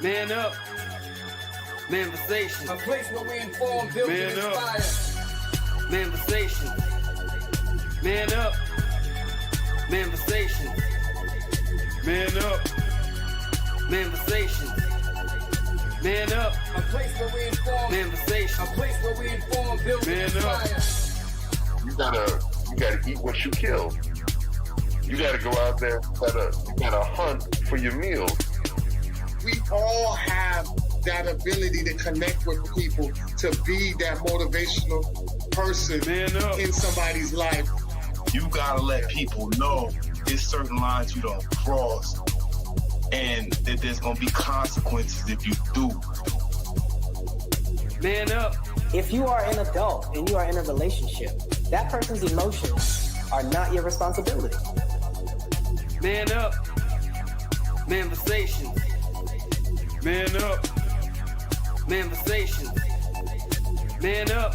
Man up. Manversation. A place where we inform, build, and inspire. Manversation. Man up. Manversation. Man up. Manversation. Man up. A place where we inform. Manversation. A place where we inform, build, and inspire. You gotta eat what you kill. You gotta go out there, you gotta hunt for your meals. We all have that ability to connect with people, to be that motivational person in somebody's life. You gotta let people know there's certain lines you don't cross and that there's gonna be consequences if you do. Man up. If you are an adult and you are in a relationship, that person's emotions are not your responsibility. Man up. Manversation. Man up. Manversation. Man up.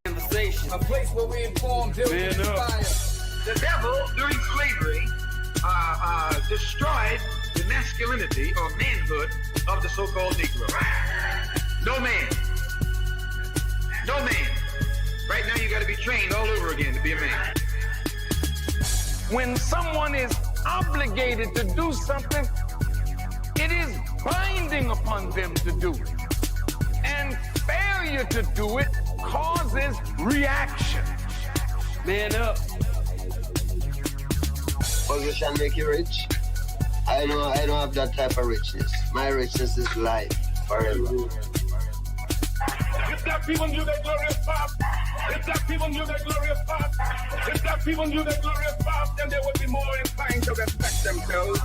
Manversation. A place where we inform, build, and inspire. The devil, during slavery, destroyed the masculinity or manhood of the so-called Negro. No man. No man. Right now you got to be trained all over again to be a man. When someone is obligated to do something, it is binding upon them to do it. And failure to do it causes reaction. Man up. Position make you rich. I don't have that type of richness. My richness is life forever. If that people knew that glorious path, if that people knew that glorious path, if that people knew that glorious path, then they would be more inclined to respect themselves.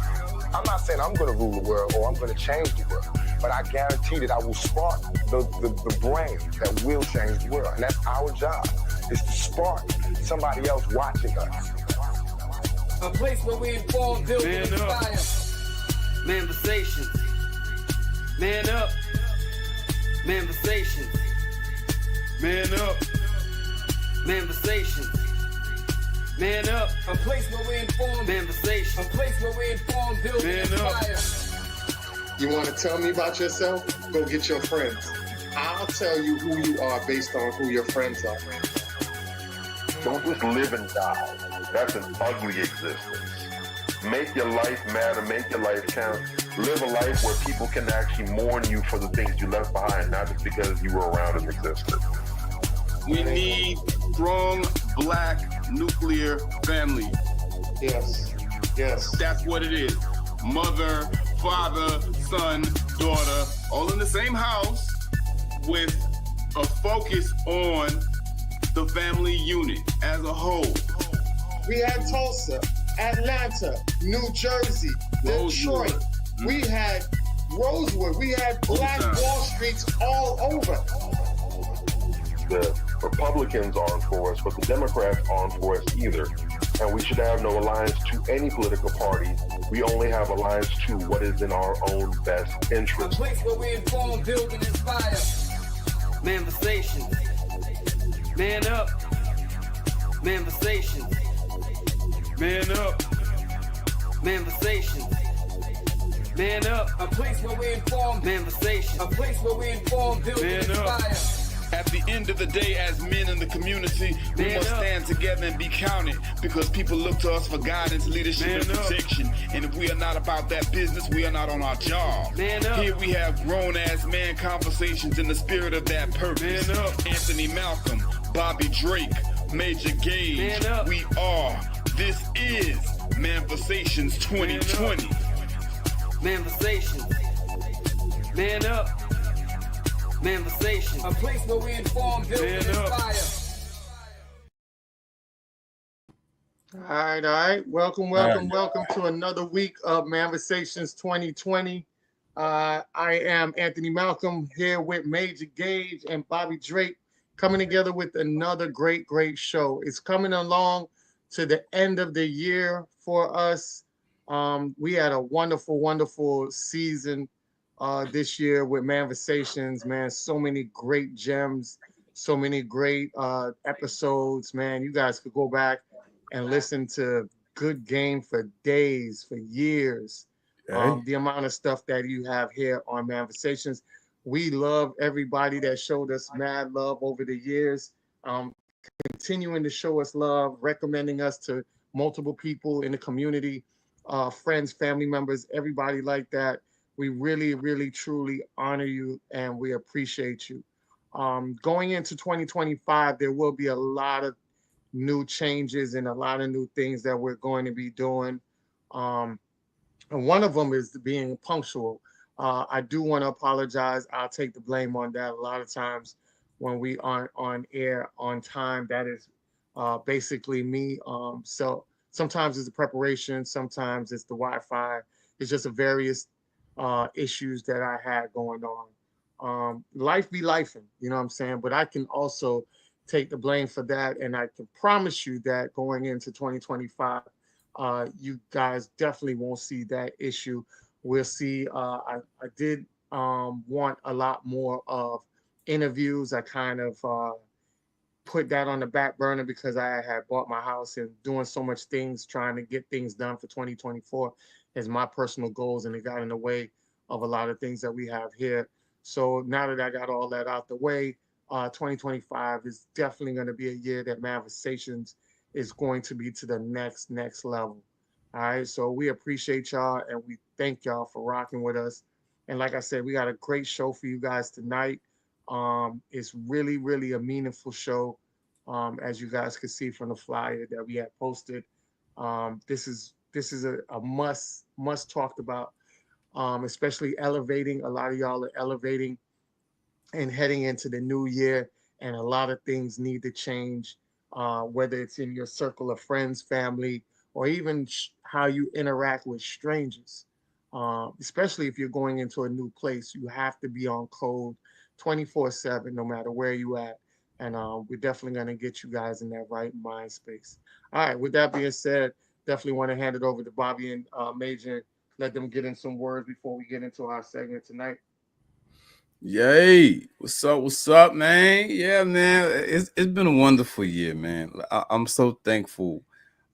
I'm not saying I'm going to rule the world or I'm going to change the world, but I guarantee that I will spark the brain that will change the world. And that's our job, is to spark somebody else watching us. A place where we inform, build, and inspire. Manversation. Man up. Manversation. Man up. Manversation. Man up. A place where we inform. Manversation. A place where we inform, build, and inspire. You want to tell me about yourself? Go get your friends. I'll tell you who you are based on who your friends are. Don't just live and die. That's an ugly existence. Make your life matter, make your life count. Live a life where people can actually mourn you for the things you left behind, not just because you were around and existed. We need strong black nuclear family. Yes. Yes. That's what it is. Mother, father, son, daughter, all in the same house with a focus on the family unit as a whole. We had Tulsa, Atlanta, New Jersey, Detroit. We had Rosewood. We had Black Wall Streets all over. The Republicans aren't for us, but the Democrats aren't for us either. And we should have no alliance to any political party. We only have alliance to what is in our own best interest. A place where we inform, build, and inspire. Manversation. Man up. Manversation. Man up. Manversation. Man up. A place where we inform. Manversation. A place where we inform, build, and inspire. At the end of the day, as men in the community, we must stand together and be counted, because people look to us for guidance, leadership, and protection. And if we are not about that business, we are not on our job. Here we have grown-ass man conversations in the spirit of that purpose. Anthony Malcolm, Bobby Drake, Major Gage. We are. This is Manversations 2020. Manversation. Man up. Manversation. A place where we inform, build, and inspire. All right. Welcome to another week of Manversations 2020. I am Anthony Malcolm here with Major Gage and Bobby Drake, coming together with another great show. It's coming along to the end of the year for us. We had a wonderful season this year with Manversations, man. So many great gems, so many great episodes, man. You guys could go back and listen to Good Game for days, for years. The amount of stuff that you have here on Manversations. We love everybody that showed us mad love over the years. Continuing to show us love, recommending us to multiple people in the community, friends, family members, everybody like that. We really, really, truly honor you and we appreciate you. Going into 2025, there will be a lot of new changes and a lot of new things that we're going to be doing. And one of them is being punctual. I do want to apologize. I'll take the blame on that. A lot of times when we aren't on air on time, that is basically me. So sometimes it's the preparation, sometimes it's the Wi-Fi. It's just a various issues that I had going on. Life be lifing, you know what I'm saying? But I can also take the blame for that. And I can promise you that going into 2025, you guys definitely won't see that issue. We'll see. I did want a lot more of interviews. I kind of put that on the back burner because I had bought my house and doing so much things, trying to get things done for 2024 as my personal goals, and it got in the way of a lot of things that we have here. So now that I got all that out the way, 2025 is definitely going to be a year that Manversations is going to be to the next level. All right, so we appreciate y'all and we thank y'all for rocking with us. And like I said, we got a great show for you guys tonight. It's really, really a meaningful show, as you guys can see from the flyer that we had posted. This is a must talked about, especially elevating. A lot of y'all are elevating and heading into the new year, and a lot of things need to change, whether it's in your circle of friends, family, or even how you interact with strangers. Especially if you're going into a new place, you have to be on code 24/7, no matter where you at. And we're definitely going to get you guys in that right mind space. All right, with that being said, definitely want to hand it over to Bobby and Major, let them get in some words before we get into our segment tonight. Yay, what's up, man? Yeah, man, it's been a wonderful year, man. I'm so thankful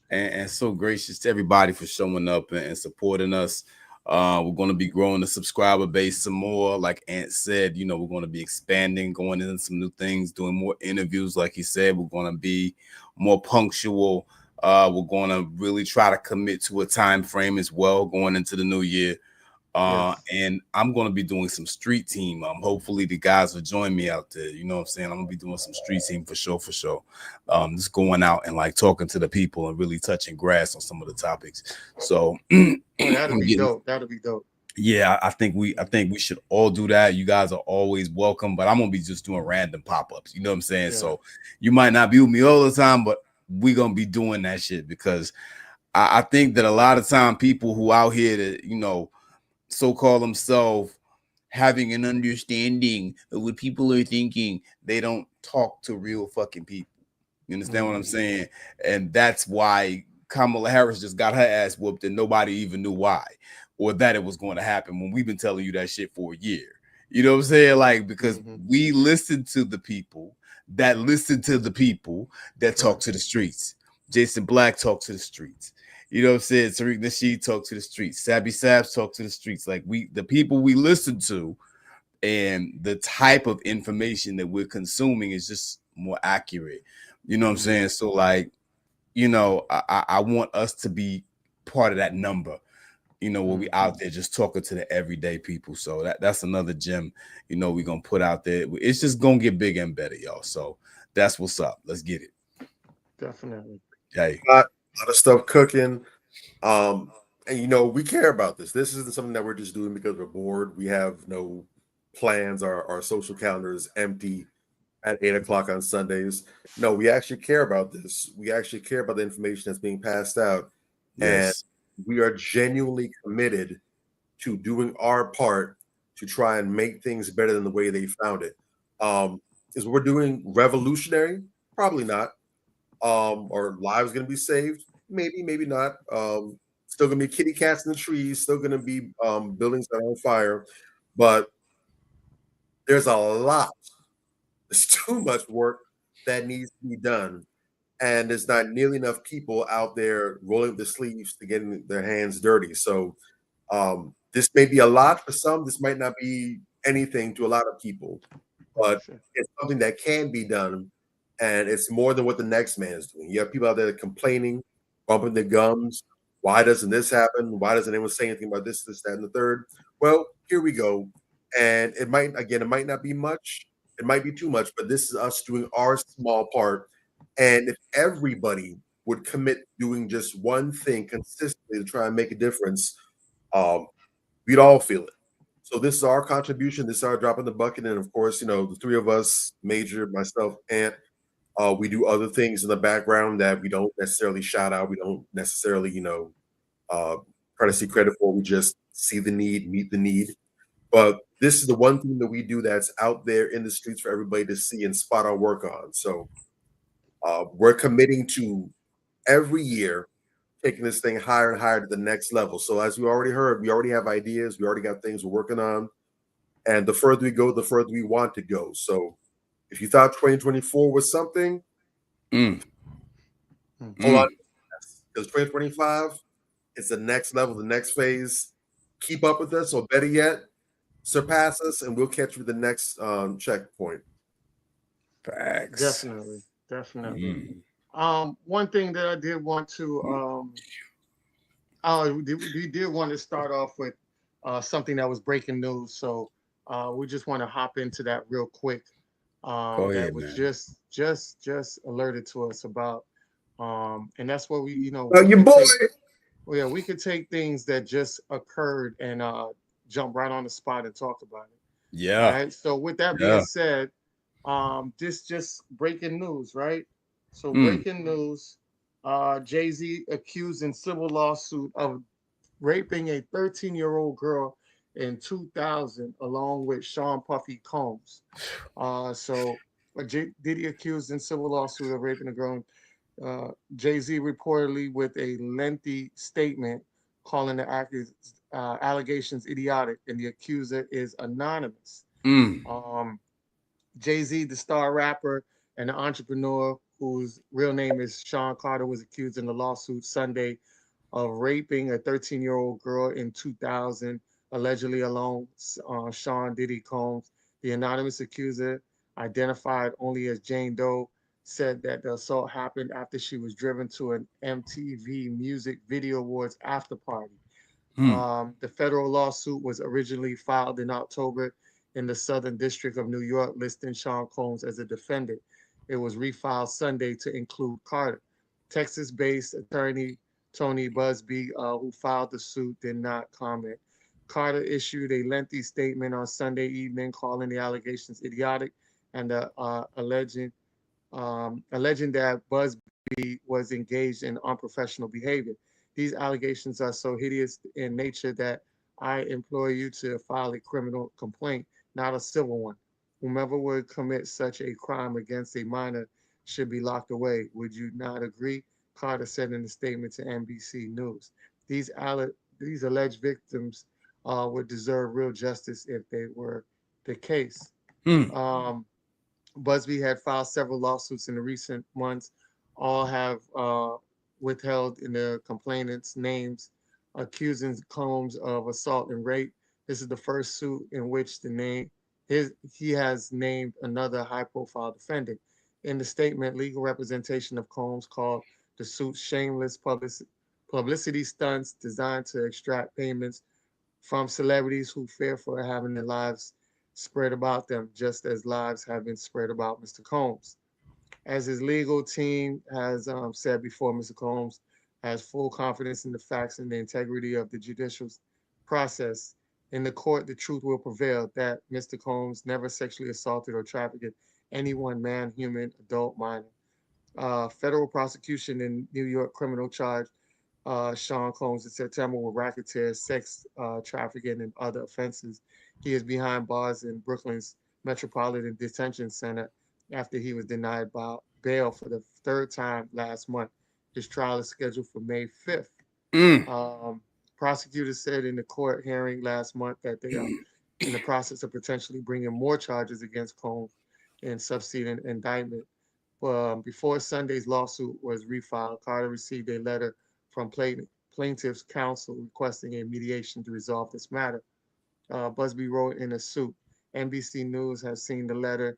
and so gracious to everybody for showing up and supporting us. We're going to be growing the subscriber base some more. Like Ant said, we're going to be expanding, going into some new things, doing more interviews. Like he said, we're going to be more punctual. We're going to really try to commit to a time frame as well going into the new year. Yes. And I'm going to be doing some street team. Hopefully the guys will join me out there. You know what I'm saying? I'm going to be doing some street team for sure. Just going out and like talking to the people and really touching grass on some of the topics. So that'll be dope. That'll be dope. Yeah, I think we should all do that. You guys are always welcome, but I'm going to be just doing random pop-ups. You know what I'm saying? Yeah. So you might not be with me all the time, but we're going to be doing that shit because I think that a lot of time people who out here that, so-called themselves having an understanding of what people are thinking, they don't talk to real fucking people. You understand what I'm saying? And that's why Kamala Harris just got her ass whooped and nobody even knew why or that it was going to happen when we've been telling you that shit for a year. You know what I'm saying? Like, because we listen to the people that listen to the people that talk to the streets. Jason Black talked to the streets. You know what I'm saying? Tariq Nasheed talk to the streets. Sabby Sabs talk to the streets. Like the people we listen to and the type of information that we're consuming is just more accurate. You know what I'm saying? So like, I want us to be part of that number, where we out there just talking to the everyday people. So that's another gem, we're going to put out there. It's just going to get bigger and better, y'all. So that's what's up. Let's get it. Definitely. Hey. A lot of stuff cooking. And we care about this. This isn't something that we're just doing because we're bored. We have no plans. Our social calendar is empty at 8:00 on Sundays. No, we actually care about this. We actually care about the information that's being passed out. Yes. And we are genuinely committed to doing our part to try and make things better than the way they found it. Is what we're doing revolutionary? Probably not. Are lives going to be saved? Maybe, maybe not. Still going to be kitty cats in the trees. Still going to be buildings that are on fire. But there's a lot. There's too much work that needs to be done. And there's not nearly enough people out there rolling up the sleeves to getting their hands dirty. So This may be a lot for some. This might not be anything to a lot of people, but it's something that can be done, and it's more than what the next man is doing. You have people out there complaining, bumping their gums. Why doesn't this happen? Why doesn't anyone say anything about this, that, and the third? Well, here we go. And it might not be much. It might be too much, but this is us doing our small part. And if everybody would commit doing just one thing consistently to try and make a difference, we'd all feel it. So this is our contribution. This is our drop in the bucket. And of course, the three of us, Major, myself, Ant, we do other things in the background that we don't necessarily shout out. We don't necessarily, try to see credit for. We just see the need, meet the need. But this is the one thing that we do that's out there in the streets for everybody to see and spot our work on. So we're committing to every year taking this thing higher and higher to the next level. So as we already heard, we already have ideas. We already got things we're working on. And the further we go, the further we want to go. So if you thought 2024 was something, hold on. Because 2025 is the next level, the next phase. Keep up with us, or better yet, surpass us, and we'll catch you at the next checkpoint. Facts. Definitely. One thing that I did want to we did want to start off with something that was breaking news. So we just want to hop into that real quick. That was just alerted to us about. And that's what we, your boy. We could take things that just occurred and jump right on the spot and talk about it. Yeah. All right. So with that being said, this just breaking news, right? So breaking news, Jay-Z accused in civil lawsuit of raping a 13-year-old girl in 2000, along with Sean Puffy Combs. Diddy accused in civil lawsuit of raping a girl. Jay-Z reportedly with a lengthy statement calling the allegations idiotic, and the accuser is anonymous. Jay-Z, the star rapper and the entrepreneur whose real name is Sean Carter, was accused in the lawsuit Sunday of raping a 13-year-old girl in 2000, allegedly along Sean Diddy Combs. The anonymous accuser, identified only as Jane Doe, said that the assault happened after she was driven to an MTV Music Video Awards after party. The federal lawsuit was originally filed in October in the Southern District of New York, listing Sean Combs as a defendant. It was refiled Sunday to include Carter. Texas-based attorney Tony Busby, who filed the suit, did not comment. Carter issued a lengthy statement on Sunday evening calling the allegations idiotic and alleging that Busby was engaged in unprofessional behavior. These allegations are so hideous in nature that I implore you to file a criminal complaint, not a civil one. Whomever would commit such a crime against a minor should be locked away. Would you not agree? Carter said in a statement to NBC News. These alleged victims would deserve real justice if they were the case. Busby had filed several lawsuits in the recent months. All have withheld in the complainants' names, accusing Combs of assault and rape. This is the first suit in which he has named another high-profile defendant. In the statement, legal representation of Combs called the suit shameless publicity stunts designed to extract payments from celebrities who fear for having their lives spread about them, just as lives have been spread about Mr. Combs. As his legal team has said before, Mr. Combs has full confidence in the facts and the integrity of the judicial process. In the court, the truth will prevail that Mr. Combs never sexually assaulted or trafficked anyone, man, human, adult, minor. Federal prosecution in New York criminal charge Sean Combs in September with racketeer, sex trafficking, and other offenses. He is behind bars in Brooklyn's Metropolitan Detention Center after he was denied bail for the third time last month. His trial is scheduled for May 5th. Prosecutors said in the court hearing last month that they are in the process of potentially bringing more charges against Combs in subsequent indictment. Before Sunday's lawsuit was refiled, Carter received a letter from plaintiff's counsel requesting a mediation to resolve this matter. Busby wrote in a suit. NBC News has seen the letter.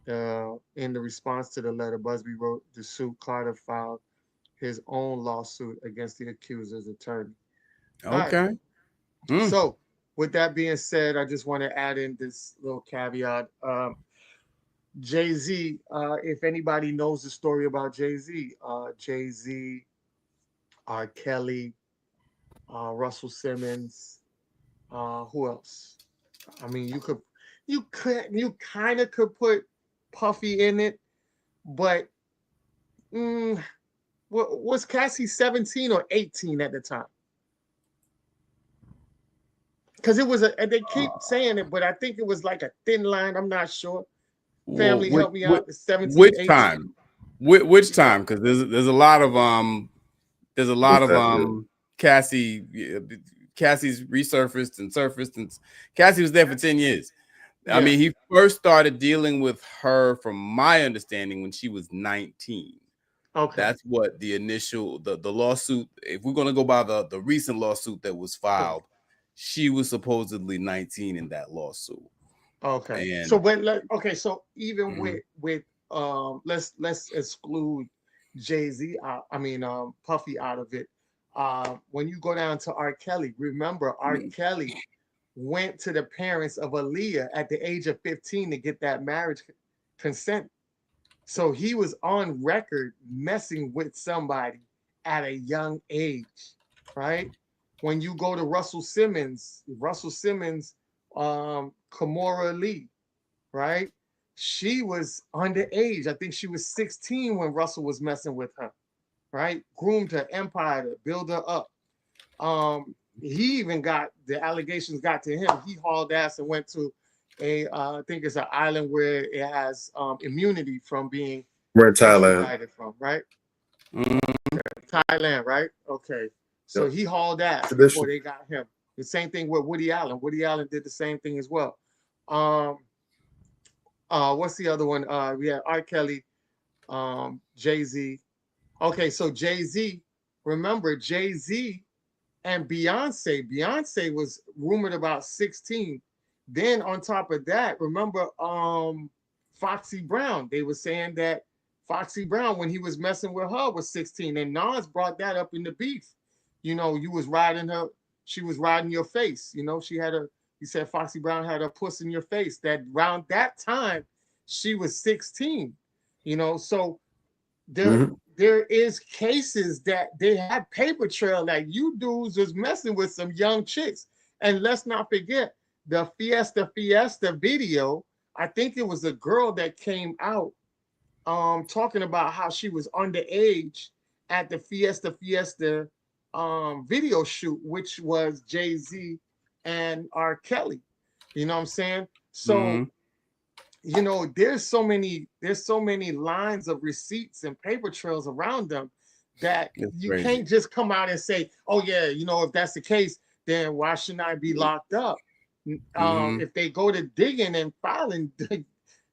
In the response to the letter, Busby wrote the suit. Carter filed his own lawsuit against the accuser's attorney. Okay. Right. So, with that being said, I just want to add in this little caveat. Jay-Z, if anybody knows the story about Jay-Z, Jay-Z, R. Kelly, Russell Simmons, who else? I mean, you kind of could put Puffy in it, but was Cassie 17 or 18 at the time? Because it was they keep saying it, but I think it was like a thin line. I'm not sure. Family, help me out. 17, which 18. time? Which time? Because there's a lot of Cassie's resurfaced and surfaced, and Cassie was there for 10 years. Yeah. I mean, he first started dealing with her, from my understanding, when she was 19. Okay, that's what the initial the lawsuit. If we're gonna go by the recent lawsuit that was filed, she was supposedly 19 in that lawsuit. Okay, and, so even with let's exclude Jay-Z. Puffy out of it. When you go down to R. Kelly, remember R. Kelly went to the parents of Aaliyah at the age of 15 to get that marriage consent. So he was on record messing with somebody at a young age, right? When you go to Russell Simmons, Kimora Lee, right? She was underage. I think she was 16 when Russell was messing with her, right? Groomed her empire to build her up. He even got, the allegations got to him. He hauled ass and went to I think it's an island where it has immunity from being where Thailand from, right? Thailand, right? Okay. So he hauled ass before they got him. The same thing with Woody Allen. Woody Allen did the same thing as well. What's the other one? We had R. Kelly, Jay-Z. Okay, so Jay-Z, remember Jay-Z and Beyonce. Beyonce was rumored about 16. Then on top of that, remember Foxy Brown. They were saying that Foxy Brown, when he was messing with her, was 16. And Nas brought that up in the beef. You know, you was riding her, she was riding your face. You know, he said Foxy Brown had her puss in your face. That around that time, she was 16. You know, so there is cases that they had paper trail that you dudes was messing with some young chicks. And let's not forget the Fiesta video. I think it was a girl that came out talking about how she was underage at the Fiesta video shoot, which was Jay-Z and R. Kelly. You know what I'm saying? So you know, there's so many lines of receipts and paper trails around them that you can't just come out and say, oh yeah, you know, if that's the case, then why shouldn't I be locked up? If they go to digging and filing,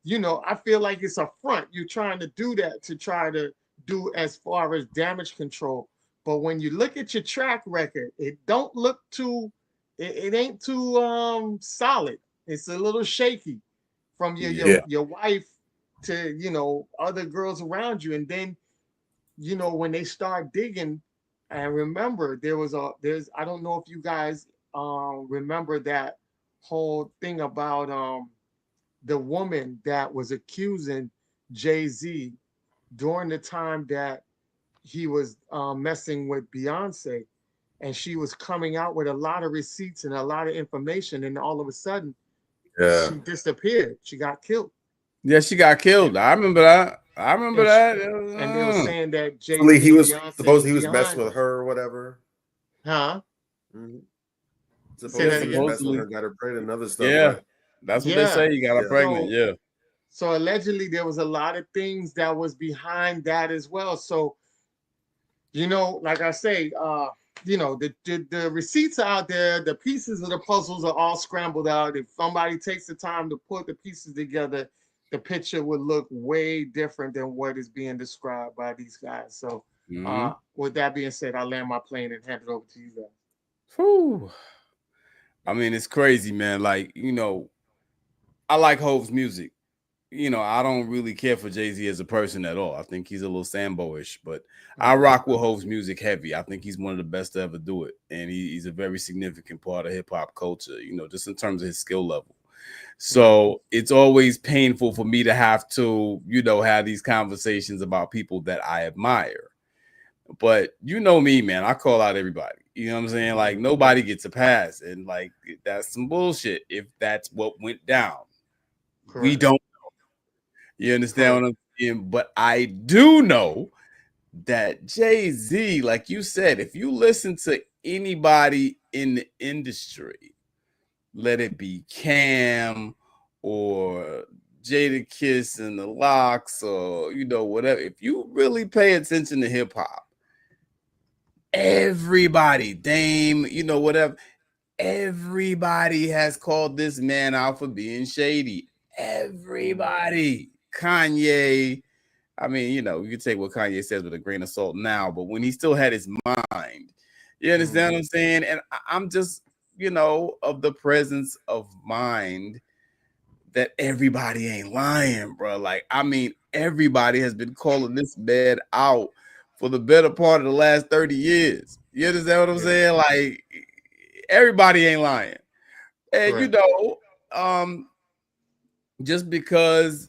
you know, I feel like it's a front. You're trying to do that to try to do as far as damage control. But when you look at your track record, it don't look too, it ain't too solid. It's a little shaky from your wife to, you know, other girls around you. And then, you know, when they start digging, and remember, I don't know if you guys remember that whole thing about the woman that was accusing Jay-Z during the time that he was messing with Beyonce, and she was coming out with a lot of receipts and a lot of information, and all of a sudden she disappeared. She got killed. Yeah, she got killed. I remember that. And they were saying that Jay-Z, he was supposedly he was messing with her or whatever. Huh? Supposedly he was messing with her, got her pregnant and other stuff. Yeah, right? that's what they say. You got her pregnant. So allegedly there was a lot of things that was behind that as well. So, you know, like I say, you know, the receipts are out there, the pieces of the puzzles are all scrambled out. If somebody takes the time to put the pieces together, the picture would look way different than what is being described by these guys. So With that being said, I land my plane and hand it over to you guys. Whew. I mean, it's crazy, man. Like, I like Hove's music. I don't really care for Jay-Z as a person at all. I think he's a little Sambo-ish, but I rock with Hove's music heavy. I think he's one of the best to ever do it. And he's a very significant part of hip-hop culture, just in terms of his skill level. So it's always painful for me to have to, have these conversations about people that I admire. But me, man, I call out everybody. You know what I'm saying? Like, nobody gets a pass. And, like, that's some bullshit if that's what went down. Correct. We don't know. You understand what I'm saying? But I do know that Jay-Z, like you said, if you listen to anybody in the industry, let it be Cam or Jadakiss and the Lox or, whatever. If you really pay attention to hip-hop, everybody, Dame, whatever, everybody has called this man out for being shady. Everybody. Kanye, I mean, you can take what Kanye says with a grain of salt now, but when he still had his mind, you understand what I'm saying? And I'm just, of the presence of mind that everybody ain't lying, bro. Like, I mean, everybody has been calling this man out for the better part of the last 30 years. You understand what I'm saying? Like, everybody ain't lying. And, just because,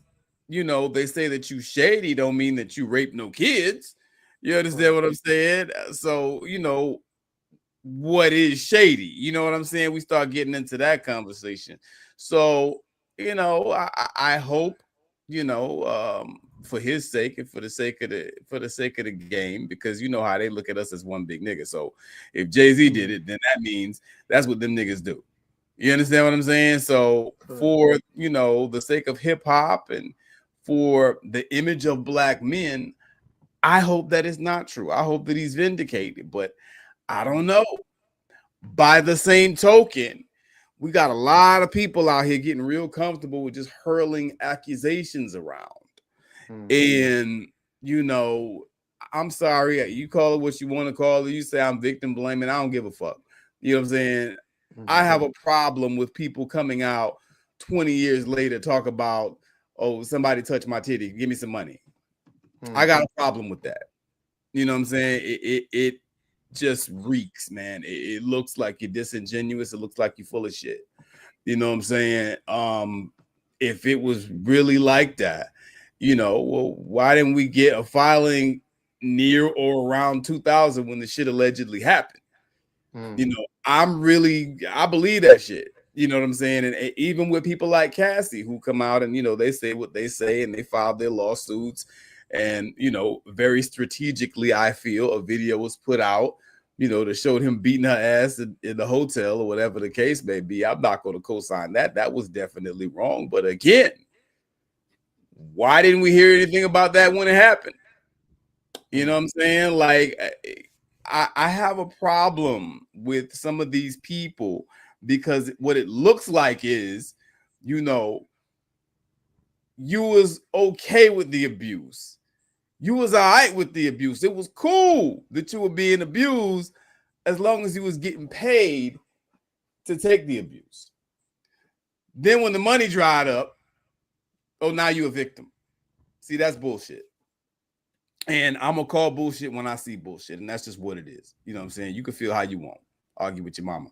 they say that you shady don't mean that you rape no kids. You understand what I'm saying? So, what is shady? You know what I'm saying? We start getting into that conversation. So, I hope, for his sake and for the sake of the game, because you know how they look at us as one big nigga. So if Jay-Z did it, then that means that's what them niggas do. You understand what I'm saying? So for, the sake of hip hop and for the image of black men, I hope that it's not true. I hope that he's vindicated, but I don't know. By the same token, we got a lot of people out here getting real comfortable with just hurling accusations around. And, I'm sorry, you call it what you want to call it. You say I'm victim blaming. I don't give a fuck. You know what I'm saying? I have a problem with people coming out 20 years later, talk about, oh, somebody touched my titty. Give me some money. I got a problem with that. You know what I'm saying? It just reeks, man. It looks like you're disingenuous. It looks like you're full of shit. You know what I'm saying? If it was really like that, well, why didn't we get a filing near or around 2000 when the shit allegedly happened? I believe that shit. You know what I'm saying? And even with people like Cassie who come out and, they say what they say and they file their lawsuits. And, very strategically, I feel a video was put out, that showed him beating her ass in the hotel or whatever the case may be. I'm not going to co-sign that. That was definitely wrong. But again, why didn't we hear anything about that when it happened? You know what I'm saying? Like, I have a problem with some of these people because what it looks like is, you was okay with the abuse. You was all right with the abuse. It was cool that you were being abused as long as you was getting paid to take the abuse. Then when the money dried up, oh, now you a victim. See, that's bullshit. And I'm going to call bullshit when I see bullshit. And that's just what it is. You know what I'm saying? You can feel how you want. Argue with your mama.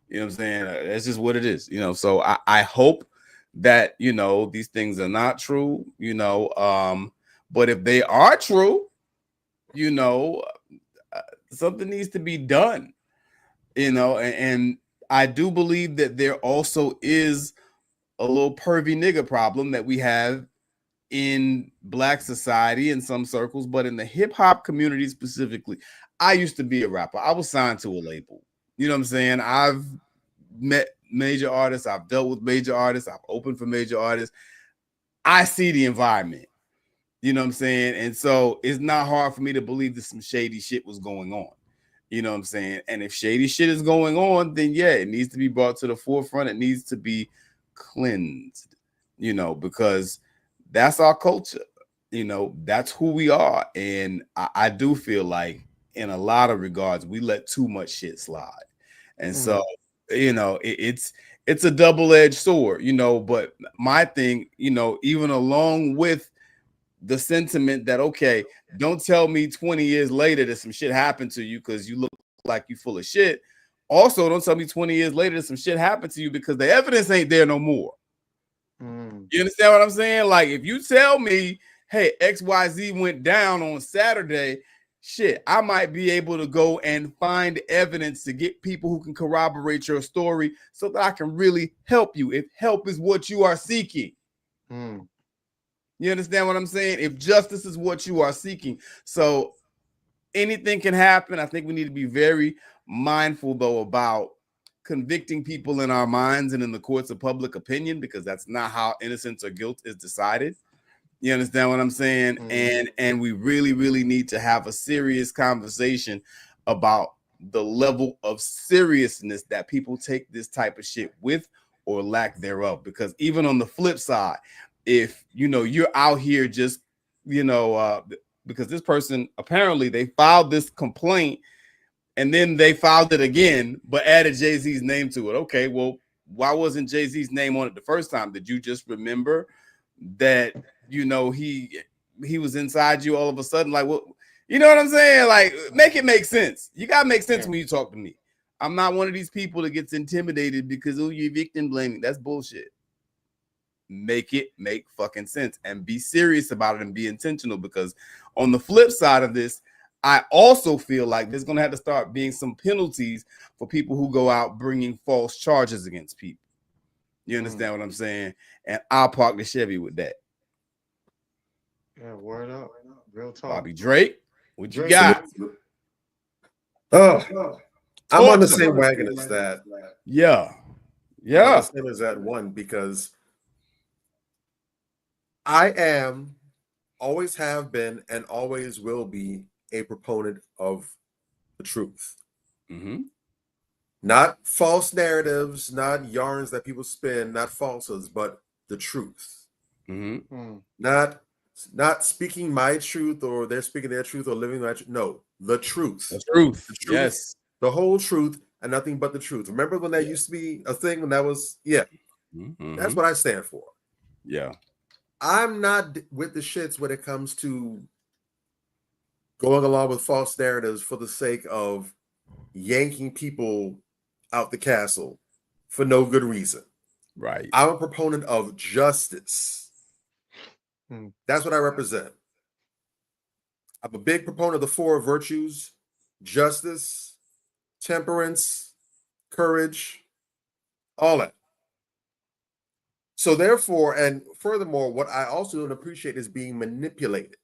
You know what I'm saying? That's just what it is. So I hope that, these things are not true, but if they are true, something needs to be done, and I do believe that there also is a little pervy nigga problem that we have in black society in some circles, but in the hip hop community specifically. I used to be a rapper. I was signed to a label. You know what I'm saying? I've met major artists. I've dealt with major artists. I've opened for major artists. I see the environment. You know what I'm saying? And so it's not hard for me to believe that some shady shit was going on. You know what I'm saying? And if shady shit is going on, then yeah, it needs to be brought to the forefront. It needs to be cleansed, because that's our culture. you know, that's who we are. And I do feel like in a lot of regards, we let too much shit slide. And so, you know, it's a double-edged sword, you know, but my thing, you know, even along with the sentiment that, okay, don't tell me 20 years later that some shit happened to you because you look like you full of shit. Also, don't tell me 20 years later that some shit happened to you because the evidence ain't there no more. You understand what I'm saying? Like, if you tell me, hey, XYZ went down on Saturday, shit, I might be able to go and find evidence to get people who can corroborate your story so that I can really help you, if help is what you are seeking. You understand what I'm saying? If justice is what you are seeking. So anything can happen. I think we need to be very mindful, though, about convicting people in our minds and in the courts of public opinion, because that's not how innocence or guilt is decided. You understand what I'm saying? And we really, really need to have a serious conversation about the level of seriousness that people take this type of shit with or lack thereof. Because even on the flip side, if, you know, you're out here just, you know, because this person, apparently they filed this complaint and then they filed it again, but added Jay-Z's name to it. Okay, well, why wasn't Jay-Z's name on it the first time? Did you just remember that, you know, he was inside you all of a sudden? Like, what, you know what I'm saying? Like, make it make sense. You gotta make sense when you talk to me. I'm not one of these people that gets intimidated because, oh, you're victim blaming. That's bullshit. Make it make fucking sense and be serious about it and be intentional, because on the flip side of this, I also feel like there's going to have to start being some penalties for people who go out bringing false charges against people. You understand what I'm saying? And I'll park the Chevy with that. Yeah, word up. Real talk. Bobby Drake, what you got? Oh, I'm on the same wagon as that. Yeah. Same as that one, because I am, always have been, and always will be a proponent of the truth. Not false narratives, not yarns that people spin, not falsehoods, but the truth. Not speaking my truth, or they're speaking their truth, or living my truth. No, the truth. The truth. The truth. Yes. The whole truth and nothing but the truth. Remember when that used to be a thing, when that was, that's what I stand for. Yeah. I'm not with the shits when it comes to going along with false narratives for the sake of yanking people out the castle for no good reason. Right. I'm a proponent of justice. That's what I represent. I'm a big proponent of the four virtues: justice, temperance, courage, all that. So therefore, and furthermore, what I also don't appreciate is being manipulated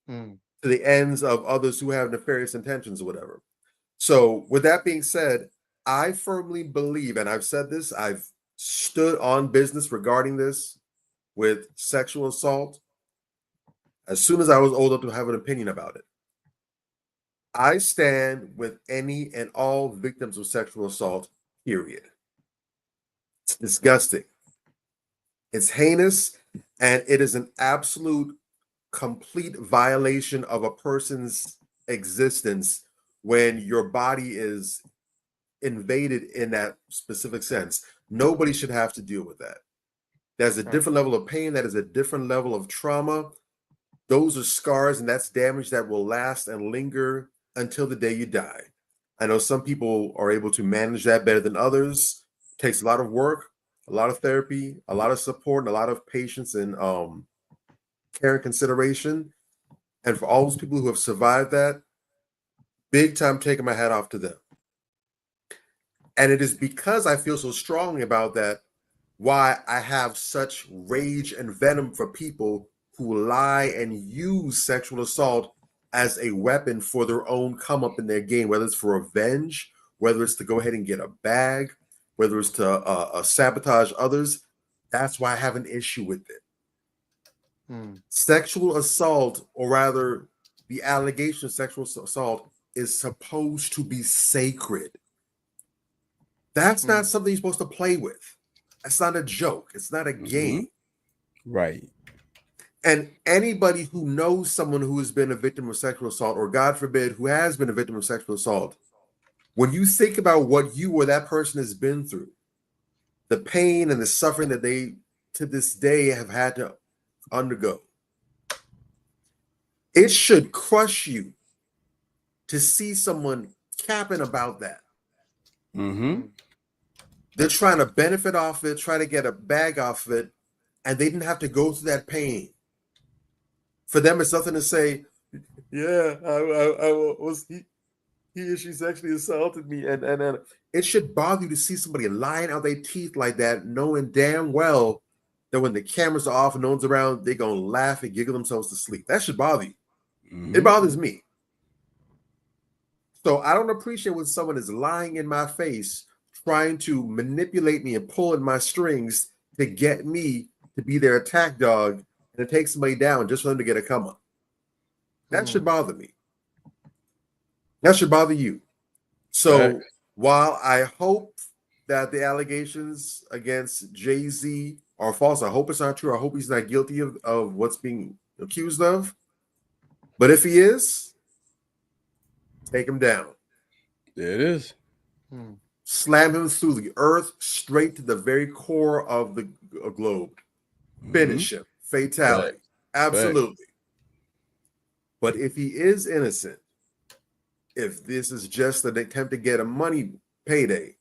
to the ends of others who have nefarious intentions or whatever. So with that being said, I firmly believe, and I've said this, I've stood on business regarding this with sexual assault as soon as I was old enough to have an opinion about it. I stand with any and all victims of sexual assault, period. It's disgusting. It's heinous, and it is an absolute, complete violation of a person's existence when your body is invaded in that specific sense. Nobody should have to deal with that. There's a different level of pain. That is a different level of trauma. Those are scars, and that's damage that will last and linger until the day you die. I know some people are able to manage that better than others. It takes a lot of work, a lot of therapy, a lot of support, and a lot of patience and care and consideration. And for all those people who have survived that, big time taking my hat off to them. And it is because I feel so strongly about that why I have such rage and venom for people who lie and use sexual assault as a weapon for their own come up in their game, whether it's for revenge, whether it's to go ahead and get a bag, whether it's to sabotage others. That's why I have an issue with it. Sexual assault, or rather the allegation of sexual assault, is supposed to be sacred. That's not something you're supposed to play with. That's not a joke. It's not a game. Right. And anybody who knows someone who has been a victim of sexual assault, or God forbid, who has been a victim of sexual assault, when you think about what you or that person has been through, the pain and the suffering that they to this day have had to undergo, it should crush you to see someone capping about that. Mm-hmm. They're trying to benefit off it, try to get a bag off of it, and they didn't have to go through that pain. For them, it's nothing to say, yeah, I was he or she sexually assaulted me, and it should bother you to see somebody lying out their teeth like that, knowing damn well that when the cameras are off and no one's around, they're gonna laugh and giggle themselves to sleep. That should bother you. Mm-hmm. It bothers me. So I don't appreciate when someone is lying in my face, trying to manipulate me and pull in my strings to get me to be their attack dog and to take somebody down just for them to get a come up. That should bother me. That should bother you. So while I hope that the allegations against Jay-Z are false, I hope it's not true. I hope he's not guilty of what's being accused of. But if he is, take him down. There it is. Slam him through the earth, straight to the very core of the globe. Finish him. Fatality. Absolutely. But if he is innocent, if this is just an attempt to get a money payday,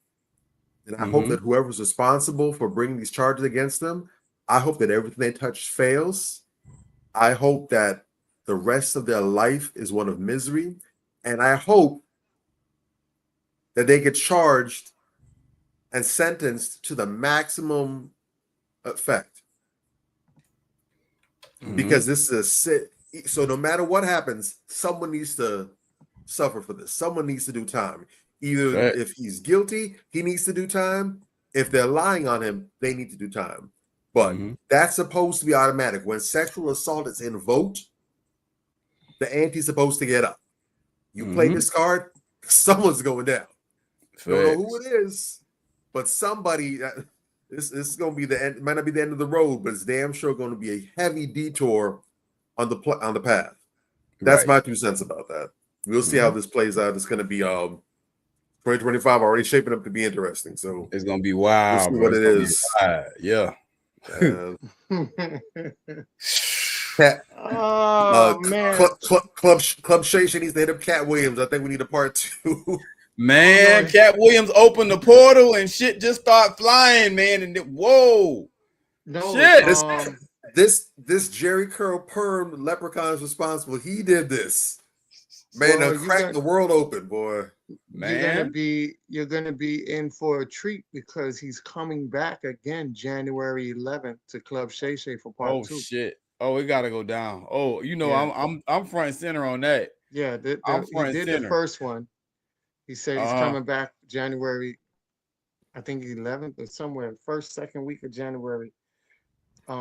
then I hope that whoever's responsible for bringing these charges against them, I hope that everything they touch fails. I hope that the rest of their life is one of misery. And I hope that they get charged and sentenced to the maximum effect. Because this is so no matter what happens, someone needs to suffer for this. Someone needs to do time. Either if he's guilty, he needs to do time. If they're lying on him, they need to do time. But that's supposed to be automatic. When sexual assault is invoked, the ante's supposed to get up. You play this card, someone's going down. Don't know who it is, but somebody. This is going to be the end. It might not be the end of the road, but it's damn sure going to be a heavy detour on the path. That's my 2 cents about that. We'll see how this plays out. It's going to be 2025 already shaping up to be interesting. So it's going to be wild. We'll see what it is. Yeah. Man. Club Shay needs to hit up Cat Williams. I think we need a part 2. Man, Cat Williams opened the portal and shit just start flying, man. And whoa, shit! This Jerry Curl Perm leprechaun is responsible. He did this, man. Well, cracked the world open, boy. Man, you're gonna be in for a treat because he's coming back again January 11th to Club Shay Shay for part 2. Oh shit! Oh, it gotta go down. Oh, you know, I'm front and center on that. Yeah, he did the first one. He said he's coming back January, I think 11th or somewhere, first, second week of January,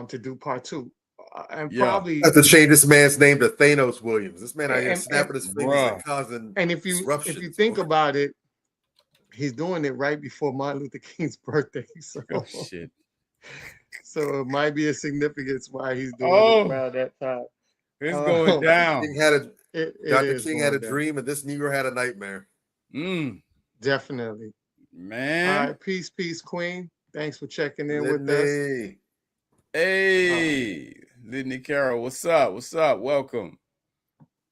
to do part 2. And probably have to change this man's name to Thanos Williams. This man out here snapping his fingers and causing. And if you think about it, he's doing it right before Martin Luther King's birthday. So, shit. So it might be a significance why he's doing it around that time. It's going down. Dr. King had a dream, and this Negro had a nightmare. Definitely, man. All right, peace, Queen. Thanks for checking in with us. Hey, Lidney Carroll, what's up? What's up? Welcome.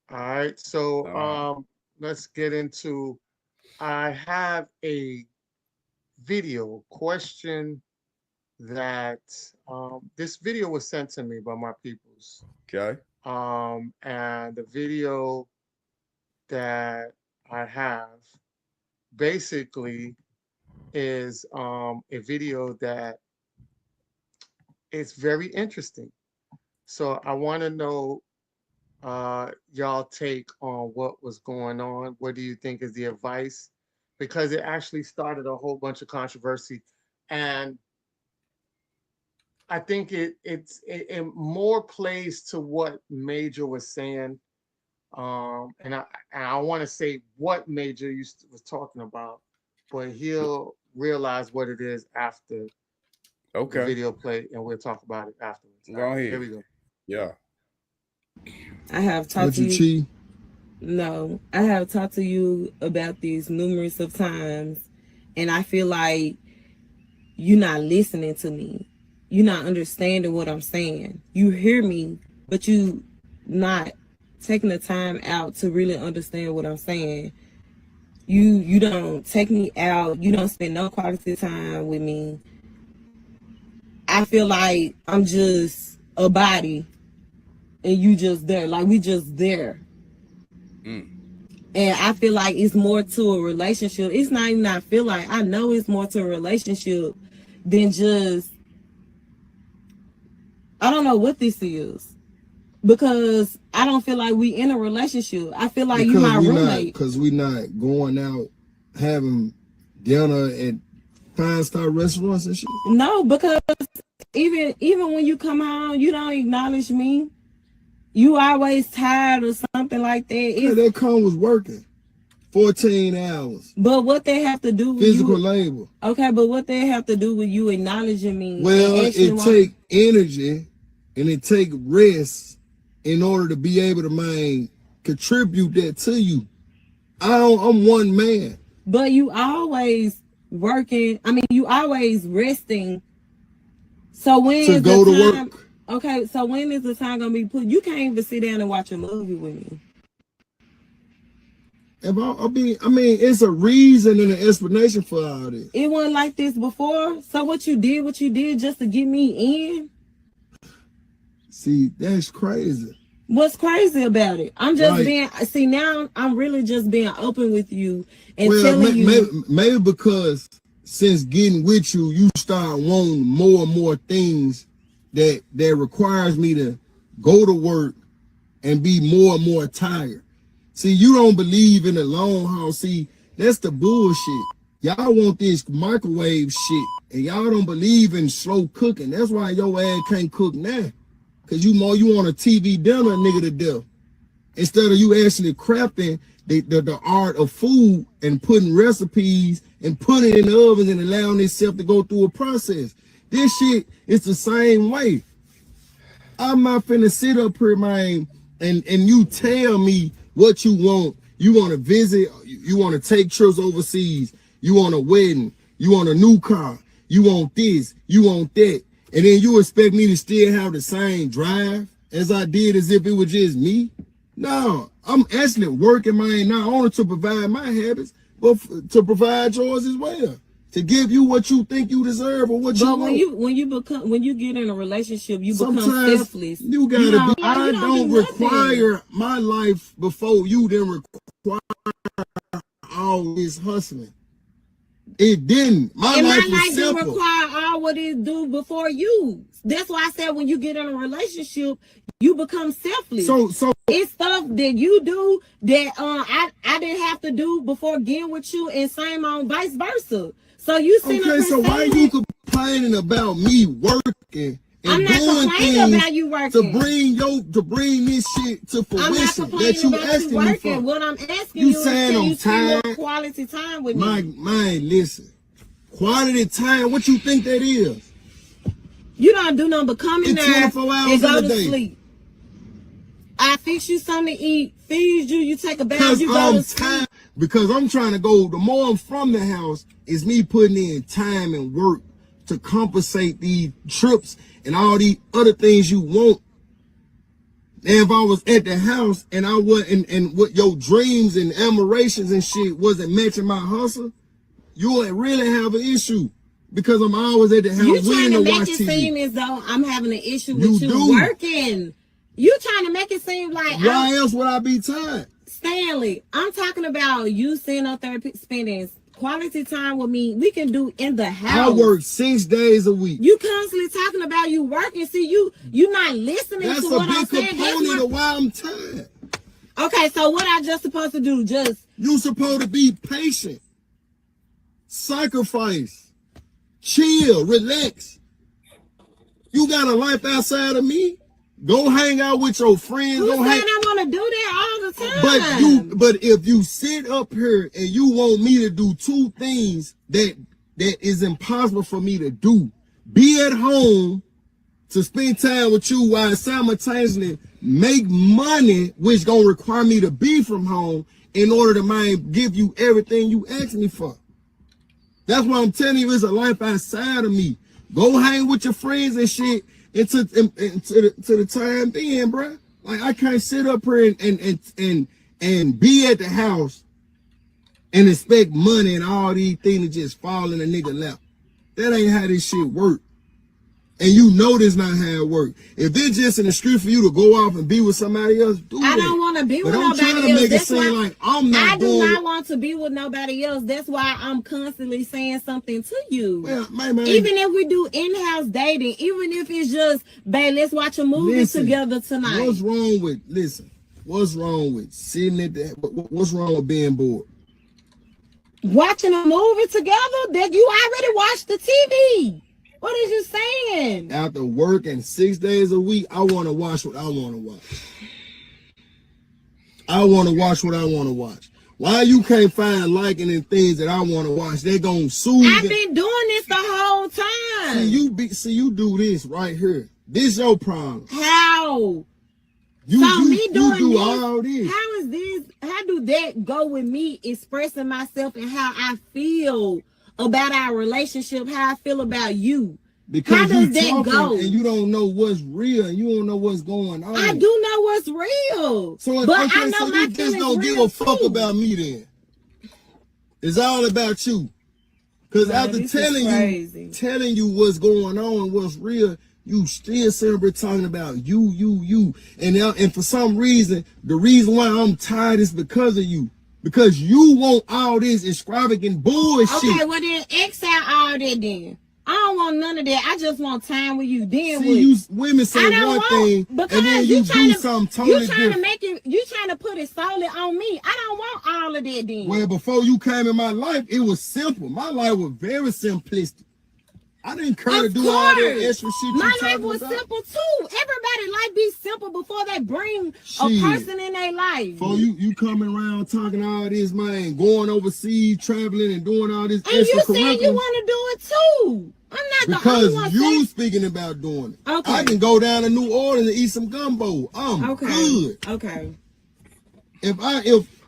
All right, so let's get into. I have a video question that this video was sent to me by my peoples. Okay. And the video that I have basically is a video that is very interesting. So I want to know y'all take on what was going on. What do you think is the advice? Because it actually started a whole bunch of controversy, and I think it more plays to what Major was saying. And I want to say what Major was talking about, but he'll realize what it is after the video play, and we'll talk about it afterwards. Go ahead. Here we go. Yeah. I have talked to you. No, I have talked to you about these numerous of times, and I feel like you're not listening to me. You're not understanding what I'm saying. You hear me, but you not taking the time out to really understand what I'm saying. You don't take me out. You don't spend no quality time with me. I feel like I'm just a body and you just there. Like we just there. And I feel like it's more to a relationship. It's not even I feel like. I know it's more to a relationship than just, I don't know what this is. Because I don't feel like we in a relationship. I feel like you my roommate. Because we not going out having dinner at 5-star restaurants and shit. No, because even when you come home, you don't acknowledge me. You always tired or something like that. Yeah, that con was working 14 hours. But what they have to do with physical labor. Okay, but what they have to do with you acknowledging me? Well, it take energy and it take rest in order to be able to contribute that to you. I'm one man. But you always working. I mean, you always resting. So when to is go the to time, work? Okay, so when is the time gonna be put? You can't even sit down and watch a movie with me. It's a reason and an explanation for all this. It wasn't like this before. So what you did just to get me in? See, that's crazy. What's crazy about it? I'm just now I'm really just being open with you and telling you. Maybe because since getting with you, you start wanting more and more things that requires me to go to work and be more and more tired. See, you don't believe in the long haul. See, that's the bullshit. Y'all want this microwave shit, and y'all don't believe in slow cooking. That's why your ass can't cook now. Cause you want a TV dinner nigga to death. Instead of you actually crafting the art of food and putting recipes and putting it in the ovens and allowing itself to go through a process. This shit is the same way. I'm not finna sit up here, man, and you tell me what you want. You want to visit, you want to take trips overseas, you want a wedding, you want a new car, you want this, you want that. And then you expect me to still have the same drive as I did as if it was just me? No, I'm actually working, man, not only to provide my habits, but to provide yours as well. To give you what you think you deserve or what you want. But when you get in a relationship, you become selfless. You gotta be. I don't require my life before you didn't require all this hustling. It didn't. My life didn't require all what it do before you. That's why I said when you get in a relationship, you become selfless. So it's stuff that you do that I didn't have to do before getting with you, and same on vice versa. So you so why you complaining about me working and I'm not doing complaining about you working to bring this shit to fruition that you asking me for? What I'm asking you saying I'm tired. More quality time with me. Man, listen. Quality time, what you think that is? You don't do nothing but come in there and go to day. Sleep. I fix you something to eat, feed you, you take a bath, you go to sleep. Because I'm trying to go, the more I'm from the house, is me putting in time and work to compensate these trips and all these other things you want. And if I was at the house and I wasn't, and what your dreams and admirations and shit wasn't matching my hustle, you would really have an issue. Because I'm always at the house waiting to watch make TV. it seem as though I'm having an issue with you working. You trying to make it seem like why else would I be tired? Stanley, I'm talking about you sitting up there spending quality time with me. We can do in the house. I work 6 days a week. You constantly talking about you working. See, you not listening to what I'm saying. That's a big component of why I'm tired. Okay, so what I just supposed to do? You supposed to be patient, sacrifice, chill, relax. You got a life outside of me? Go hang out with your friends. I want to do that all the time. But if you sit up here and you want me to do two things that is impossible for me to do, be at home to spend time with you while simultaneously make money, which gonna require me to be from home in order to give you everything you ask me for. That's why I'm telling you, it's a life outside of me. Go hang with your friends and shit to the time being, bro. Like I can't sit up here and be at the house and expect money and all these things to just fall in a nigga lap. That ain't how this shit work. And you know this not how it work. If it's just in the street for you to go off and be with somebody else, do I that. don't want to be with But I'm trying nobody to else. make it seem like I'm not I do doing not want to be with nobody else. That's why I'm constantly saying something to you. Well, man, even if we do in-house dating, even if it's just, babe, let's watch a movie together tonight. What's wrong with sitting at that? What's wrong with being bored? Watching a movie together that you already watched the TV. What is you saying? After working 6 days a week, I want to watch what I want to watch. I want to watch what I want to watch. Why you can't find liking in things that I want to watch? They gonna soothe. I've been doing this the whole time. See, you do this right here. This your problem. How? You do all this. How is this? How do that go with me expressing myself and how I feel about our relationship? How I feel about you? Because how does that go? And you don't know what's real, and you don't know what's going on. I do know what's real. So, but okay, I know so my you just don't give real a fuck too. about me then. It's all about you. Because after telling you what's going on, what's real, you still simply talking about you. And for some reason, the reason why I'm tired is because of you. Because you want all this extravagant bullshit. Okay, well then X out all that then. I don't want none of that. I just want time with you. Then women say one thing, and then you do something totally different. You trying to put it solely on me. I don't want all of that then. Well, before you came in my life, it was simple. My life was very simplistic. I didn't care to do all that extra shit. My life was simple too. Everybody life be simple before they bring a person in their life. Before you coming around talking all this, man, going overseas, traveling and doing all this and you said you want to do it too. I'm not the only one. Because you speaking about doing it. Okay. I can go down to New Orleans and eat some gumbo. I'm good. Okay. If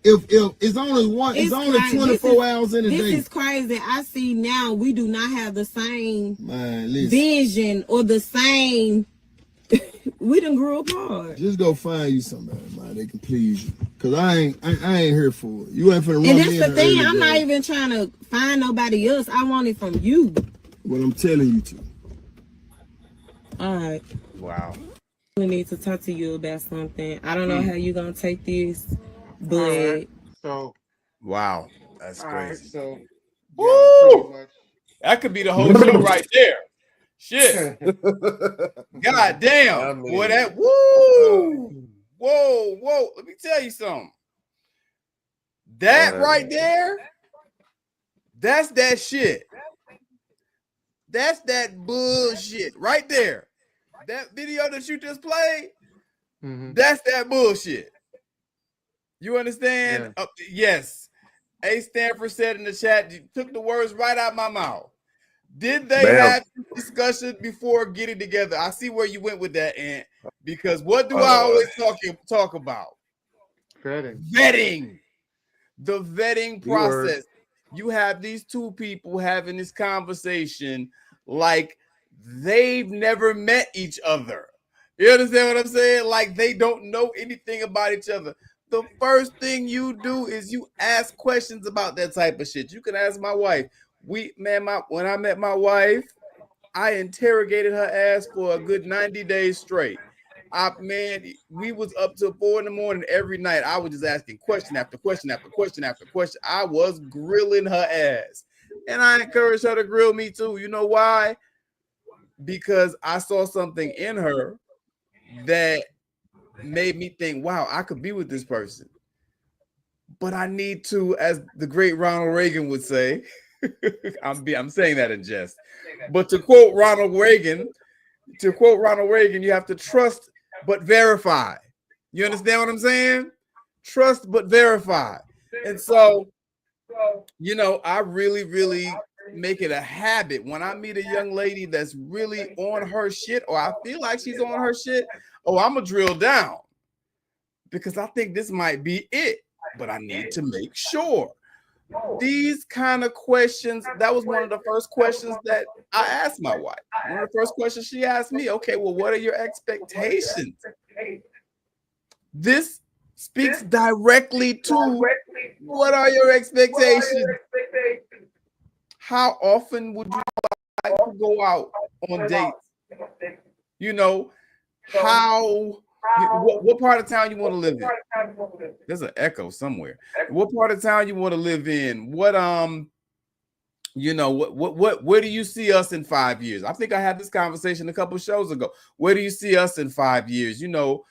it's only it's only 24 hours in a day. This is crazy. I see now we do not have the same listen. vision or the same. We done grew apart. Just go find you somebody, man, that can please you. Cause I ain't here for it. You ain't finna run and me. And that's the thing. I'm not even trying to find nobody else. I want it from you. What I'm telling you to. All right. Wow. We need to talk to you about something. I don't know how you're gonna take this, but right. So wow, that's crazy. Right, so woo! That could be the whole show right there. Shit. God damn. Boy, that woo. Whoa. Let me tell you something. That right there, that's that shit. That's that bullshit right there. That video that you just played, that's that bullshit. You understand? Yeah. Yes. A. Stanford said in the chat, you took the words right out of my mouth. Did they have discussion before getting together? I see where you went with that, Ant, because what do I always talk about? Vetting. The vetting process. You have these two people having this conversation like they've never met each other. You understand what I'm saying? Like they don't know anything about each other. The first thing you do is you ask questions about that type of shit. You can ask my wife. When I met my wife, I interrogated her ass for a good 90 days straight. We was up till 4 a.m. every night. I was just asking question after question after question after question. I was grilling her ass. And I encouraged her to grill me too. You know why? Because I saw something in her that made me think, wow, I could be with this person. But I need to, as the great Ronald Reagan would say, I'm saying that in jest. But to quote Ronald Reagan, you have to trust but verify. You understand what I'm saying? Trust but verify. And so, I really, really make it a habit when I meet a young lady that's really on her shit, or I feel like she's on her shit. Oh, I'm gonna drill down because I think this might be it, but I need to make sure. These kind of questions, that was one of the first questions that I asked my wife. One of the first questions she asked me, okay, well, what are your expectations? This speaks directly to what are your expectations? How often would you like to go out on dates? You know, what part of town you want to live in? There's an echo somewhere. What part of town you want to live in? What you know, where do you see us in 5 years? I think I had this conversation a couple shows ago. Where do you see us in 5 years? You know,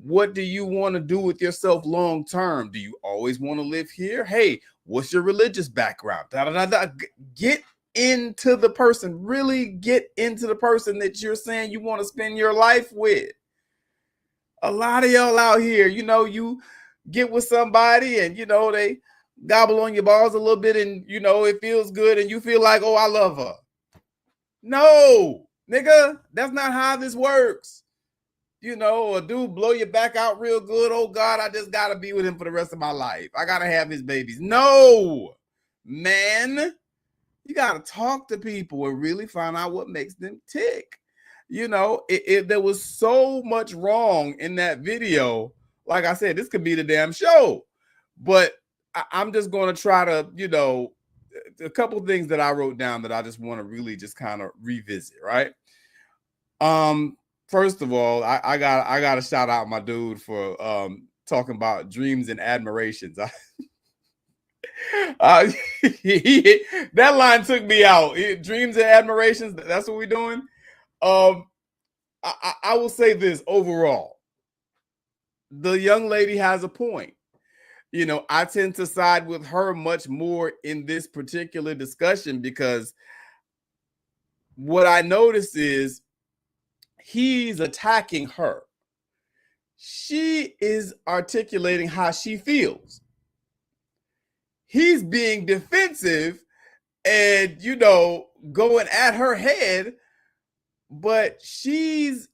what do you want to do with yourself long term? Do you always want to live here? Hey, what's your religious background? Get into the person, really get into the person that you're saying you want to spend your life with. A lot of y'all out here, you know, you get with somebody and, you know, they gobble on your balls a little bit and, you know, it feels good and you feel like, oh, I love her. No, nigga, that's not how this works. You know, a dude blow your back out real good. Oh, God, I just got to be with him for the rest of my life. I got to have his babies. No, man, you got to talk to people and really find out what makes them tick. You know, there was so much wrong in that video. Like I said, this could be the damn show. But I'm just going to try to, you know, a couple of things that I wrote down that I just want to really just kind of revisit, right? First of all, I got to shout out my dude for talking about dreams and admirations. That line took me out. Dreams and admirations, that's what we're doing. I will say this overall. The young lady has a point. You know, I tend to side with her much more in this particular discussion because what I notice is he's attacking her. She is articulating how she feels. He's being defensive and, you know, going at her head, but she's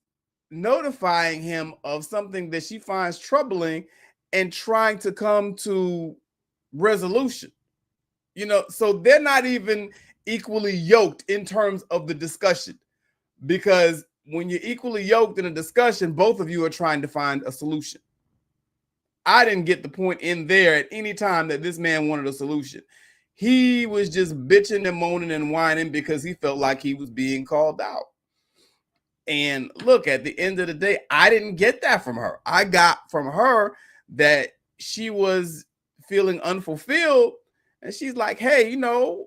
notifying him of something that she finds troubling and trying to come to resolution. You know, so they're not even equally yoked in terms of the discussion, because when you're equally yoked in a discussion, both of you are trying to find a solution. I didn't get the point in there at any time that this man wanted a solution. He was just bitching and moaning and whining because he felt like he was being called out. And look, at the end of the day, I didn't get that from her. I got from her that she was feeling unfulfilled. And she's like, hey, you know,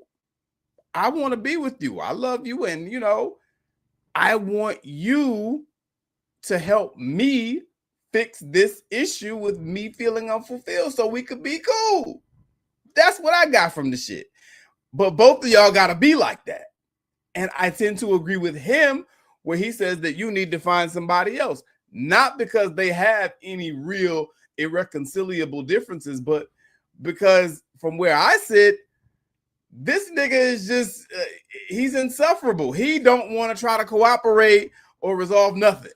I want to be with you. I love you. And, you know, I want you to help me fix this issue with me feeling unfulfilled so we could be cool. That's what I got from the shit. But both of y'all got to be like that. And I tend to agree with him where he says that you need to find somebody else, not because they have any real irreconcilable differences, but because from where I sit, this nigga is just, he's insufferable. He don't want to try to cooperate or resolve nothing.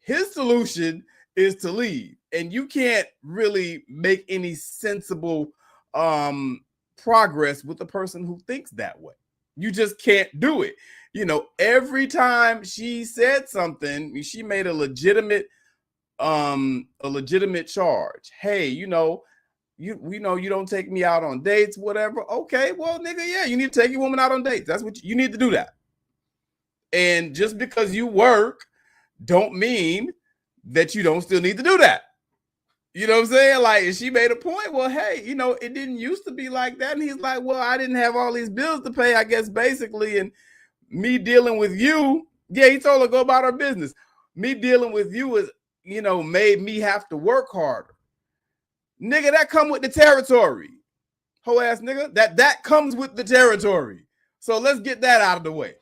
His solution is to leave. And you can't really make any sensible progress with a person who thinks that way. You just can't do it. You know, every time she said something, she made a legitimate charge. Hey, you know you don't take me out on dates, whatever. Okay, well, nigga, yeah, you need to take your woman out on dates. That's what you need to do that. And just because you work don't mean that you don't still need to do that. You know what I'm saying? Like, she made a point. Well, hey, you know, it didn't used to be like that. And he's like, well, I didn't have all these bills to pay, I guess, basically. And me dealing with you, yeah, he told her go about her business. Me dealing with you is, you know, made me have to work harder. Nigga, that come with the territory. Hoe ass nigga, that comes with the territory. So let's get that out of the way.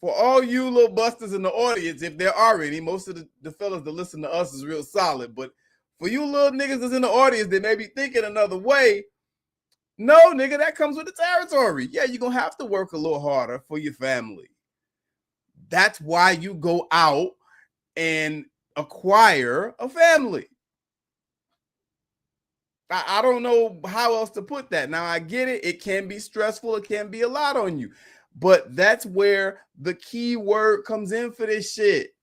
For all you little busters in the audience, if there are any, most of the fellas that listen to us is real solid. But for you little niggas that's in the audience that may be thinking another way, No, nigga, that comes with the territory. Yeah, you're gonna have to work a little harder for your family. That's why you go out and acquire a family. I don't know how else to put that. Now, I get it. It can be stressful. It can be a lot on you. But that's where the key word comes in for this shit.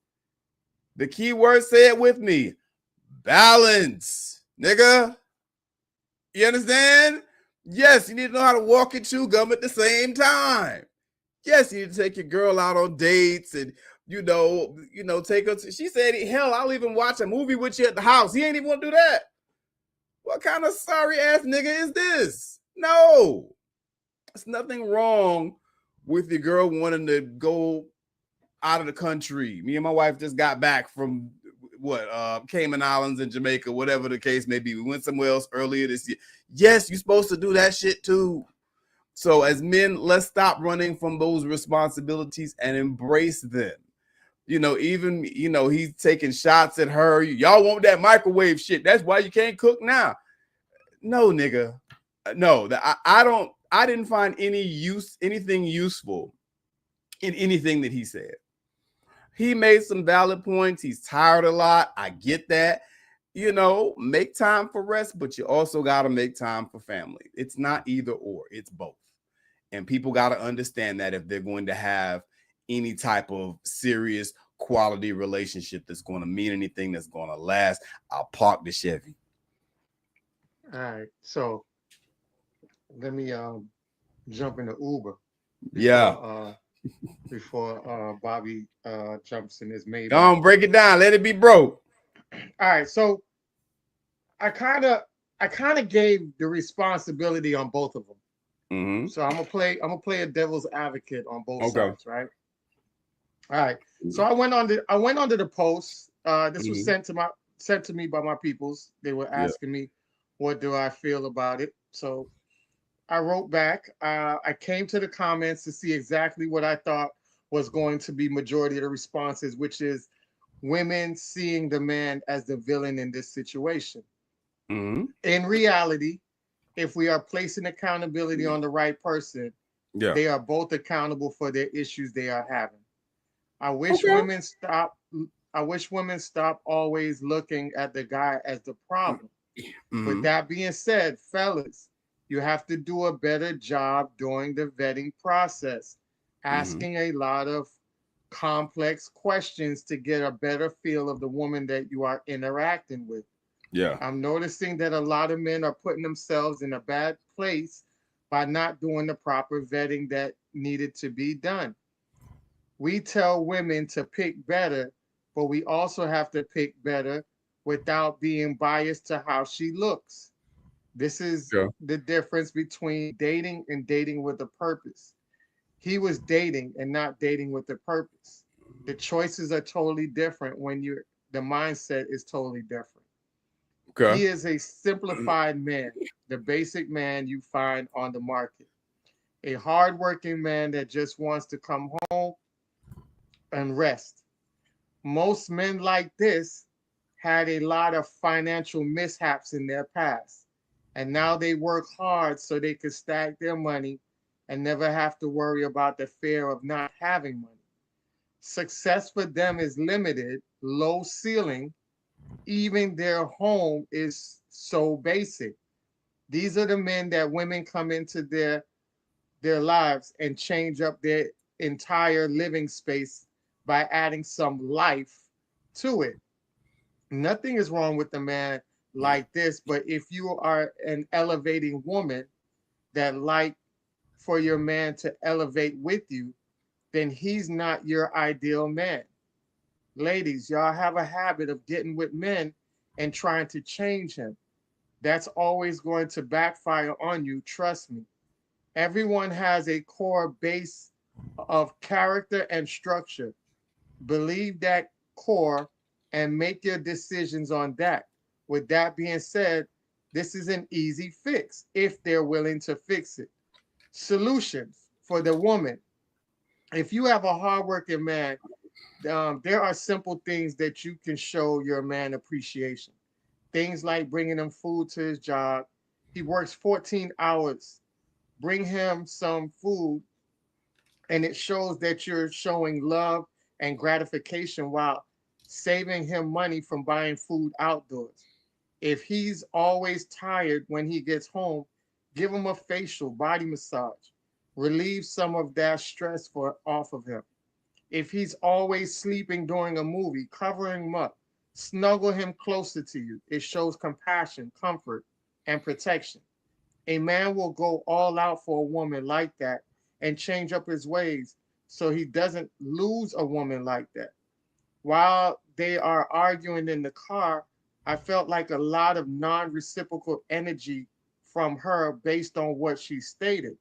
The key word, say it with me, balance, nigga. You understand? Yes, you need to know how to walk and chew gum at the same time. Yes, you need to take your girl out on dates and, take her to, she said, hell, I'll even watch a movie with you at the house. He ain't even want to do that. What kind of sorry ass nigga is this? No, there's nothing wrong with your girl wanting to go out of the country. Me and my wife just got back from Cayman Islands and Jamaica, whatever the case may be. We went somewhere else earlier this year. Yes, you're supposed to do that shit too. So as men, let's stop running from those responsibilities and embrace them. He's taking shots at her. Y'all want that microwave shit. That's why you can't cook now. No, nigga. No, I didn't find anything useful in anything that he said. He made some valid points. He's tired a lot. I get that. Make time for rest, but you also got to make time for family. It's not either or, it's both. And people got to understand that if they're going to have any type of serious quality relationship that's going to mean anything, that's going to last, I'll park the Chevy. All right. So let me jump into Uber. Before Bobby jumps in his Maybach. Go on, break it down. Let it be broke. All right. So I kind of gave the responsibility on both of them. Mm-hmm. So I'm gonna play a devil's advocate on both sides, right? All right. So I went onto the post. This was sent to me by my peoples. They were asking me, what do I feel about it? So I wrote back. I came to the comments to see exactly what I thought was going to be majority of the responses, which is women seeing the man as the villain in this situation. Mm-hmm. In reality, if we are placing accountability on the right person, they are both accountable for their issues they are having. I wish women stop always looking at the guy as the problem. Mm-hmm. With that being said, fellas, you have to do a better job during the vetting process, asking a lot of complex questions to get a better feel of the woman that you are interacting with. Yeah. I'm noticing that a lot of men are putting themselves in a bad place by not doing the proper vetting that needed to be done. We tell women to pick better, but we also have to pick better without being biased to how she looks. This is the difference between dating and dating with a purpose. He was dating and not dating with a purpose. The choices are totally different when the mindset is totally different. Okay. He is a simplified man, the basic man you find on the market. A hardworking man that just wants to come home and rest. Most men like this had a lot of financial mishaps in their past, and now they work hard so they can stack their money and never have to worry about the fear of not having money. Success for them is limited, low ceiling. Even their home is so basic. These are the men that women come into their lives and change up their entire living space by adding some life to it. Nothing is wrong with a man like this, but if you are an elevating woman that like for your man to elevate with you, then he's not your ideal man. Ladies, y'all have a habit of getting with men and trying to change him. That's always going to backfire on you, trust me. Everyone has a core base of character and structure. Believe that core and make your decisions on that. With that being said, this is an easy fix if they're willing to fix it. Solutions for the woman. If you have a hardworking man, there are simple things that you can show your man appreciation. Things like bringing him food to his job, He works 14 hours. Bring him some food, and it shows that you're showing love and gratification while saving him money from buying food outdoors. If he's always tired when he gets home, give him a facial body massage. Relieve some of that stress off of him. If he's always sleeping during a movie, cover him up. Snuggle him closer to you. It shows compassion, comfort, and protection. A man will go all out for a woman like that and change up his ways so he doesn't lose a woman like that. While they are arguing in the car, I felt like a lot of non-reciprocal energy from her based on what she stated.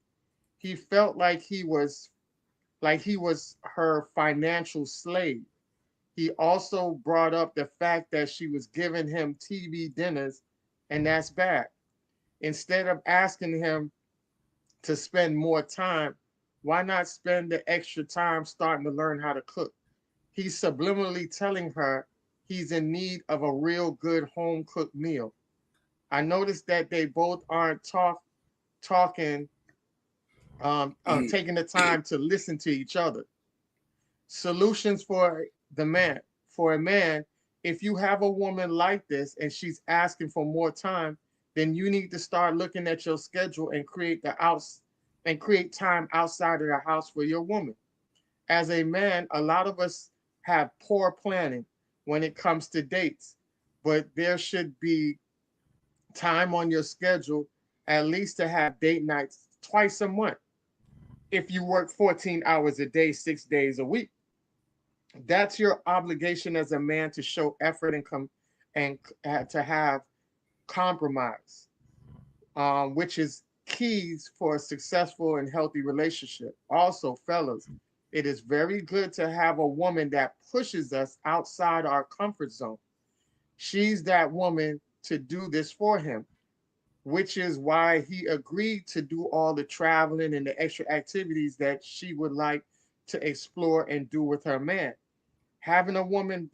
He felt like he was her financial slave. He also brought up the fact that she was giving him TV dinners, and that's bad. Instead of asking him to spend more time, why not spend the extra time starting to learn how to cook? He's subliminally telling her he's in need of a real good home cooked meal. I noticed that they both aren't taking the time to listen to each other. Solutions for the man. For a man, if you have a woman like this and she's asking for more time, then you need to start looking at your schedule and create time outside of the house for your woman. As a man, a lot of us have poor planning when it comes to dates, but there should be time on your schedule at least to have date nights twice a month. If you work 14 hours a day, 6 days a week, that's your obligation as a man to show effort and to have compromise, which is keys for a successful and healthy relationship. Also, fellas, it is very good to have a woman that pushes us outside our comfort zone. She's that woman to do this for him, which is why he agreed to do all the traveling and the extra activities that she would like to explore and do with her man. Having a woman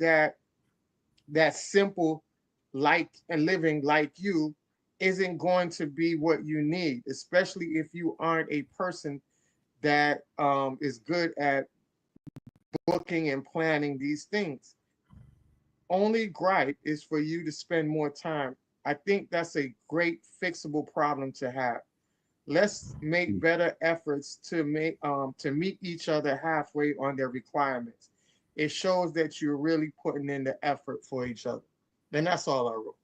that's simple, like and living like you, isn't going to be what you need, especially if you aren't a person that is good at booking and planning these things. Only gripe is for you to spend more time. I think that's a great fixable problem to have. Let's make better efforts to meet each other halfway on their requirements. It shows that you're really putting in the effort for each other. And that's all I wrote.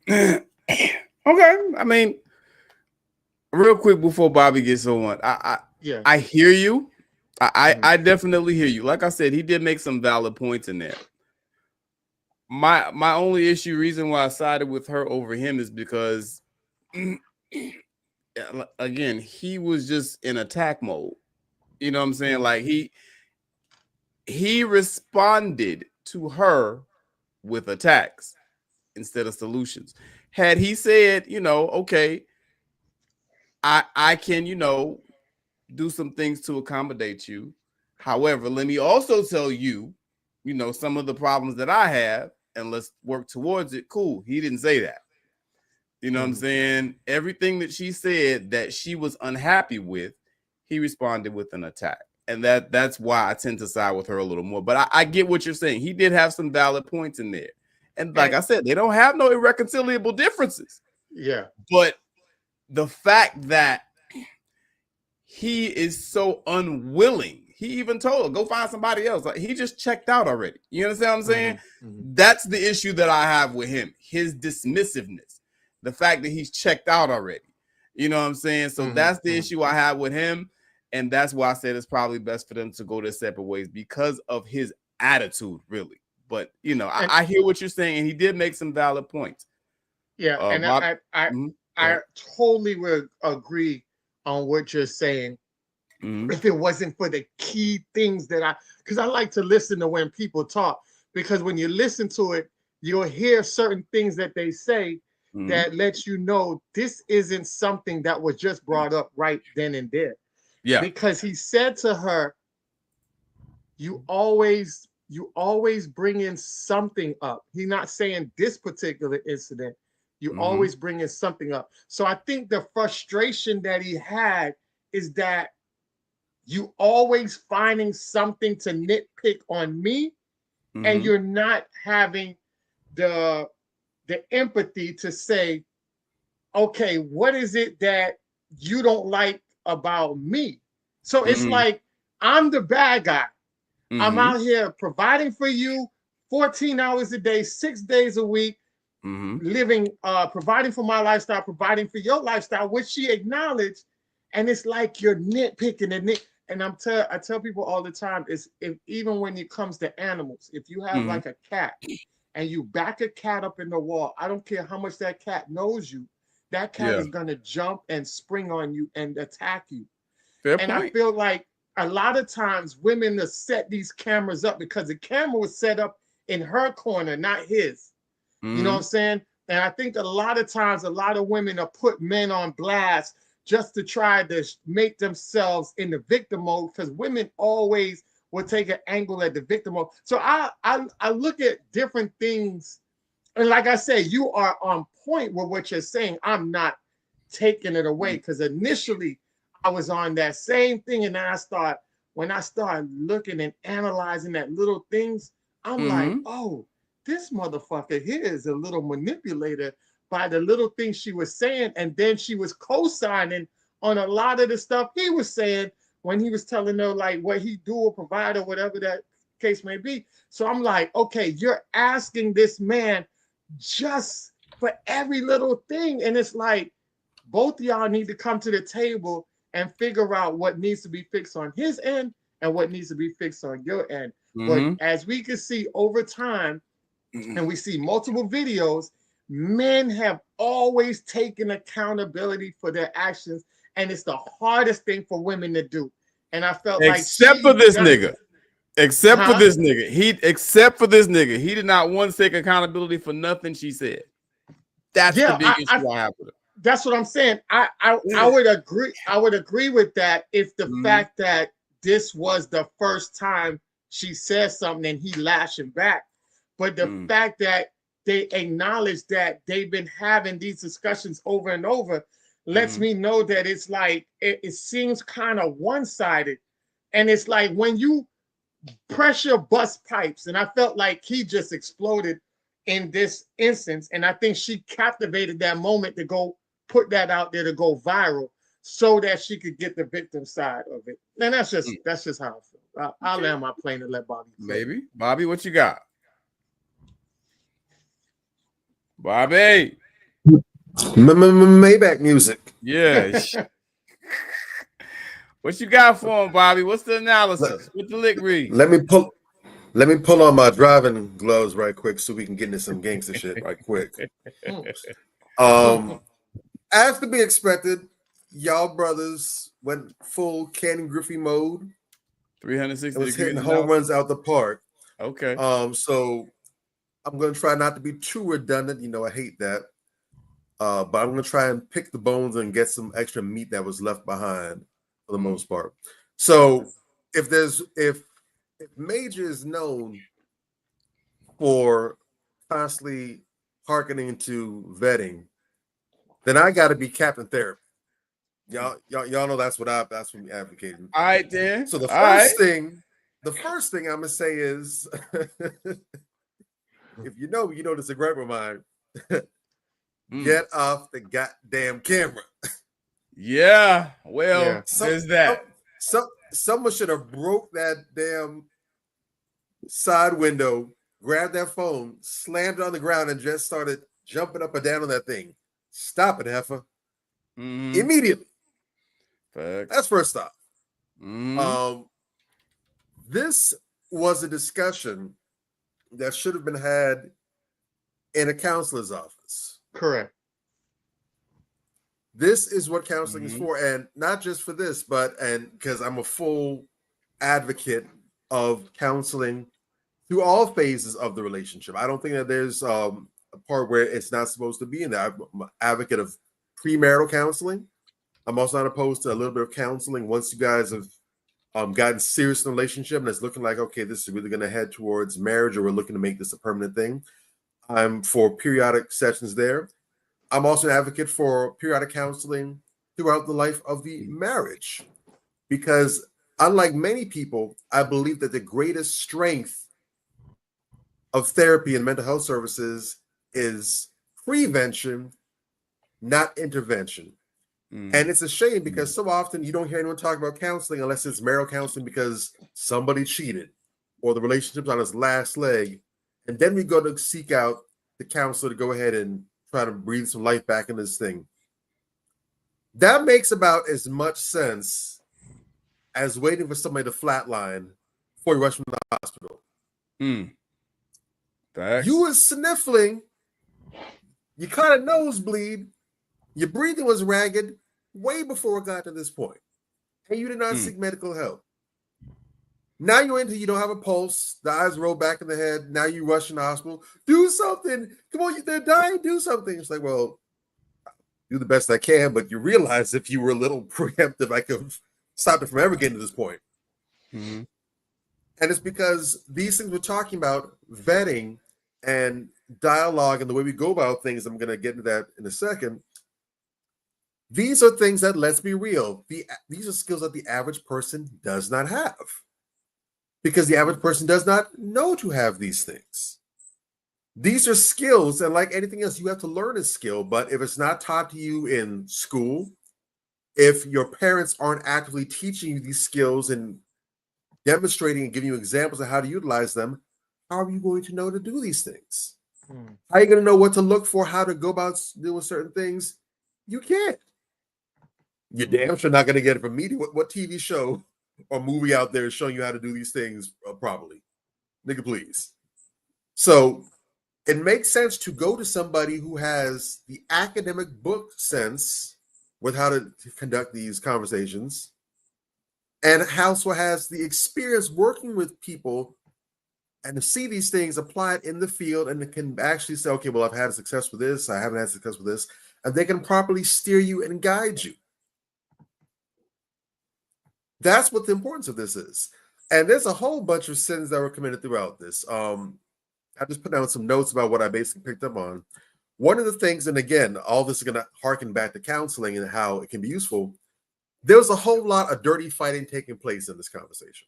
Okay. I mean, real quick before Bobby gets on, I hear you. I definitely hear you. Like I said, he did make some valid points in there. My only reason why I sided with her over him is because, again, he was just in attack mode. You know what I'm saying? Like he responded to her with attacks instead of solutions. Had he said, okay, I can, do some things to accommodate you. However, let me also tell you, some of the problems that I have, and let's work towards it. Cool. He didn't say that. You know what I'm saying? Everything that she said that she was unhappy with, he responded with an attack. And that's why I tend to side with her a little more. But I get what you're saying. He did have some valid points in there. And like I said, they don't have no irreconcilable differences. Yeah. But the fact that he is so unwilling, he even told her, go find somebody else. Like, he just checked out already. You understand what I'm saying? That's the issue that I have with him. His dismissiveness. The fact that he's checked out already. You know what I'm saying? So that's the issue I have with him. And that's why I said it's probably best for them to go their separate ways because of his attitude, really. But, I hear what you're saying. And he did make some valid points. Yeah. And I totally would agree on what you're saying. If it wasn't for the key things because I like to listen to when people talk, because when you listen to it, you'll hear certain things that they say that lets you know this isn't something that was just brought up right then and there. Yeah. Because he said to her, you always bring in something up. He's not saying this particular incident, You always bringing something up. So I think the frustration that he had is that you always finding something to nitpick on me, and you're not having the empathy to say, okay, what is it that you don't like about me? So it's like, I'm the bad guy. I'm out here providing for you 14 hours a day, 6 days a week, living, providing for my lifestyle, providing for your lifestyle, which she acknowledged. And it's like you're nitpicking and I tell people all the time, is even when it comes to animals, if you have like a cat and you back a cat up in the wall, I don't care how much that cat knows you, that cat is gonna jump and spring on you and attack you. Fair point. I feel like a lot of times women have set these cameras up because the camera was set up in her corner, not his. You know what I'm saying? And I think a lot of times, a lot of women are put men on blast just to try to make themselves in the victim mode, because women always will take an angle at the victim mode. So I look at different things, and like I said, you are on point with what you're saying. I'm not taking it away, because initially I was on that same thing, and then when I started looking and analyzing that little things, I'm like, oh, this motherfucker here is a little manipulator by the little things she was saying. And then she was co-signing on a lot of the stuff he was saying when he was telling her like what he do or provide or whatever that case may be. So I'm like, okay, you're asking this man just for every little thing. And it's like, both of y'all need to come to the table and figure out what needs to be fixed on his end and what needs to be fixed on your end. But as we can see over time, and we see multiple videos, men have always taken accountability for their actions, and it's the hardest thing for women to do. And I felt except for this nigga, except for this nigga, he did not once take accountability for nothing she said. That's the big issue I have with it. That's what I'm saying. I would agree. I would agree with that if the fact that this was the first time she said something and he lashing back. But the fact that they acknowledge that they've been having these discussions over and over lets me know that it's like, it seems kind of one-sided. And it's like when you pressure bust pipes, and I felt like he just exploded in this instance. And I think she captivated that moment to go put that out there to go viral so that she could get the victim side of it. And that's just how I feel. I'll land my plane and let Bobby play. Maybe. Bobby, what you got? Bobby. Maybach music. Yeah. What you got for him, Bobby? What's the analysis? What the lick read? Let me pull on my driving gloves right quick so we can get into some gangster shit right quick. As to be expected, y'all brothers went full Cannon Griffey mode. 360 was hitting home runs out the park. Okay. So I'm going to try not to be too redundant. You know, I hate that. But I'm going to try and pick the bones and get some extra meat that was left behind for the most part. So if Major is known for constantly hearkening to vetting, then I got to be Captain Therapy. Y'all know that's what I'm advocating. All right, then. So the first thing I'm gonna say is, if you know this is a gripe of mine. Get off the goddamn camera. Yeah, well, there's that. Someone should have broke that damn side window, grabbed that phone, slammed it on the ground, and just started jumping up and down on that thing. Stop it, heifer. Immediately. Facts. That's first off. This was a discussion that should have been had in a counselor's office. Correct. This is what counseling is for, and not just for this, but because I'm a full advocate of counseling through all phases of the relationship. I don't think that there's a part where it's not supposed to be in there. I'm an advocate of premarital counseling. I'm also not opposed to a little bit of counseling once you guys have gotten serious in the relationship and it's looking like, okay, this is really going to head towards marriage, or we're looking to make this a permanent thing. I'm for periodic sessions there. I'm also an advocate for periodic counseling throughout the life of the marriage, because unlike many people, I believe that the greatest strength of therapy and mental health services is prevention, not intervention. And it's a shame because so often you don't hear anyone talk about counseling unless it's marital counseling because somebody cheated or the relationship's on its last leg. And then we go to seek out the counselor to go ahead and try to breathe some life back in this thing. That makes about as much sense as waiting for somebody to flatline before you rush from the hospital. You were sniffling, you caught a nosebleed, your breathing was ragged way before it got to this point, and you did not seek medical help. Now you're into, you don't have a pulse, the eyes roll back in the head, now you rush in the hospital. Do something. Come on, they're dying, do something. It's like, well, do the best I can, but you realize if you were a little preemptive, I could have stopped it from ever getting to this point. And it's because these things we're talking about, vetting and dialogue and the way we go about things, I'm going to get into that in a second. These are things that, let's be real, these are skills that the average person does not have, because the average person does not know to have these things. These are skills, and like anything else, you have to learn a skill, but if it's not taught to you in school, if your parents aren't actively teaching you these skills and demonstrating and giving you examples of how to utilize them, how are you going to know to do these things? How are you going to know what to look for, how to go about doing certain things? You can't. You're damn sure not going to get it from me. What TV show or movie out there is showing you how to do these things properly? Nigga, please. So it makes sense to go to somebody who has the academic book sense with how to conduct these conversations, and also has the experience working with people and to see these things applied in the field, and it can actually say, okay, well, I've had success with this, I haven't had success with this, and they can properly steer you and guide you. That's what the importance of this is. And there's a whole bunch of sins that were committed throughout this. I just put down some notes about what I basically picked up on. One of the things, and again, all this is going to harken back to counseling and how it can be useful. There was a whole lot of dirty fighting taking place in this conversation.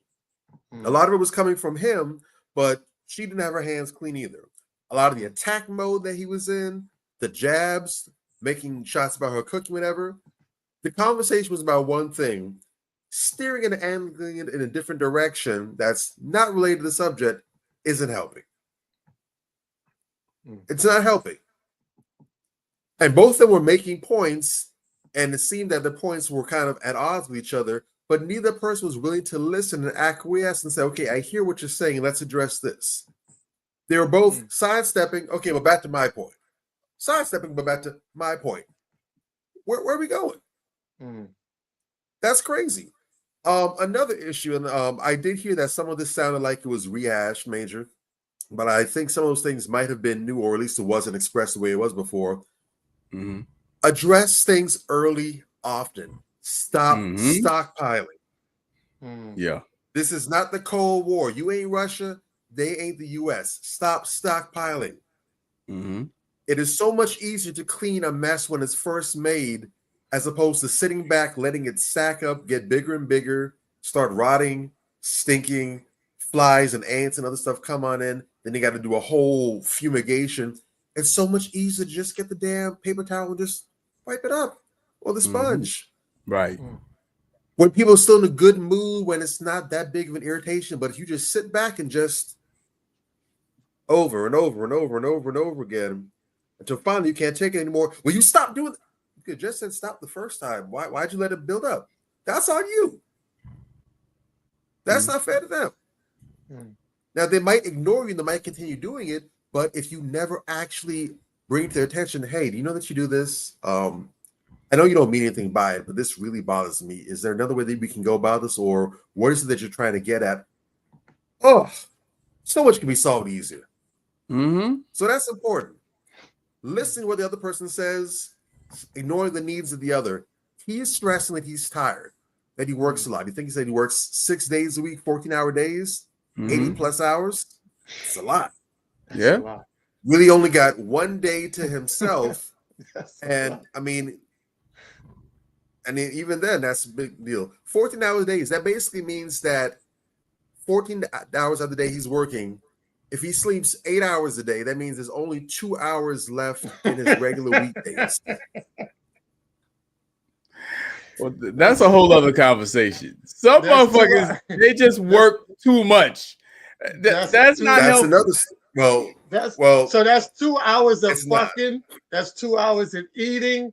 A lot of it was coming from him, but she didn't have her hands clean either. A lot of the attack mode that he was in, the jabs, making shots about her cooking, whatever. The conversation was about one thing, steering and angling it in a different direction that's not related to the subject isn't helping. It's not helping. And both of them were making points, and it seemed that the points were kind of at odds with each other, but neither person was willing to listen and acquiesce and say, okay, I hear what you're saying, let's address this. They were both sidestepping, okay, but back to my point. Sidestepping, but back to my point. Where are we going? That's crazy. Another issue, and I did hear that some of this sounded like it was rehashed, Major, but I think some of those things might have been new, or at least it wasn't expressed the way it was before. Address things early, often. Stop stockpiling. Yeah. This is not the Cold War. You ain't Russia. They ain't the US. Stop stockpiling. It is so much easier to clean a mess when it's first made, as opposed to sitting back, letting it sack up, get bigger and bigger, start rotting, stinking, flies and ants and other stuff come on in. Then you got to do a whole fumigation. It's so much easier to just get the damn paper towel and just wipe it up, or the sponge. Right. When people are still in a good mood, when it's not that big of an irritation, but if you just sit back and just over and over and over and over and over again until finally you can't take it anymore. Will you stop doing it? You could just said stop the first time. Why'd you let it build up? That's on you. That's not fair to them. Now, they might ignore you and they might continue doing it, but if you never actually bring to their attention, hey, do you know that you do this? I know you don't mean anything by it, but this really bothers me. Is there another way that we can go about this? Or what is it that you're trying to get at? Oh, so much can be solved easier. So that's important. Listening to what the other person says, ignoring the needs of the other. He is stressing that he's tired, that he works a lot. You think he said he works 6 days a week, 14-hour days, 80 plus hours? It's a lot. Yeah. Really only got 1 day to himself And I mean, even then, that's a big deal. 14-hour days. That basically means that 14 hours of the day he's working. If he sleeps 8 hours a day, that means there's only 2 hours left in his regular weekdays. Well, that's a whole other conversation. Some motherfuckers, they just work too much. That's not helpful. So that's 2 hours of fucking. That's 2 hours of eating.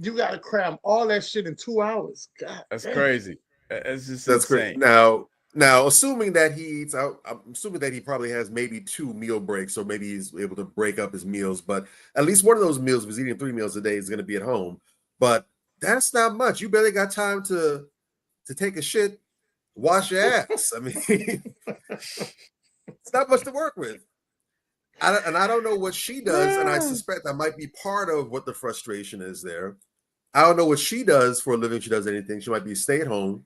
You got to cram all that shit in 2 hours. God, that's damn. Crazy. That's just that's insane. Great. Now, assuming that he eats out, I'm assuming that he probably has maybe 2 meal breaks, or maybe he's able to break up his meals. But at least one of those meals, if he's eating 3 meals a day, is going to be at home. But that's not much. You barely got time to take a shit, wash your ass. I mean, it's not much to work with. I don't know what she does, and I suspect that might be part of what the frustration is there. I don't know what she does for a living. She does anything. She might be stay at home.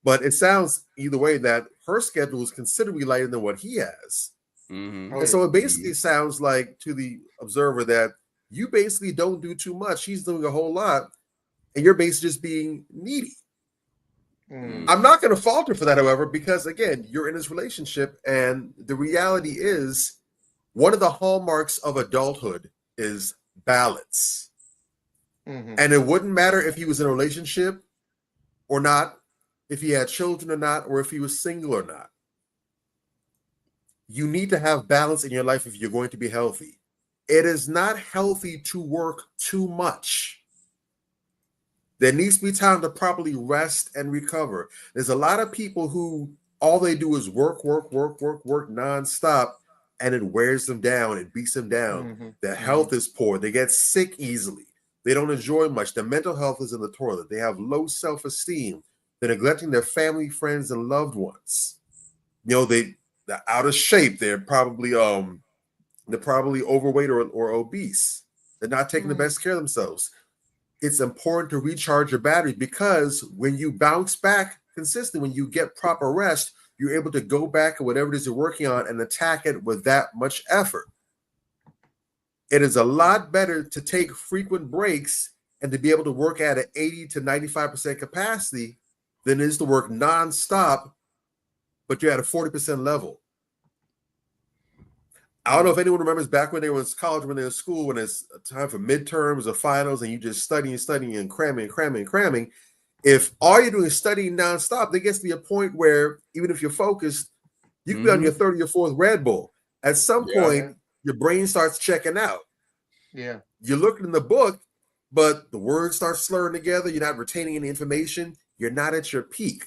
But it sounds either way that her schedule is considerably lighter than what he has. Mm-hmm. And so it basically sounds like to the observer that you basically don't do too much. She's doing a whole lot, and you're basically just being needy. I'm not going to falter for that, however, because again, you're in this relationship, and the reality is one of the hallmarks of adulthood is balance. And it wouldn't matter if he was in a relationship or not, if he had children or not, or if he was single or not. You need to have balance in your life if you're going to be healthy. It is not healthy to work too much. There needs to be time to properly rest and recover. There's a lot of people who all they do is work nonstop, and it wears them down. It beats them down. Their health is poor. They get sick easily. They don't enjoy much. Their mental health is in the toilet. They have low self-esteem. They're neglecting their family, friends, and loved ones. You know, they're out of shape. They're probably overweight or obese. They're not taking the best care of themselves. It's important to recharge your battery, because when you bounce back consistently, when you get proper rest, you're able to go back to whatever it is you're working on and attack it with that much effort. It is a lot better to take frequent breaks and to be able to work at an 80 to 95% capacity than it is to work nonstop, but you're at a 40% level. I don't know if anyone remembers back when they were in college, when they were in school, when it's time for midterms or finals, and you just studying and cramming. If all you're doing is studying nonstop, there gets to be a point where even if you're focused, you can be on your 3rd or your 4th Red Bull. At some point, your brain starts checking out. Yeah. You're looking in the book, but the words start slurring together. You're not retaining any information. You're not at your peak.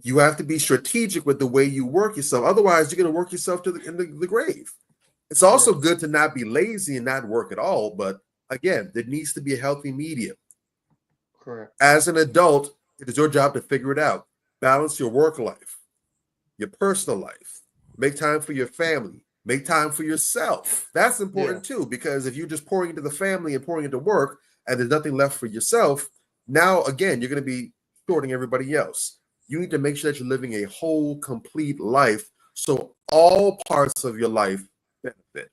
You have to be strategic with the way you work yourself. Otherwise, you're going to work yourself to the grave. It's also good to not be lazy and not work at all. But again, there needs to be a healthy medium. Correct. As an adult, it is your job to figure it out. Balance your work life, your personal life. Make time for your family. Make time for yourself. That's important too, because if you're just pouring into the family and pouring into work and there's nothing left for yourself, now again, you're going to be shorting everybody else. You need to make sure that you're living a whole, complete life so all parts of your life benefit.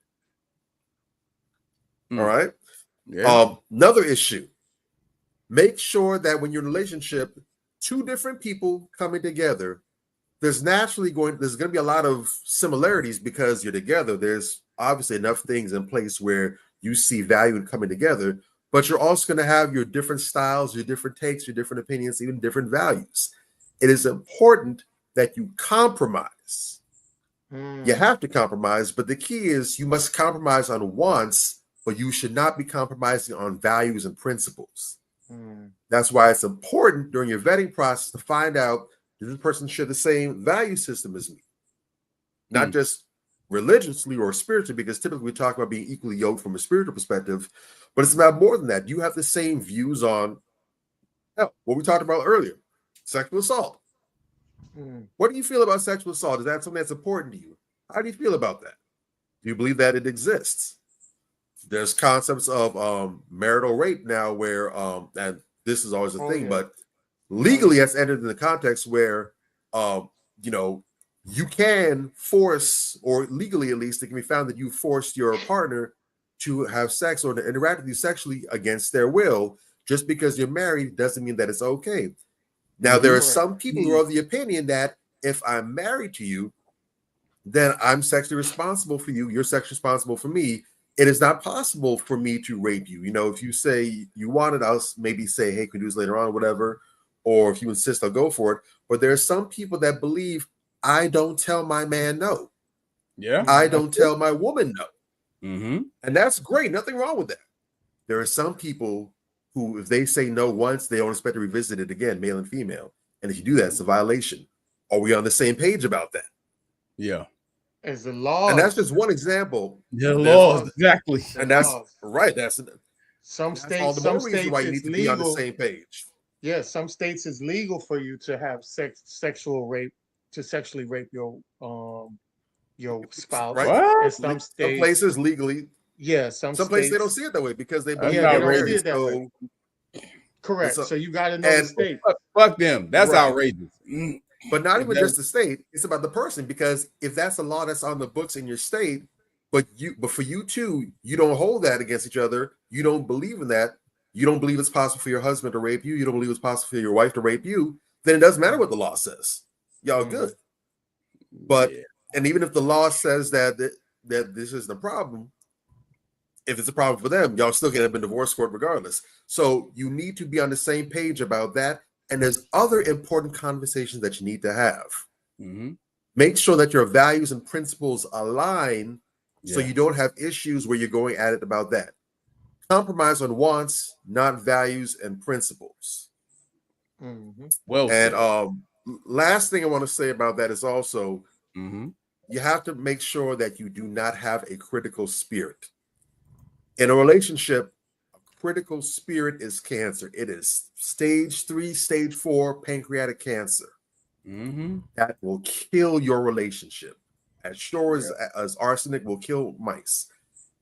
All right? Yeah. Another issue. Make sure that when you're in a relationship, 2 different people coming together, there's going to be a lot of similarities because you're together. There's obviously enough things in place where you see value in coming together, but you're also going to have your different styles, your different takes, your different opinions, even different values. It is important that you compromise. You have to compromise, but the key is you must compromise on wants, but you should not be compromising on values and principles. That's why it's important during your vetting process to find out, does this person share the same value system as me? Not just religiously or spiritually, because typically we talk about being equally yoked from a spiritual perspective, but it's about more than that. You have the same views on what we talked about earlier, sexual assault. What do you feel about sexual assault? Is that something that's important to you? How do you feel about that? Do you believe that it exists? There's concepts of marital rape now where, and this is always a thing, but legally that's entered in the context where, you can force, or legally at least, it can be found that you forced your partner to have sex or to interact with you sexually against their will. Just because you're married doesn't mean that it's okay. Now, there are some people who are of the opinion that if I'm married to you, then I'm sexually responsible for you. You're sexually responsible for me. It is not possible for me to rape you. You know, if you say you want it, I'll maybe say, hey, can we do this later on, or whatever. Or if you insist, I'll go for it. But there are some people that believe I don't tell my man no. Yeah. I don't tell my woman no. Mm-hmm. And that's great. Nothing wrong with that. There are some people who, if they say no once, they don't expect to revisit it again, male and female. And if you do that, it's a violation. Are we on the same page about that? Yeah. As the law. And that's just one example. The laws, exactly. And that's right. That's some states. all the Some more reason states why you it's need to be on the legal. same page. Yeah, some states it's legal for you to have sexual rape, to sexually rape your spouse. Right. In some states, some places legally. Yeah, some places they states- don't see it that way because they Yeah, believe they they're don't see married. it that way. Correct. So you got to know the state. Fuck them. That's Right. outrageous. But not even That- just the state, it's about the person, because if that's a law that's on the books in your state, but for you two, you don't hold that against each other, you don't believe in that, you don't believe it's possible for your husband to rape you, you don't believe it's possible for your wife to rape you, then it doesn't matter what the law says. Y'all good. But and even if the law says that this is the problem, if it's a problem for them, y'all still get up in divorce court regardless. So you need to be on the same page about that. And there's other important conversations that you need to have. Mm-hmm. Make sure that your values and principles align so Yeah. you don't have issues where you're going at it about that. Compromise on wants, not values and principles. Well, and last thing I want to say about that is also mm-hmm. you have to make sure that you do not have a critical spirit. In a relationship, a critical spirit is cancer. It is stage 3, stage 4 pancreatic cancer. Mm-hmm. That will kill your relationship. As sure as arsenic will kill mice.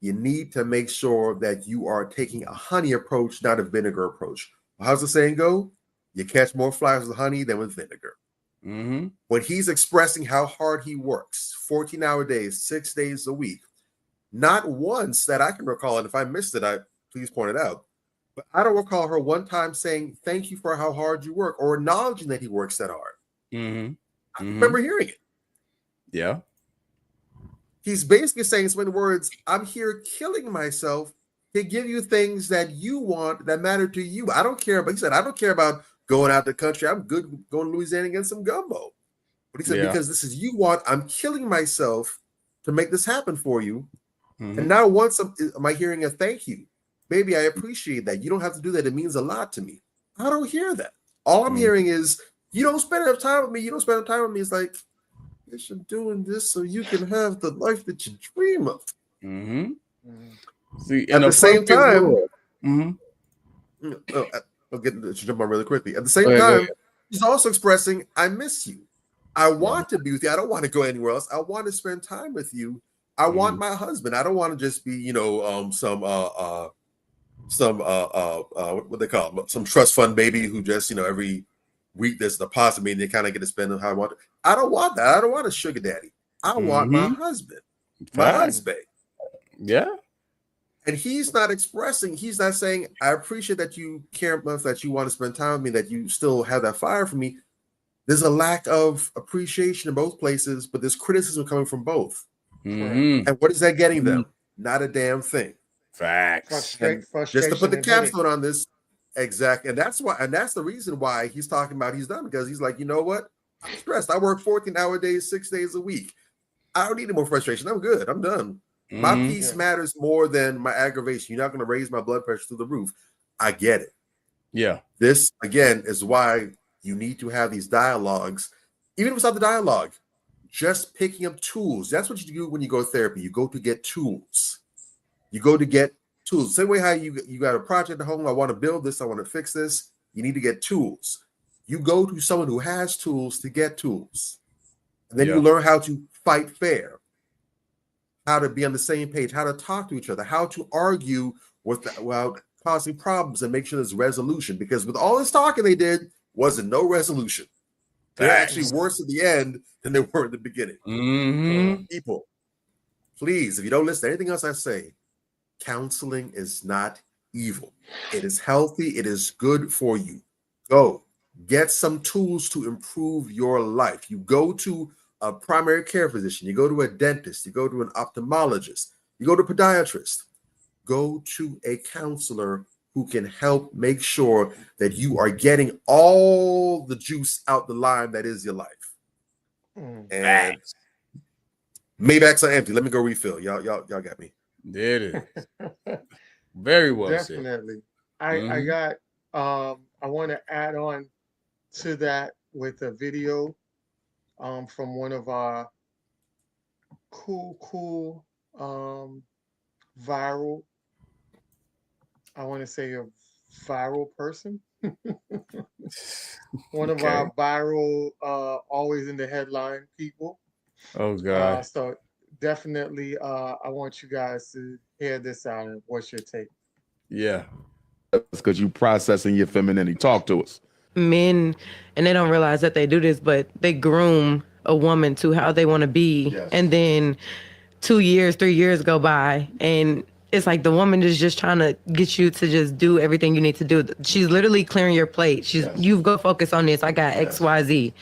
You need to make sure that you are taking a honey approach, not a vinegar approach. How's the saying go? You catch more flies with honey than with vinegar. Mm-hmm. When he's expressing how hard he works, 14-hour days, 6 days a week, not once that I can recall, and if I missed it, please point it out. But I don't recall her one time saying, thank you for how hard you work, or acknowledging that he works that hard. Mm-hmm. I remember hearing it. Yeah. He's basically saying so many words, I'm here killing myself to give you things that you want that matter to you. I don't care about, he said, I don't care about going out the country. I'm good going to Louisiana and getting some gumbo. But he said, because this is you want, I'm killing myself to make this happen for you. Mm-hmm. And now once am I hearing a thank you? Baby, I appreciate that. You don't have to do that. It means a lot to me. I don't hear that. All I'm hearing is, you don't spend enough time with me. You don't spend enough time with me. It's like, you're doing this so you can have the life that you dream of. Mm-hmm. See, at the same time, mm-hmm. I'll get to jump on really quickly. At the same time, he's also expressing, I miss you. I want to be with you. I don't want to go anywhere else. I want to spend time with you. I want my husband. I don't want to just be, what they call them, some trust fund baby who just, every week there's a deposit me and they kind of get to spend how I want. I don't want that. I don't want a sugar daddy. I want my husband, my husband. Yeah. And he's not saying, I appreciate that you care enough, that you want to spend time with me, that you still have that fire for me. There's a lack of appreciation in both places, but there's criticism coming from both. Mm-hmm. And what is that getting them? Not a damn thing. Facts. Just to put the capstone on this, exactly. And that's the reason why he's talking about he's done, because he's like, you know what? I'm stressed. I work 14-hour days, 6 days a week. I don't need any more frustration. I'm good. I'm done. My peace matters more than my aggravation. You're not going to raise my blood pressure through the roof. I get it. Yeah. This, again, is why you need to have these dialogues. Even if it's not the dialogue, just picking up tools. That's what you do when you go to therapy. You go to get tools. You go to get tools. Same way how you got a project at home. I want to build this. I want to fix this. You need to get tools. You go to someone who has tools to get tools. And then you learn how to fight fair, how to be on the same page, how to talk to each other, how to argue without causing problems and make sure there's resolution. Because with all this talking they did, wasn't no resolution. They're actually worse at the end than they were at the beginning. Mm-hmm. People, please, if you don't listen to anything else I say, Counseling is not evil. It is healthy. It is good for you. Go get some tools to improve your life. You go to a primary care physician. You go to a dentist. You go to an ophthalmologist. You go to a podiatrist. Go to a counselor who can help make sure that you are getting all the juice out the lime that is your life. And Maybachs are empty. Let me go refill. Y'all got me. There it is. Very well said. Definitely. I got I want to add on to that with a video from one of our cool viral, I want to say a viral person. One of our viral always in the headline people. Oh God. So definitely I want you guys to hear this out and what's your take? Yeah. That's because you processing your femininity. Talk to us. Men, and they don't realize that they do this, but they groom a woman to how they want to be. Yes. And then 2 years, 3 years go by, and it's like the woman is just trying to get you to just do everything you need to do. She's literally clearing your plate. You've got to focus on this. I got X, Y, Z.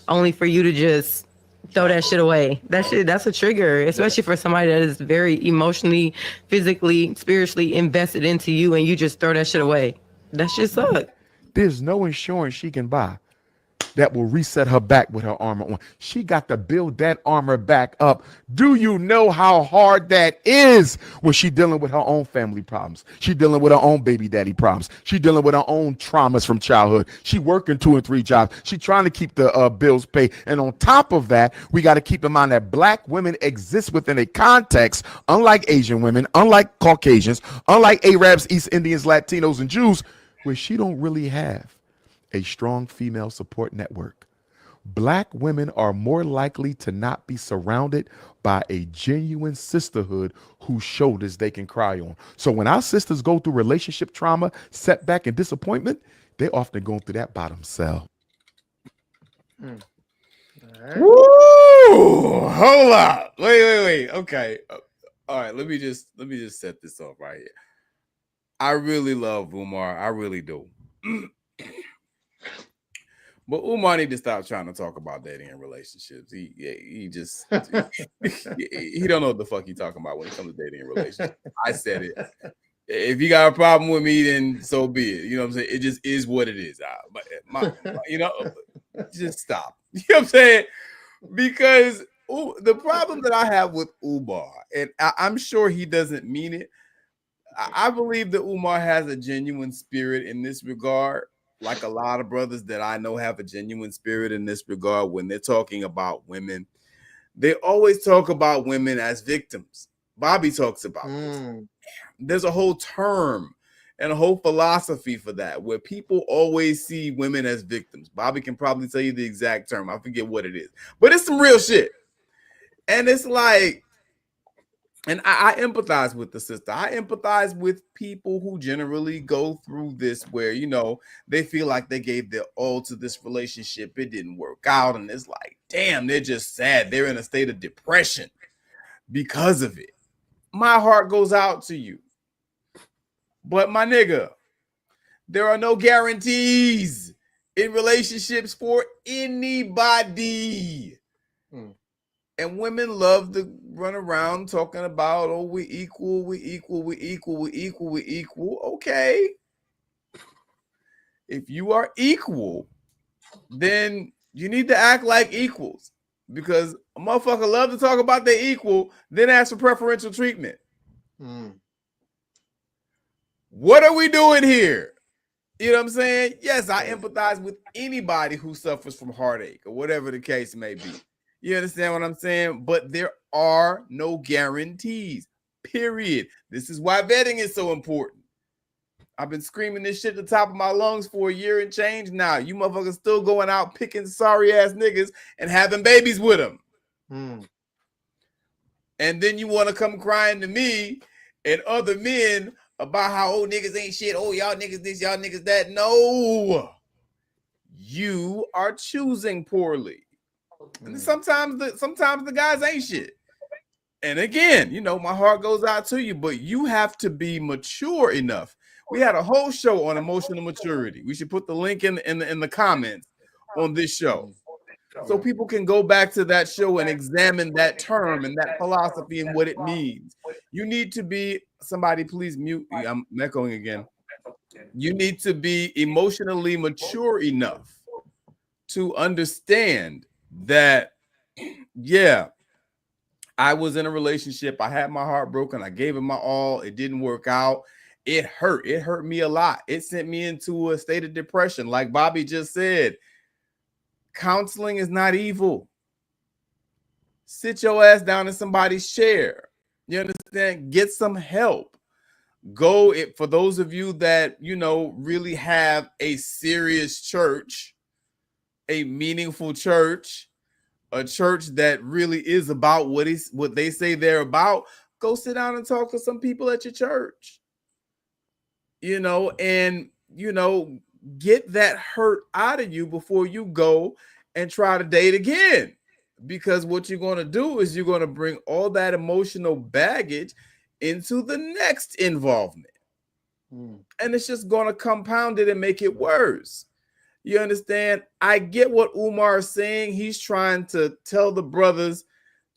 Only for you to just throw that shit away. That's a trigger, especially for somebody that is very emotionally, physically, spiritually invested into you, and you just throw that shit away. That shit sucks. There's no insurance she can buy that will reset her back with her armor on. She got to build that armor back up. Do you know how hard that is when she dealing with her own family problems? She dealing with her own baby daddy problems. She dealing with her own traumas from childhood. She working 2 and 3 jobs. She trying to keep the bills paid. And on top of that, we got to keep in mind that black women exist within a context, unlike Asian women, unlike Caucasians, unlike Arabs, East Indians, Latinos, and Jews, where she don't really have a strong female support network. Black women are more likely to not be surrounded by a genuine sisterhood whose shoulders they can cry on. So when our sisters go through relationship trauma, setback, and disappointment, they often go through that by themselves. Right. Woo! Hold up. Wait. Okay. All right. Let me just set this up right here. I really love Umar. I really do. But Umar need to stop trying to talk about dating and relationships. He just he don't know what the fuck he talking about when it comes to dating and relationships. I said it. If you got a problem with me, then so be it. You know what I'm saying? It just is what it is. Just stop. You know what I'm saying? Because the problem that I have with Umar, and I'm sure he doesn't mean it, I believe that Umar has a genuine spirit in this regard. Like a lot of brothers that I know have a genuine spirit in this regard. When they're talking about women, they always talk about women as victims. Bobby talks about this. There's a whole term and a whole philosophy for that, where people always see women as victims. Bobby can probably tell you the exact term. I forget what it is, but it's some real shit. And it's like, and I empathize with the sister. I empathize with people who generally go through this where, you know, they feel like they gave their all to this relationship. It didn't work out. And it's like, damn, they're just sad. They're in a state of depression because of it. My heart goes out to you. But my nigga, there are no guarantees in relationships for anybody. And women love to run around talking about, oh, we equal. Okay. If you are equal, then you need to act like equals, because a motherfucker love to talk about their equal, then ask for preferential treatment. What are we doing here? You know what I'm saying? Yes, I empathize with anybody who suffers from heartache or whatever the case may be. You understand what I'm saying? But there are no guarantees, period. This is why vetting is so important. I've been screaming this shit at the top of my lungs for a year and change now. You motherfuckers still going out picking sorry ass niggas and having babies with them. And then you want to come crying to me and other men about how, oh, niggas ain't shit. Oh, y'all niggas this, y'all niggas that. No. You are choosing poorly. And sometimes the guys ain't shit. And again, you know, my heart goes out to you, but you have to be mature enough. We had a whole show on emotional maturity. We should put the link in the comments on this show, so people can go back to that show and examine that term and that philosophy and what it means. You need to be, somebody please mute me. I'm echoing again. You need to be emotionally mature enough to understand that, yeah, I was in a relationship. I had my heart broken. I gave it my all. It didn't work out. It hurt. It hurt me a lot. It sent me into a state of depression. Like Bobby just said, counseling is not evil. Sit your ass down in somebody's chair. You understand? Get some help. Go it for those of you that, you know, really have a serious church, a meaningful church, a church that really is about what they say they're about. Go sit down and talk to some people at your church, you know, and, you know, get that hurt out of you before you go and try to date again. Because what you're going to do is you're going to bring all that emotional baggage into the next involvement. And it's just going to compound it and make it worse. You understand? I get what Umar is saying. He's trying to tell the brothers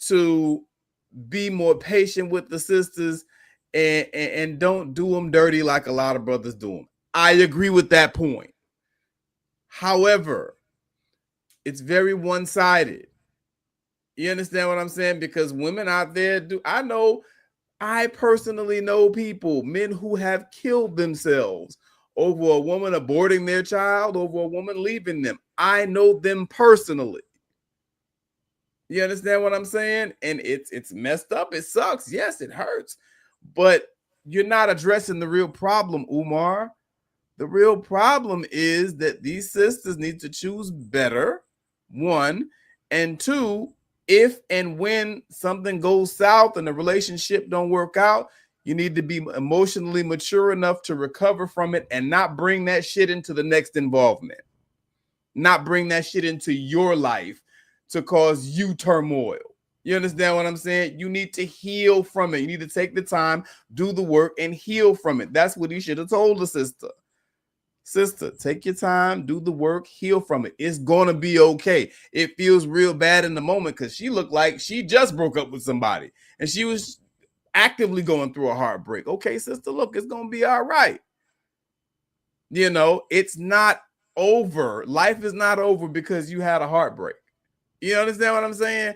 to be more patient with the sisters and don't do them dirty like a lot of brothers do them. I agree with that point. However, it's very one-sided. You understand what I'm saying? Because women out there do. I personally know people, men who have killed themselves over a woman aborting their child, over a woman leaving them. I know them personally. You understand what I'm saying? And it's messed up. It sucks. Yes, it hurts. But you're not addressing the real problem, Umar. The real problem is that these sisters need to choose better, one, and two, if and when something goes south and the relationship don't work out, you need to be emotionally mature enough to recover from it and not bring that shit into the next involvement. Not bring that shit into your life to cause you turmoil. You understand what I'm saying? You need to heal from it. You need to take the time, do the work, and heal from it. That's what he should have told the sister. Sister, take your time, do the work, heal from it. It's going to be okay. It feels real bad in the moment because she looked like she just broke up with somebody and she was actively going through a heartbreak. Okay, sister, look, it's going to be all right. You know, it's not over. Life is not over because you had a heartbreak. You understand what I'm saying?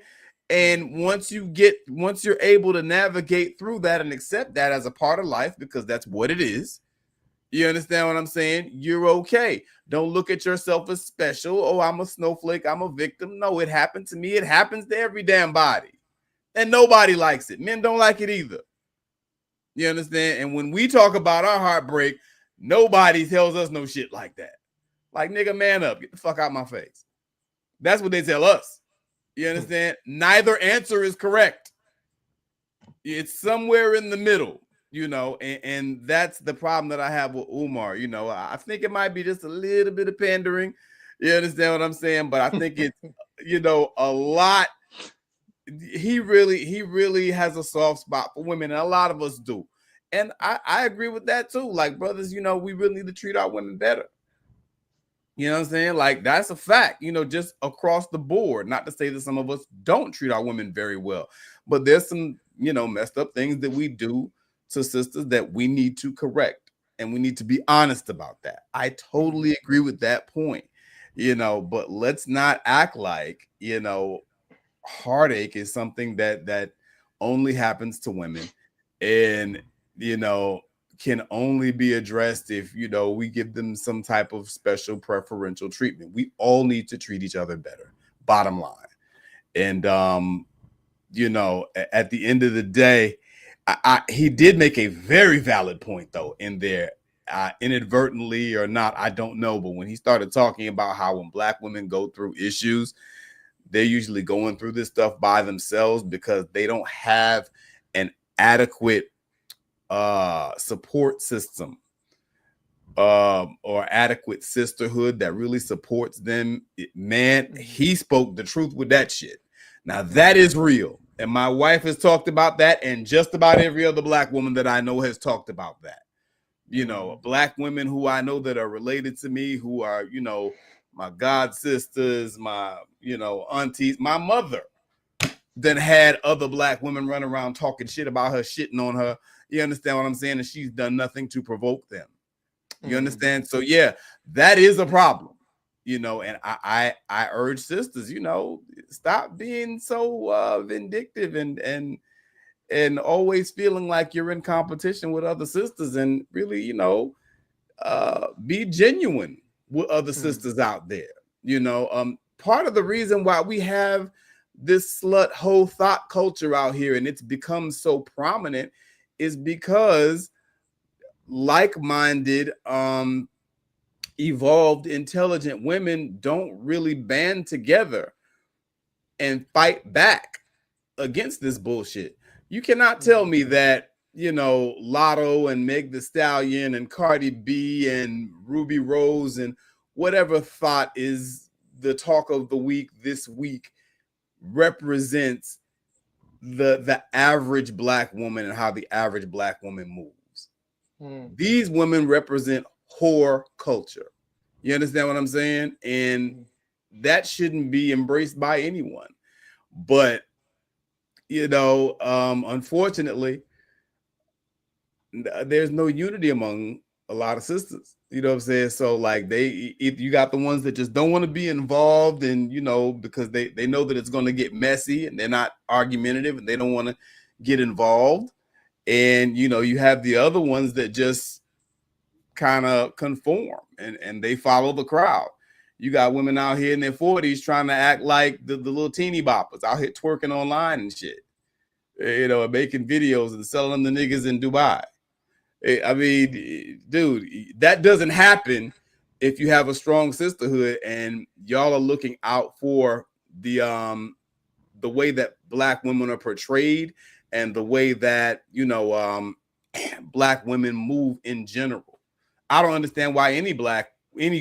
And once you're able to navigate through that and accept that as a part of life, because that's what it is, you understand what I'm saying? You're okay. Don't look at yourself as special. Oh, I'm a snowflake. I'm a victim. No, it happened to me. It happens to every damn body. And nobody likes it. Men don't like it either. You understand? And when we talk about our heartbreak, nobody tells us no shit like that. Like, nigga, man up. Get the fuck out my face. That's what they tell us. You understand? Neither answer is correct. It's somewhere in the middle. You know, and that's the problem that I have with Umar. You know, I think it might be just a little bit of pandering. You understand what I'm saying? But I think it's, you know, a lot. He really has a soft spot for women, and a lot of us do. And I agree with that too. Like, brothers, you know, we really need to treat our women better. You know what I'm saying? Like, that's a fact, you know, just across the board. Not to say that some of us don't treat our women very well, but there's some, you know, messed up things that we do to sisters that we need to correct, and we need to be honest about that. I totally agree with that point, you know, but let's not act like, you know, heartache is something that only happens to women and, you know, can only be addressed if, you know, we give them some type of special preferential treatment. We all need to treat each other better, bottom line. And, you know, at the end of the day, he did make a very valid point, though, in there, inadvertently or not, I don't know. But when he started talking about how when Black women go through issues, they're usually going through this stuff by themselves because they don't have an adequate support system or adequate sisterhood that really supports them. Man, he spoke the truth with that shit. Now, that is real. And my wife has talked about that, and just about every other black woman that I know has talked about that. You know, black women who I know that are related to me, who are, you know, my god sisters, my, you know, aunties, my mother then had other black women run around talking shit about her, shitting on her. You understand what I'm saying? And she's done nothing to provoke them. You understand? So yeah, that is a problem, you know, and I urge sisters, you know, stop being so vindictive and always feeling like you're in competition with other sisters, and really, you know, be genuine with other sisters out there. You know, part of the reason why we have this slut hoe thought culture out here and it's become so prominent is because like-minded, evolved, intelligent women don't really band together and fight back against this bullshit. You cannot tell me that, you know, Lotto and Meg Thee Stallion and Cardi B and Ruby Rose and whatever thought is the talk of the week this week represents the average black woman and how the average black woman moves. These women represent whore culture. You understand what I'm saying? And that shouldn't be embraced by anyone. But, you know, unfortunately, there's no unity among a lot of sisters. You know what I'm saying? So like you got the ones that just don't want to be involved, and you know, because they know that it's going to get messy and they're not argumentative and they don't want to get involved. And you know, you have the other ones that just kind of conform and they follow the crowd. You got women out here in their 40s trying to act like the little teeny boppers out here twerking online and shit, you know, making videos and selling them the niggas in Dubai. I mean, dude, that doesn't happen if you have a strong sisterhood and y'all are looking out for the way that black women are portrayed and the way that, you know, black women move in general. I don't understand why any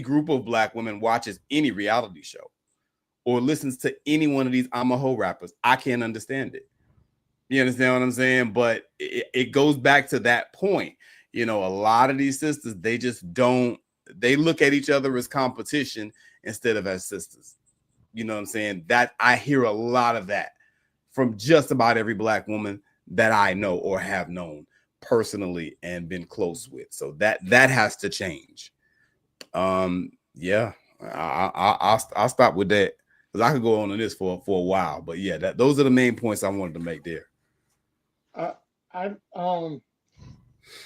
group of black women watches any reality show or listens to any one of these I'm a hoe rappers. I can't understand it. You understand what I'm saying? But it goes back to that point. You know, a lot of these sisters, they just don't, they look at each other as competition instead of as sisters. You know what I'm saying? That I hear a lot of that from just about every black woman that I know or have known personally and been close with. So that has to change. Yeah, I'll stop with that because I could go on this for a while. But yeah, those are the main points I wanted to make there.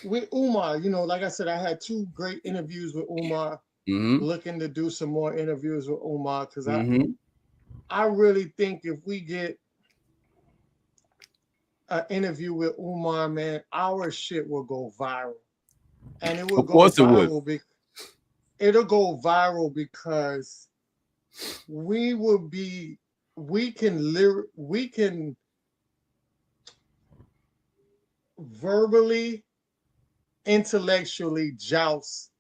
With Umar, you know, like I said, I had 2 great interviews with Umar. Looking to do some more interviews with Umar because I really think if we get an interview with Umar, man, our shit will go viral, and it will go viral. It'll go viral because we can verbally, intellectually joust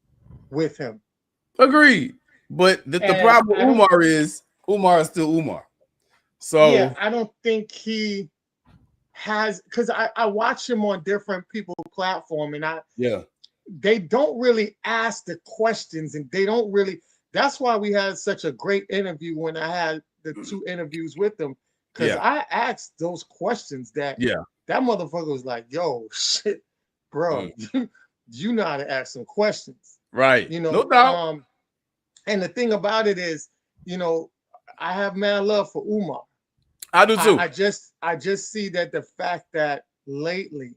with him. Agreed. But the problem with Umar is still Umar. So yeah, I don't think he has, because I watch him on different people's platform, and they don't really ask the questions, and they don't really. That's why we had such a great interview when I had the 2 interviews with them, because I asked those questions that that motherfucker was like, yo, shit, bro, you know how to ask some questions. Right. You know, no doubt. And the thing about it is, you know, I have mad love for Umar. I do too. I just see that the fact that lately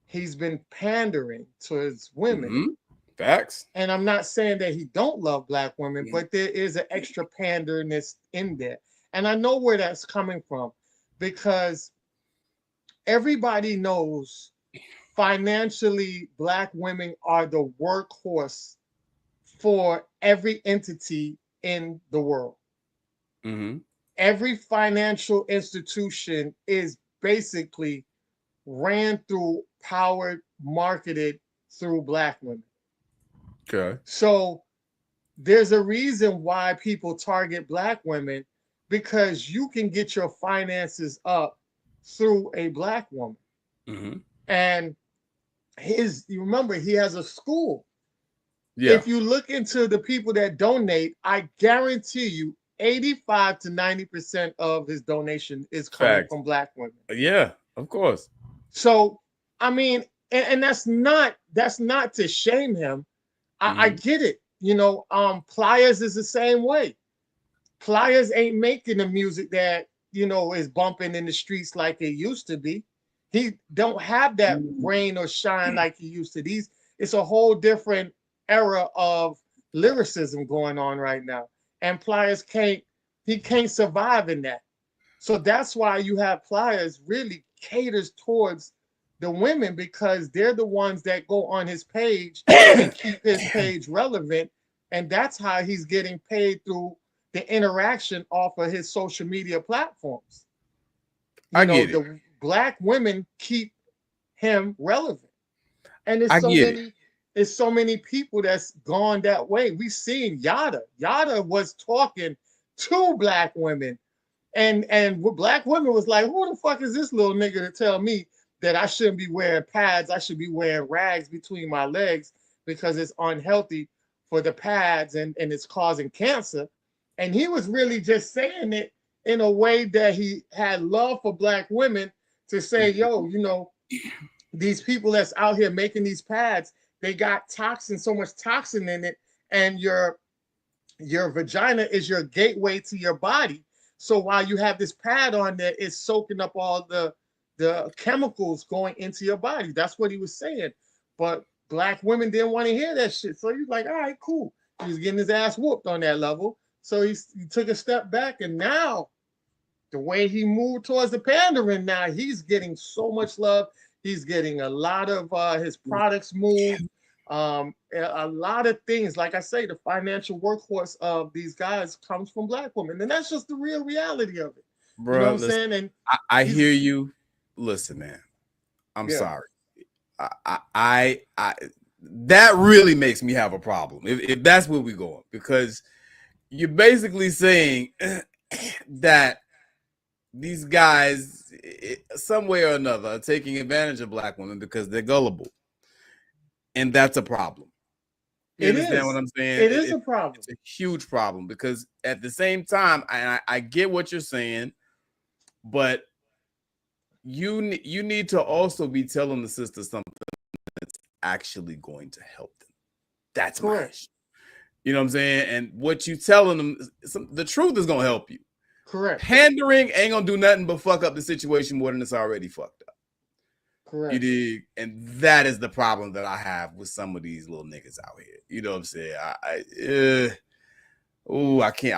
he's been pandering towards women. Facts. And I'm not saying that he don't love black women, but there is an extra panderness in there. And I know where that's coming from, because everybody knows financially black women are the workhorse for every entity in the world. Every financial institution is basically ran through, powered, marketed through black women. Okay. So there's a reason why people target black women, because you can get your finances up through a Black woman. And you remember, he has a school. Yeah. If you look into the people that donate, I guarantee you 85 to 90% of his donation is coming from Black women. Yeah, of course. So, I mean, and that's not to shame him. I get it. You know, Pliers is the same way. Pliers ain't making the music that, you know, is bumping in the streets like it used to be. He don't have that rain or shine like he used to. It's a whole different era of lyricism going on right now. And Pliers can't survive in that. So that's why you have Pliers really caters towards the women, because they're the ones that go on his page and keep his page relevant. And that's how he's getting paid, through the interaction off of his social media platforms. The Black women keep him relevant. And there's so many people that's gone that way. We've seen Yada. Yada was talking to Black women. And Black women was like, who the fuck is this little nigga to tell me that I shouldn't be wearing pads? I should be wearing rags between my legs because it's unhealthy for the pads and it's causing cancer. And he was really just saying it in a way that he had love for Black women, to say, yo, you know, these people that's out here making these pads, they got toxin, so much toxin in it, and your vagina is your gateway to your body. So while you have this pad on there, it's soaking up all the chemicals going into your body. That's what he was saying. But Black women didn't want to hear that shit. So he's like, all right, cool. He was getting his ass whooped on that level. So he took a step back, and now the way he moved towards the pandering, now he's getting so much love. He's getting a lot of his products moved. A lot of things, like I say, the financial workhorse of these guys comes from Black women, and that's just the real reality of it. Bro, you know what I'm saying? And I hear you. Listen, man, I'm sorry. I that really makes me have a problem if that's where we're going, because you're basically saying that these guys, some way or another, are taking advantage of Black women because they're gullible. And that's a problem. You understand what I'm saying? It is a problem. It's a huge problem, because at the same time, I get what you're saying, but you need to also be telling the sisters something that's actually going to help them. That's my issue. You know what I'm saying? And what you telling them, the truth is going to help you. Correct. Pandering ain't gonna do nothing but fuck up the situation more than it's already fucked up. Correct. You dig? And that is the problem that I have with some of these little niggas out here. You know what I'm saying? I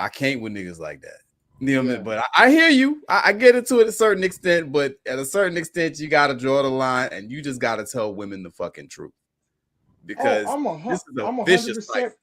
can't with niggas like that. You know what I mean? But I hear you. I get it to a certain extent, but at a certain extent, you gotta draw the line, and you just gotta tell women the fucking truth. Because this is a vicious cycle.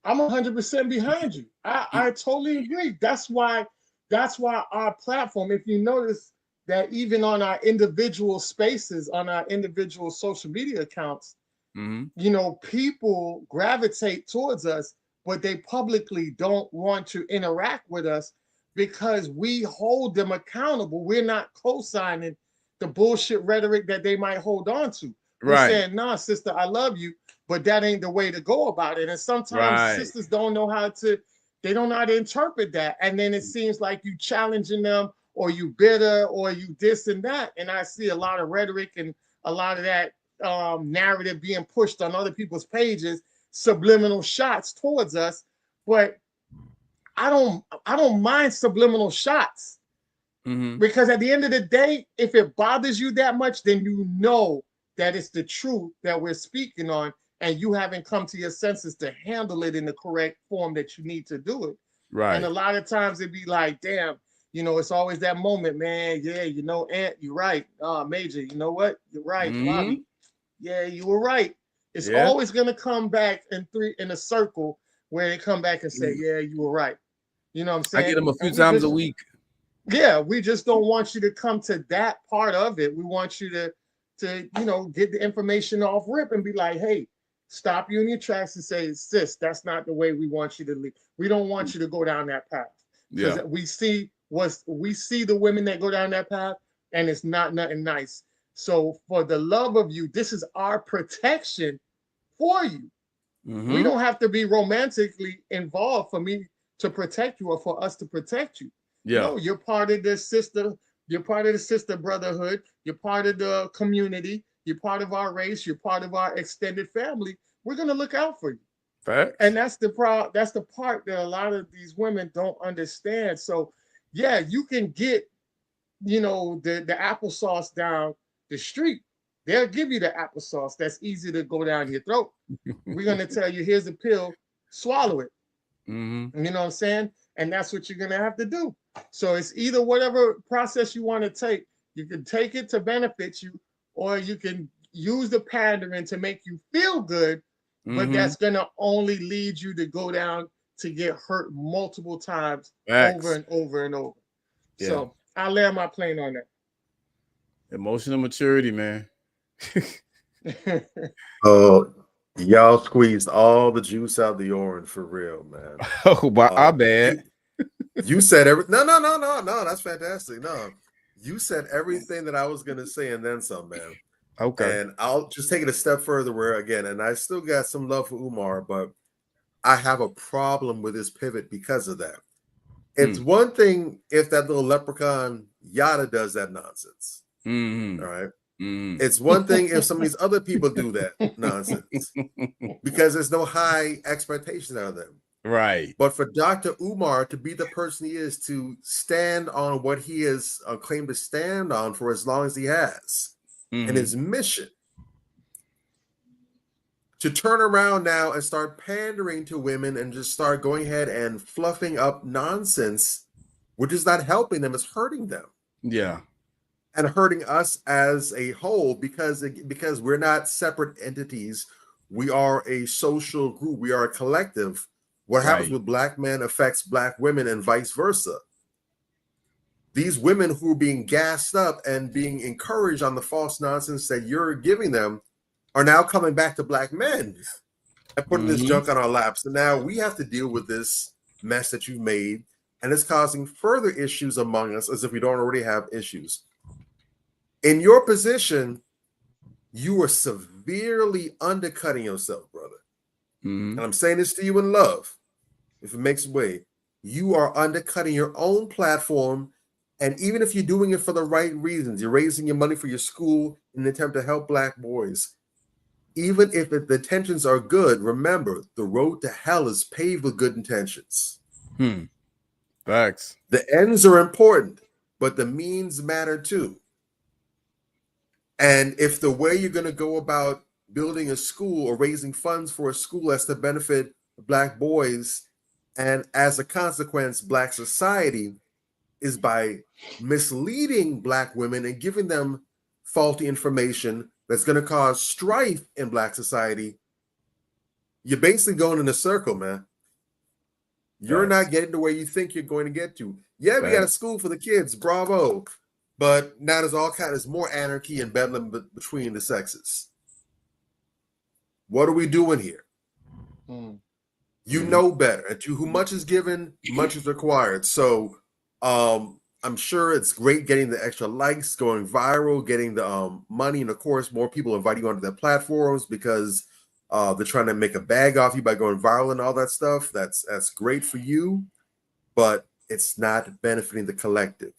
I'm 100% behind you. I totally agree. That's why our platform, if you notice that even on our individual spaces, on our individual social media accounts, you know, people gravitate towards us, but they publicly don't want to interact with us because we hold them accountable. We're not co-signing the bullshit rhetoric that they might hold on to. We're saying, nah, sister, I love you, but that ain't the way to go about it. And sometimes sisters don't know how to interpret that. And then it seems like you challenging them, or you bitter, or you this and that. And I see a lot of rhetoric and a lot of that narrative being pushed on other people's pages, subliminal shots towards us. But I don't mind subliminal shots, because at the end of the day, if it bothers you that much, then you know that it's the truth that we're speaking on, and you haven't come to your senses to handle it in the correct form that you need to do it. Right. And a lot of times it'd be like, damn, you know, it's always that moment, man. Yeah, you know, Aunt, you're right. Major, you know what? You're right. Bobby, yeah, you were right. It's always gonna come back in a circle where they come back and say, yeah, you were right. You know what I'm saying? I get them a few times a week. Yeah, we just don't want you to come to that part of it. We want you to you know, get the information off rip and be like, hey, stop you in your tracks and say, sis, that's not the way we want you to lead. We don't want you to go down that path. Because Yeah. we see the women that go down that path, and it's not nothing nice. So for the love of you, this is our protection for you. Mm-hmm. We don't have to be romantically involved for me to protect you or for us to protect you. Yeah. No, you're part of the sister. You're part of the sister brotherhood. You're part of the community. You're part of our race. You're part of our extended family. We're gonna look out for you. Fact. And that's the part that a lot of these women don't understand. So yeah, you can get, the applesauce down the street. They'll give you the applesauce that's easy to go down your throat. We're gonna tell you, here's a pill, swallow it. Mm-hmm. You know what I'm saying? And that's what you're gonna have to do. So it's either whatever process you want to take. You can take it to benefit you, or you can use the pandering to make you feel good, but Mhm. that's gonna only lead you to go down to get hurt multiple times Facts. over and over and over. Yeah. So I land my plane on that. Emotional maturity, man. Oh, y'all squeezed all the juice out the orange for real, man. Oh, but I bad. You said no. That's fantastic. No, you said everything that I was gonna say and then some, man. Okay. And I'll just take it a step further. Where again, and I still got some love for Umar, but I have a problem with his pivot because of that. It's one thing if that little leprechaun Yada does that nonsense. Mm-hmm. All right. Mm-hmm. It's one thing if some of these other people do that nonsense because there's no high expectations out of them. Right. But for Dr. Umar to be the person he is, to stand on what he has claimed to stand on for as long as he has, and his mission, to turn around now and start pandering to women and just start going ahead and fluffing up nonsense, which is not helping them, it's hurting them. Yeah. And hurting us as a whole because we're not separate entities. We are a social group. We are a collective. What happens with black men affects black women and vice versa. These women who are being gassed up and being encouraged on the false nonsense that you're giving them are now coming back to black men and putting this junk on our laps. And now we have to deal with this mess that you've made, and it's causing further issues among us as if we don't already have issues. In your position, you are severely undercutting yourself, brother. And I'm saying this to you in love. If it makes way, you are undercutting your own platform. And even if you're doing it for the right reasons, you're raising your money for your school in an attempt to help black boys. Even if the intentions are good, remember, the road to hell is paved with good intentions. Facts. The ends are important, but the means matter too. And if the way you're going to go about building a school or raising funds for a school that's to benefit black boys, and as a consequence, black society, is by misleading black women and giving them faulty information that's going to cause strife in black society, you're basically going in a circle, man. You're not getting to where you think you're going to get to. Yeah, we got a school for the kids, bravo. But now there's more anarchy and bedlam between the sexes. What are we doing here? You know better. And to whom much is given, much is required. So I'm sure it's great getting the extra likes, going viral, getting the money, and of course, more people invite you onto their platforms because they're trying to make a bag off you by going viral and all that stuff. That's great for you, but it's not benefiting the collective.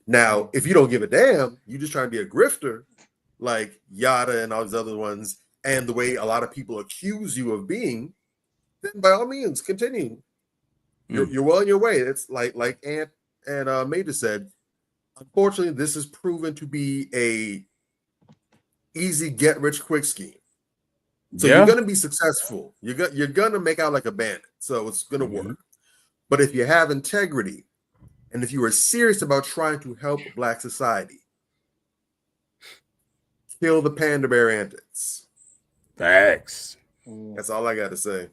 Now, if you don't give a damn, you just trying to be a grifter, like Yada and all these other ones, and the way a lot of people accuse you of being, then by all means, continue. You're well on your way. It's like Ant and Major said. Unfortunately, this is proven to be a easy get rich quick scheme. So you're going to be successful. You're going to make out like a bandit. So it's going to work. But if you have integrity, and if you are serious about trying to help black society, kill the panda bear antics. Facts. That's all I got to say.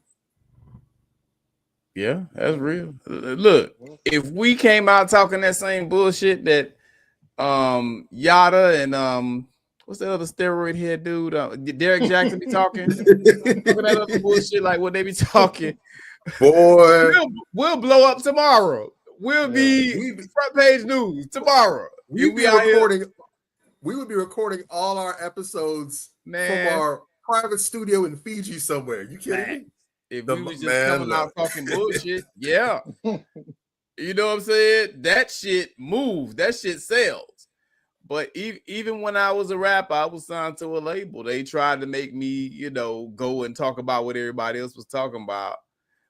Yeah, that's real. Look, if we came out talking that same bullshit that Yada and what's that other steroid head dude? Derek Jackson be talking. That other bullshit like what they be talking. Boy, we'll blow up tomorrow. We'll be front page news tomorrow. We would be recording all our episodes from our private studio in Fiji somewhere. You kidding me? If we was just coming out talking bullshit, yeah. You know what I'm saying? That shit moves. That shit sells. But even when I was a rapper, I was signed to a label. They tried to make me, go and talk about what everybody else was talking about,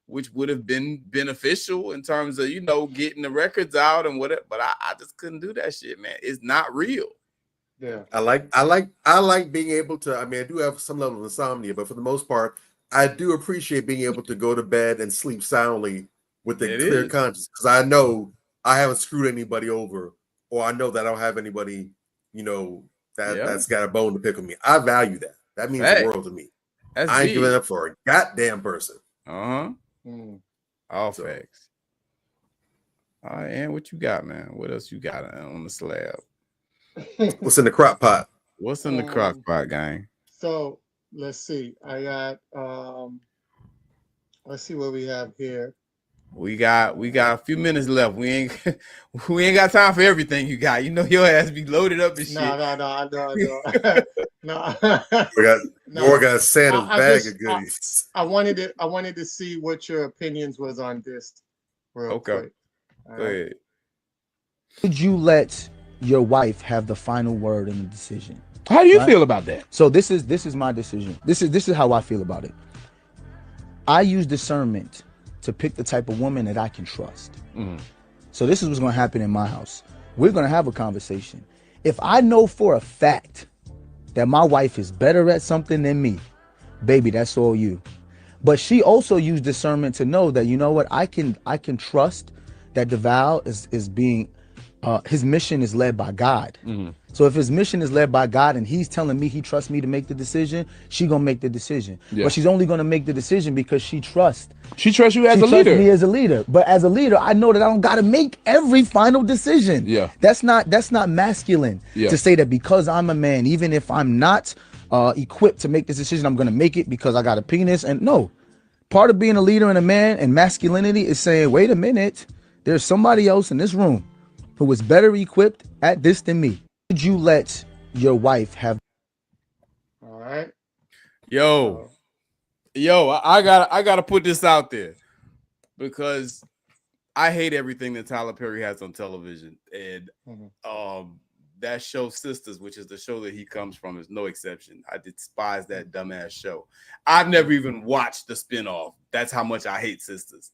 which would have been beneficial in terms of, getting the records out and whatever. But I just couldn't do that shit, man. It's not real. Yeah. I like being able to, I do have some level of insomnia, but for the most part, I do appreciate being able to go to bed and sleep soundly with a clear conscience, because I know I haven't screwed anybody over, or I know that I don't have anybody, that's got a bone to pick with me. I value that. That means the world to me. I ain't giving up for a goddamn person. All facts. All right, and what you got, man? What else you got on the slab? What's in the crock pot? What's in the crock pot, gang? So let's see. I got let's see what we have here. We got a few minutes left. We ain't got time for everything you got. Your ass be loaded up and shit. No. We got Santa's bag of goodies. I wanted to see what your opinions was on this. Quick. Go ahead. Would you let your wife have the final word in the decision? How do you feel about that? So this is my decision. This is how I feel about it. I use discernment to pick the type of woman that I can trust. So this is what's going to happen in my house. We're going to have a conversation. If I know for a fact that my wife is better at something than me, baby, that's all you. But she also used discernment to know that, I can trust that DeVal is being his mission is led by God. So if his mission is led by God and he's telling me he trusts me to make the decision, she gonna make the decision. But she's only gonna make the decision because she trusts you as a leader. Me as a leader. But as a leader, I know that I don't gotta make every final decision. That's not masculine to say that because I'm a man, even if I'm not equipped to make this decision, I'm gonna make it because I got a penis. And no, part of being a leader and a man and masculinity is saying, wait a minute, there's somebody else in this room who is better equipped at this than me. Would you let your wife have? All right. Yo, I gotta put this out there because I hate everything that Tyler Perry has on television, and that show Sisters, which is the show that he comes from, is no exception. I despise that dumbass show. I've never even watched the spinoff. That's how much I hate Sisters.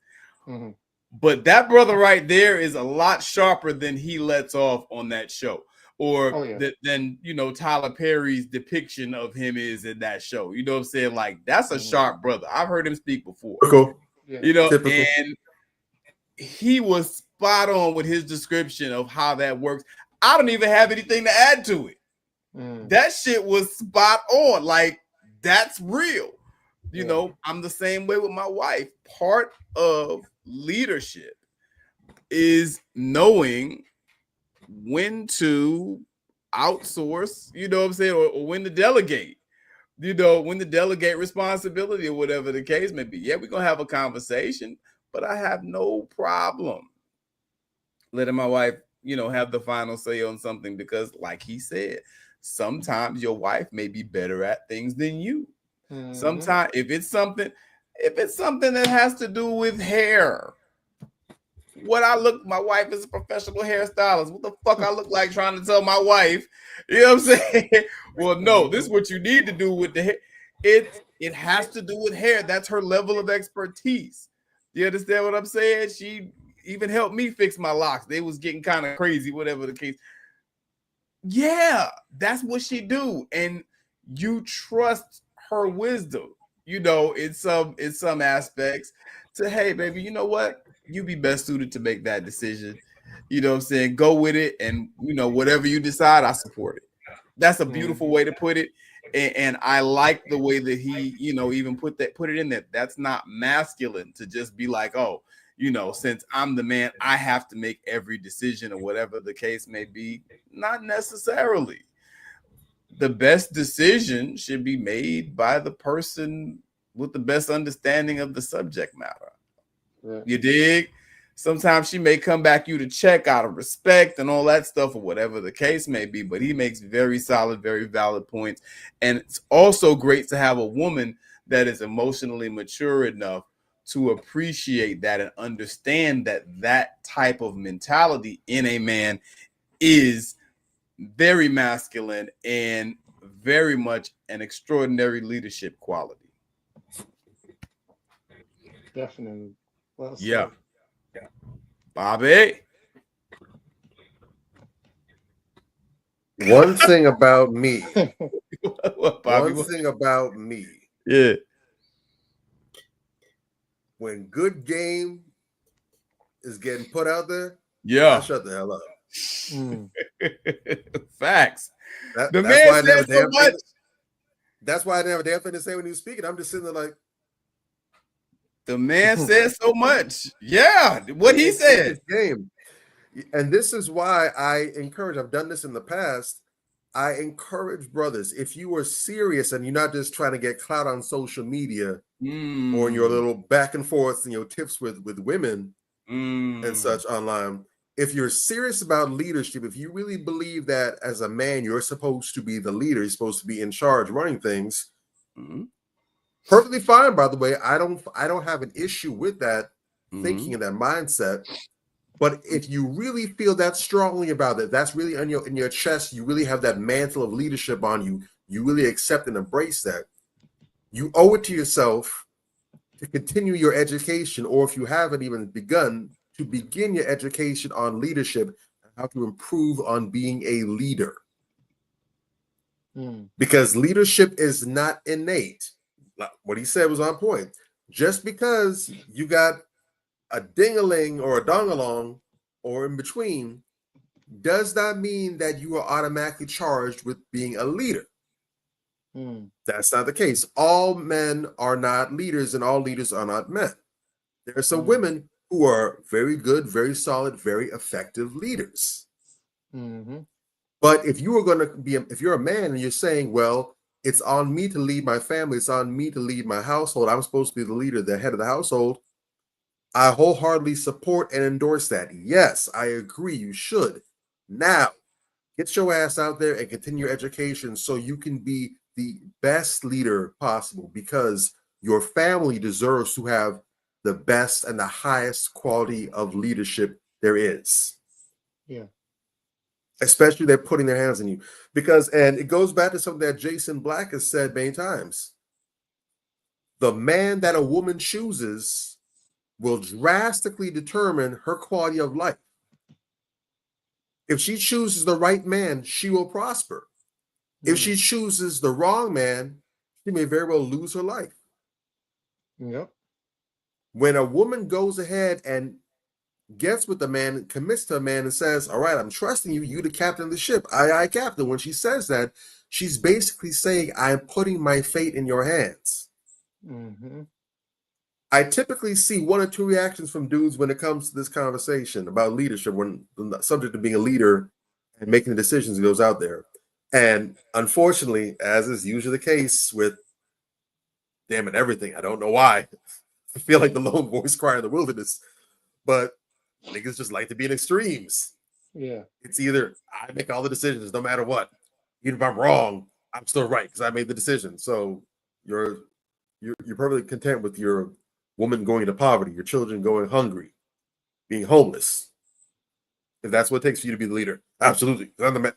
But that brother right there is a lot sharper than he lets off on that show, or than Tyler Perry's depiction of him is in that show. You know what I'm saying? Like, that's a sharp brother. I've heard him speak before. And he was spot on with his description of how that works. I don't even have anything to add to it. That shit was spot on. Like, that's real. I'm the same way with my wife. Part of leadership is knowing when to outsource, or when to delegate, when to delegate responsibility or whatever the case may be. Yeah, we're going to have a conversation, but I have no problem letting my wife, have the final say on something because, like he said, sometimes your wife may be better at things than you. Sometimes if it's something that has to do with hair, my wife is a professional hairstylist. What the fuck I look like trying to tell my wife, you know what I'm saying? Well, no, this is what you need to do with the hair. It has to do with hair. That's her level of expertise. You understand what I'm saying? She even helped me fix my locks. They was getting kind of crazy, whatever the case. Yeah, that's what she do. And you trust her wisdom, in some aspects to, hey, baby, you know what? You be best suited to make that decision. You know what I'm saying? Go with it. And, whatever you decide, I support it. That's a beautiful way to put it. And I like the way that he, even put it in there. That's not masculine to just be like, oh, since I'm the man, I have to make every decision or whatever the case may be. Not necessarily. The best decision should be made by the person with the best understanding of the subject matter. You dig? Sometimes she may come back you to check out of respect and all that stuff, or whatever the case may be. But he makes very solid, very valid points. And it's also great to have a woman that is emotionally mature enough to appreciate that and understand that that type of mentality in a man is very masculine and very much an extraordinary leadership quality. Definitely. Well said. Yeah. Bobby. One thing about me. What, Bobby? One thing about me. Yeah. When good game is getting put out there, yeah, I shut the hell up. Facts. That's man why I never said so much. That's why I never damn thing to say when he was speaking. I'm just sitting there like, the man said so much. Yeah, what he said. Game. And this is why I encourage, I've done this in the past. I encourage brothers, if you are serious and you're not just trying to get clout on social media or in your little back and forth and your tips with women and such online, if you're serious about leadership, if you really believe that as a man, you're supposed to be the leader, you're supposed to be in charge, running things, perfectly fine, by the way. I don't have an issue with that thinking and that mindset. But if you really feel that strongly about it, that's really in your chest, you really have that mantle of leadership on you, you really accept and embrace that, you owe it to yourself to continue your education, or if you haven't even begun, to begin your education on leadership and how to improve on being a leader. Because leadership is not innate. What he said was on point. Just because you got a ding-a-ling or a dong-along or in between does not mean that you are automatically charged with being a leader. That's not the case. All men are not leaders and all leaders are not men. There are some women who are very good, very solid, very effective leaders. But if you are going to be, if you're a man and you're saying, well, it's on me to lead my family, it's on me to lead my household, I'm supposed to be the leader, the head of the household, I wholeheartedly support and endorse that. Yes, I agree, you should. Now, get your ass out there and continue your education so you can be the best leader possible, because your family deserves to have the best and the highest quality of leadership there is. Yeah. Especially they're putting their hands on you. Because, and it goes back to something that Jason Black has said many times. The man that a woman chooses will drastically determine her quality of life. If she chooses the right man, she will prosper. If she chooses the wrong man, she may very well lose her life. Yep. When a woman goes ahead and gets with the man, commits to a man and says, all right, I'm trusting you, you the captain of the ship, aye, captain. When she says that, she's basically saying, I'm putting my fate in your hands. I typically see one or two reactions from dudes when it comes to this conversation about leadership, when the subject of being a leader and making the decisions goes out there. And unfortunately, as is usually the case with, damn it, everything, I don't know why. I feel like the lone voice cry in the wilderness, but niggas just like to be in extremes. Yeah. It's either I make all the decisions no matter what. Even if I'm wrong, I'm still right because I made the decision. So you're perfectly content with your woman going into poverty, your children going hungry, being homeless. If that's what it takes for you to be the leader, absolutely. I'm the man.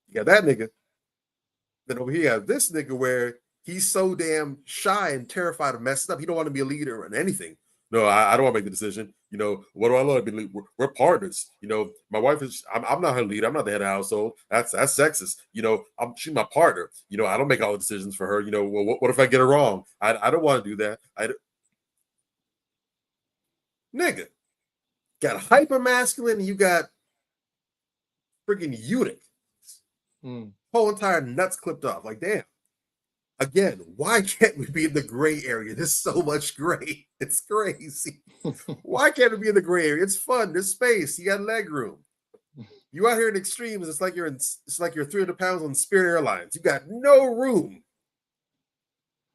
You got that nigga. Then over here, you have this nigga where he's so damn shy and terrified of messing up. He don't want to be a leader in anything. No, I don't want to make the decision. You know, what do I love? We're partners. You know, my wife is, I'm not her leader. I'm not the head of the household. That's sexist. You know, she's my partner. You know, I don't make all the decisions for her. You know, well, what if I get it wrong? I don't want to do that. Nigga, got hyper masculine and you got freaking eunuch. Whole entire nuts clipped off. Like, damn. Again, why can't we be in the gray area? There's so much gray. It's crazy. Why can't we be in the gray area? It's fun. There's space. You got leg room. You out here in extremes. It's like you're 300 pounds on Spirit Airlines. You got no room.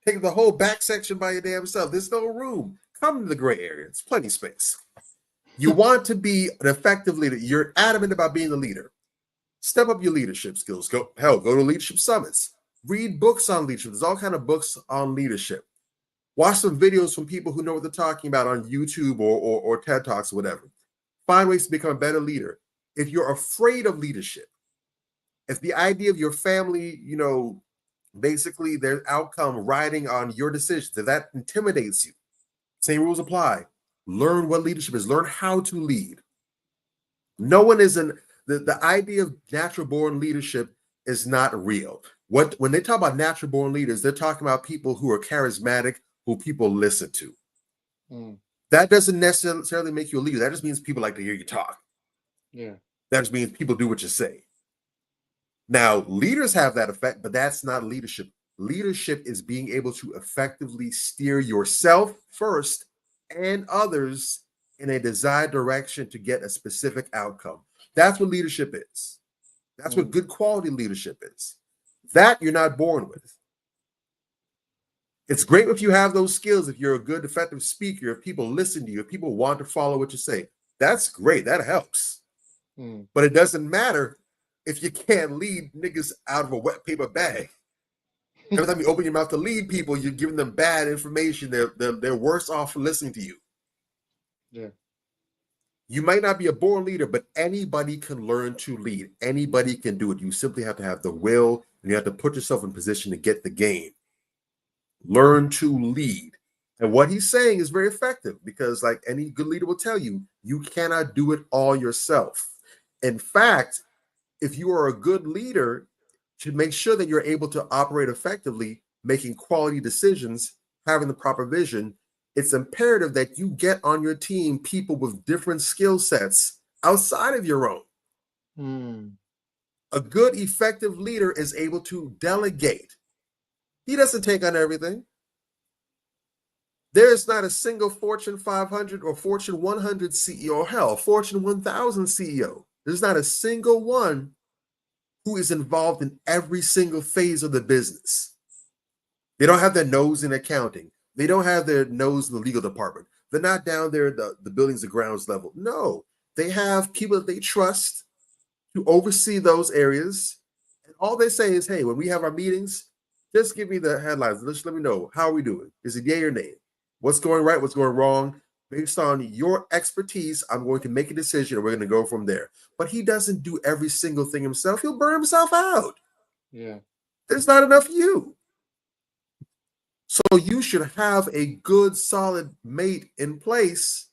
Taking the whole back section by your damn self. There's no room. come to the gray area. It's plenty of space. You want to be an effective leader. You're adamant about being a leader. Step up your leadership skills. Go to leadership summits. Read books on leadership. There's all kinds of books on leadership. Watch some videos from people who know what they're talking about on YouTube or TED Talks or whatever. Find ways to become a better leader. If you're afraid of leadership, if the idea of your family, basically their outcome riding on your decisions, if that intimidates you, same rules apply. Learn what leadership is. Learn how to lead. No one is the idea of natural born leadership is not real. When they talk about natural born leaders, they're talking about people who are charismatic, who people listen to. That doesn't necessarily make you a leader. That just means people like to hear you talk. Yeah. That just means people do what you say. Now, leaders have that effect, but that's not leadership. Leadership is being able to effectively steer yourself first and others in a desired direction to get a specific outcome. That's what leadership is. That's what good quality leadership is. That you're not born with. It's great if you have those skills, if you're a good, effective speaker, if people listen to you, if people want to follow what you say. That's great. That helps. But it doesn't matter if you can't lead niggas out of a wet paper bag. Every time you open your mouth to lead people, you're giving them bad information. They're worse off for listening to you. Yeah. You might not be a born leader, but anybody can learn to lead. Anybody can do it. You simply have to have the will, and you have to put yourself in position to get the game. Learn to lead. And what he's saying is very effective because, like any good leader will tell you, you cannot do it all yourself. In fact, if you are a good leader, you should make sure that you're able to operate effectively, making quality decisions, having the proper vision. It's imperative that you get on your team people with different skill sets outside of your own. A good, effective leader is able to delegate. He doesn't take on everything. There's not a single Fortune 500 or Fortune 100 CEO, or hell, Fortune 1000 CEO. There's not a single one who is involved in every single phase of the business. They don't have their nose in accounting. They don't have their nose in the legal department. They're not down there at the buildings and grounds level. No, they have people that they trust to oversee those areas. And all they say is, hey, when we have our meetings, just give me the headlines. Just let me know, how are we doing? Is it yay or nay? What's going right? What's going wrong? Based on your expertise, I'm going to make a decision and we're going to go from there. But he doesn't do every single thing himself. He'll burn himself out. Yeah. There's not enough of you. So you should have a good, solid mate in place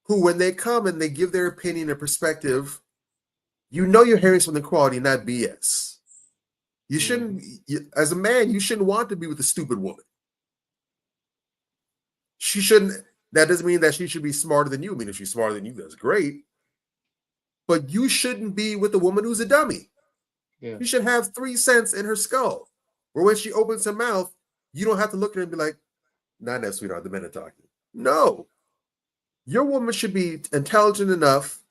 who, when they come and they give their opinion and perspective, you know you're hearing something quality, not BS. You shouldn't, as a man, you shouldn't want to be with a stupid woman. She shouldn't, that doesn't mean that she should be smarter than you. I mean, if she's smarter than you, that's great. But you shouldn't be with a woman who's a dummy. Yeah. You should have 3 cents in her skull. Where when she opens her mouth, you don't have to look at her and be like, not that, sweetheart, the men are talking. No. Your woman should be intelligent enough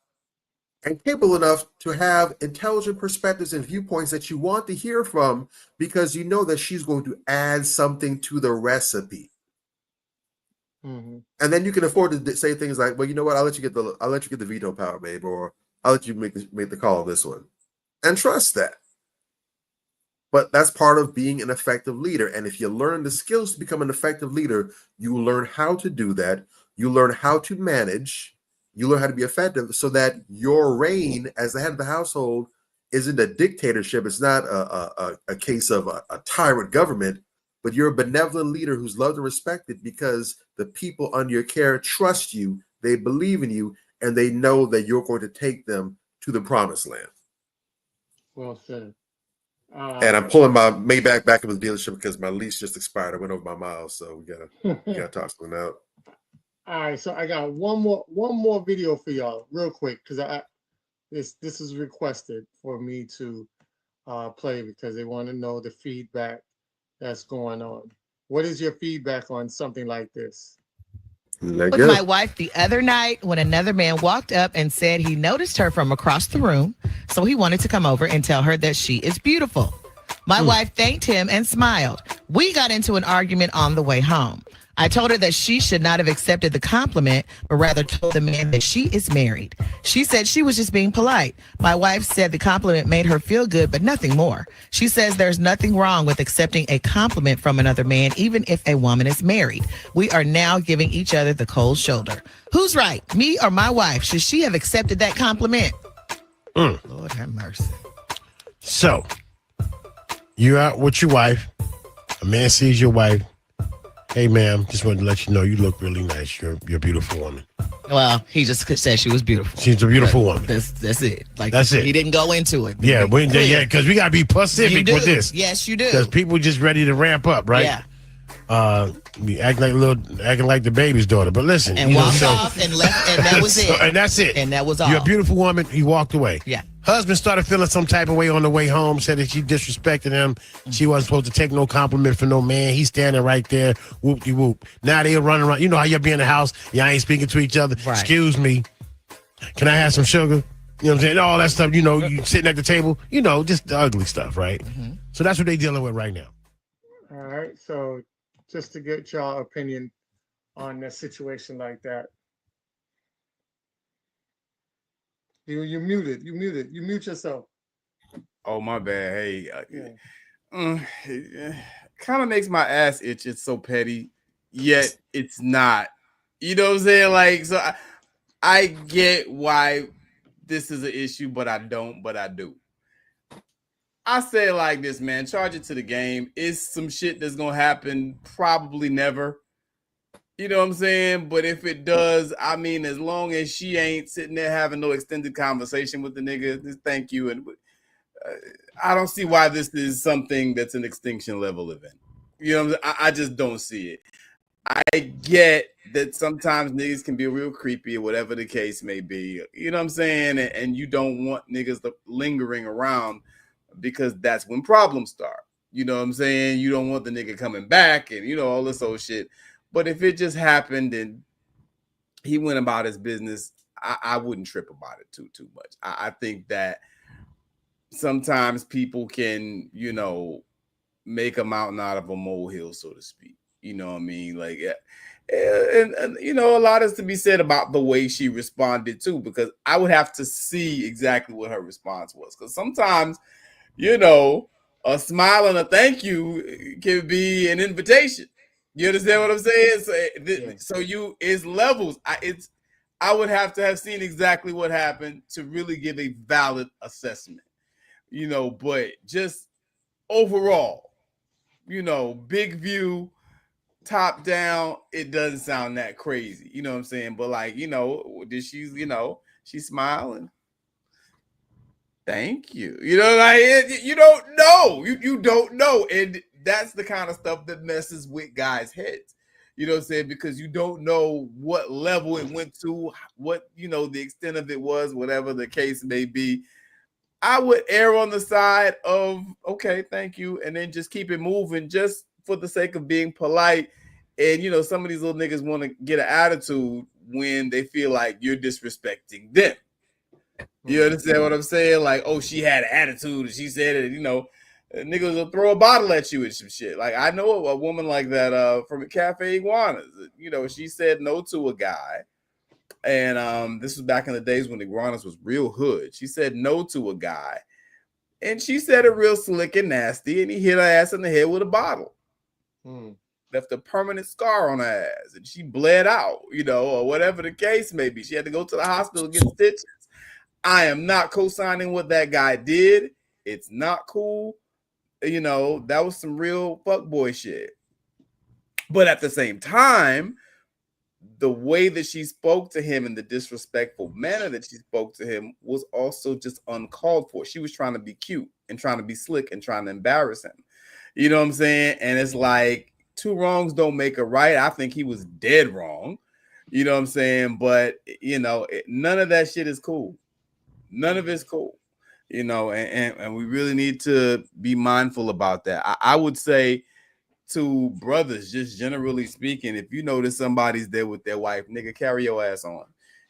and capable enough to have intelligent perspectives and viewpoints that you want to hear from because you know that she's going to add something to the recipe. And then you can afford to say things like, well, you know what, I'll let you get the veto power, babe, or I'll let you make the call on this one. And trust that. But that's part of being an effective leader. And if you learn the skills to become an effective leader, you will learn how to do that. You learn how to manage. You learn how to be effective so that your reign as the head of the household isn't a dictatorship. It's not a case of a tyrant government, but you're a benevolent leader who's loved and respected because the people under your care trust you, they believe in you, and they know that you're going to take them to the promised land. Well said. And I'm pulling my Maybach back into the dealership because my lease just expired. I went over my miles, so we gotta talk something out. All right, so I got one more video for y'all, real quick, because this is requested for me to play because they want to know the feedback that's going on. What is your feedback on something like this? With my wife the other night when another man walked up and said he noticed her from across the room, so he wanted to come over and tell her that she is beautiful. My wife thanked him and smiled. We got into an argument on the way home. I told her that she should not have accepted the compliment, but rather told the man that she is married. She said she was just being polite. My wife said the compliment made her feel good, but nothing more. She says there's nothing wrong with accepting a compliment from another man, even if a woman is married. We are now giving each other the cold shoulder. Who's right, me or my wife? Should she have accepted that compliment? Lord have mercy. So, you're out with your wife. A man sees your wife. Hey, ma'am, just wanted to let you know you look really nice. You're a beautiful woman. Well, he just said she was beautiful. She's a beautiful woman. That's it. Like, that's it. He didn't go into it. Yeah, because we got to be Pacific with this. Yes, you do. Because people just ready to ramp up, right? Yeah. We acting like the baby's daughter. But listen, and walked off and left, and that was it. And that's it. And that was all. You're a beautiful woman. He walked away. Yeah. Husband started feeling some type of way on the way home, said that she disrespected him. She wasn't supposed to take no compliment from no man. He's standing right there, whoop-de-whoop. Now they're running around. You know how you be in the house, y'all ain't speaking to each other. Right. Excuse me, can I have some sugar? You know what I'm saying? All that stuff, you know, you sitting at the table, you know, just the ugly stuff, right? Mm-hmm. So that's what they're dealing with right now. All right, so just to get y'all opinion on a situation like that. You're muted. You mute yourself. Oh, my bad. Hey, kind of makes my ass itch. It's so petty, yet it's not. You know what I'm saying? Like, so I get why this is an issue, but I don't. But I do. I say it like this, man. Charge it to the game. It's some shit that's gonna happen. Probably never. You know what I'm saying? But if it does, I mean, as long as she ain't sitting there having no extended conversation with the nigga, just thank you. And I don't see why this is something that's an extinction level event. You know what I'm saying? I just don't see it. I get that sometimes niggas can be real creepy or whatever the case may be. You know what I'm saying? And you don't want niggas lingering around because that's when problems start. You know what I'm saying? You don't want the nigga coming back and, you know, all this old shit. But if it just happened and he went about his business, I wouldn't trip about it too much. I think that sometimes people can, you know, make a mountain out of a molehill, so to speak. You know what I mean? Like, and you know, a lot is to be said about the way she responded too, because I would have to see exactly what her response was. Because sometimes, you know, a smile and a thank you can be an invitation. You understand what I'm saying? So it's levels. I would have to have seen exactly what happened to really give a valid assessment. You know, but just overall, you know, big view, top down, it doesn't sound that crazy. You know what I'm saying? But like, you know, did she, you know, she's smiling. Thank you. You know, like you don't know. You don't know. And that's the kind of stuff that messes with guys' heads. You know what I'm saying? Because you don't know what level it went to, what, you know, the extent of it was, whatever the case may be. I would err on the side of, okay, thank you. And then just keep it moving just for the sake of being polite. And, you know, some of these little niggas want to get an attitude when they feel like you're disrespecting them. You understand what I'm saying? Like, oh, she had an attitude and she said it, you know, niggas will throw a bottle at you and some shit. Like, I know a woman like that from Cafe Iguanas. You know, she said no to a guy. And this was back in the days when Iguanas was real hood. She said no to a guy. And she said it real slick and nasty. And he hit her ass in the head with a bottle. Left a permanent scar on her ass. And she bled out, you know, or whatever the case may be. She had to go to the hospital to get stitches. I am not co-signing what that guy did. It's not cool. You know, that was some real fuckboy shit. But at the same time, the way that she spoke to him and the disrespectful manner that she spoke to him was also just uncalled for. She was trying to be cute and trying to be slick and trying to embarrass him. You know what I'm saying? And it's like, two wrongs don't make a right. I think he was dead wrong. You know what I'm saying? But, you know, none of that shit is cool. None of it's cool. You know, and we really need to be mindful about that. I would say to brothers, just generally speaking, if you notice somebody's there with their wife, nigga, carry your ass on.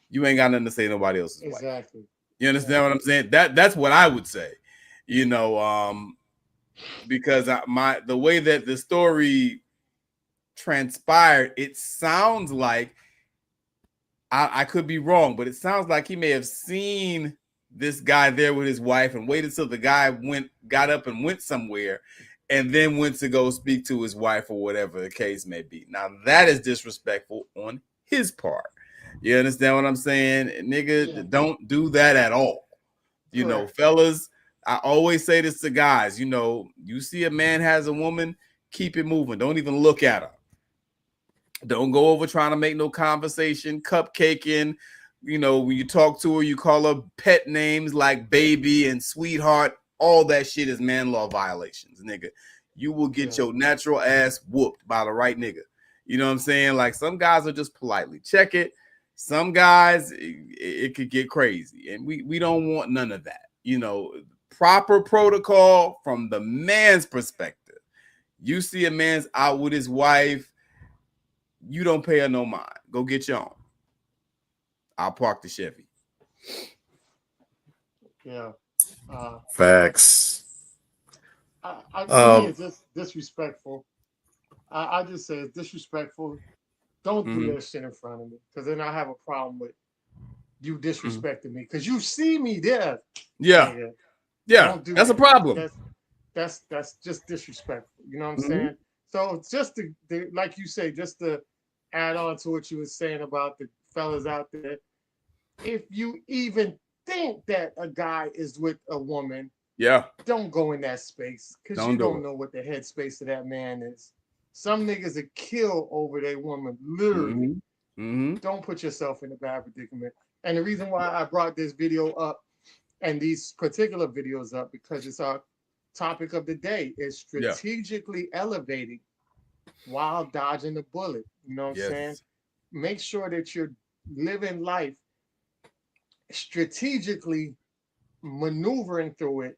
You ain't got nothing to say to nobody else's wife. You understand what I'm saying? That's what I would say. You know, because the way that the story transpired, it sounds like, I could be wrong, but it sounds like he may have seen this guy there with his wife and waited till the guy got up and went somewhere and then went to go speak to his wife or whatever the case may be. Now that is disrespectful on his part. You understand what I'm saying? Nigga, don't do that at all. You know, fellas, I always say this to guys, you know, you see a man has a woman, keep it moving. Don't even look at her. Don't go over trying to make no conversation, cupcaking. You know, when you talk to her, you call her pet names like baby and sweetheart. All that shit is man law violations, nigga. You will get your natural ass whooped by the right nigga. You know what I'm saying? Like, some guys are just politely check it. Some guys, it could get crazy. And we don't want none of that. You know, proper protocol from the man's perspective. You see a man's out with his wife, you don't pay her no mind. Go get your own. I'll park the Chevy. Yeah. Facts. I think it's just disrespectful. I just say it's disrespectful. Don't do that shit in front of me, because then I have a problem with you disrespecting me, because you see me there. Yeah. Nigga. Yeah. Don't do That's that. a problem. That's just disrespectful. You know what I'm saying? So it's just to, like you say, just to add on to what you were saying about the fellas out there. If you even think that a guy is with a woman, don't go in that space, because you don't know what the headspace of that man is. Some niggas are kill over their woman, literally. Don't put yourself in a bad predicament. And the reason why I brought this video up and these particular videos up, because it's our topic of the day, is strategically elevating while dodging the bullet. You know what I'm saying? Make sure that you're living life strategically, maneuvering through it,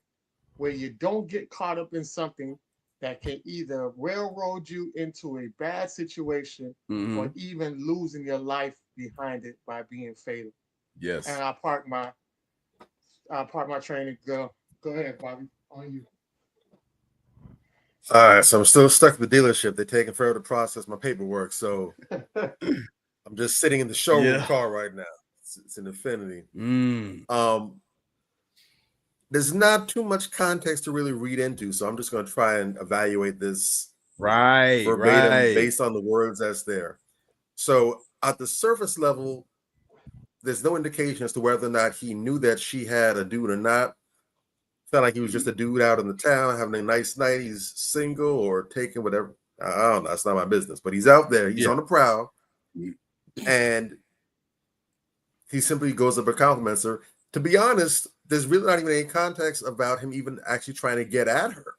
where you don't get caught up in something that can either railroad you into a bad situation or even losing your life behind it by being fatal. Yes. And I park my training. Go ahead, Bobby. On you. All right, so I'm still stuck at the dealership. They're taking forever to process my paperwork, so I'm just sitting in the showroom car right now. It's an Infinity. There's not too much context to really read into, so I'm just going to try and evaluate this verbatim based on the words that's there. So at the surface level, there's no indication as to whether or not he knew that she had a dude or not. Felt like he was just a dude out in the town having a nice night. He's single or taking whatever. I don't know. That's not my business. But he's out there. He's on the prowl. And he simply goes up and compliments her. To be honest, there's really not even any context about him even actually trying to get at her.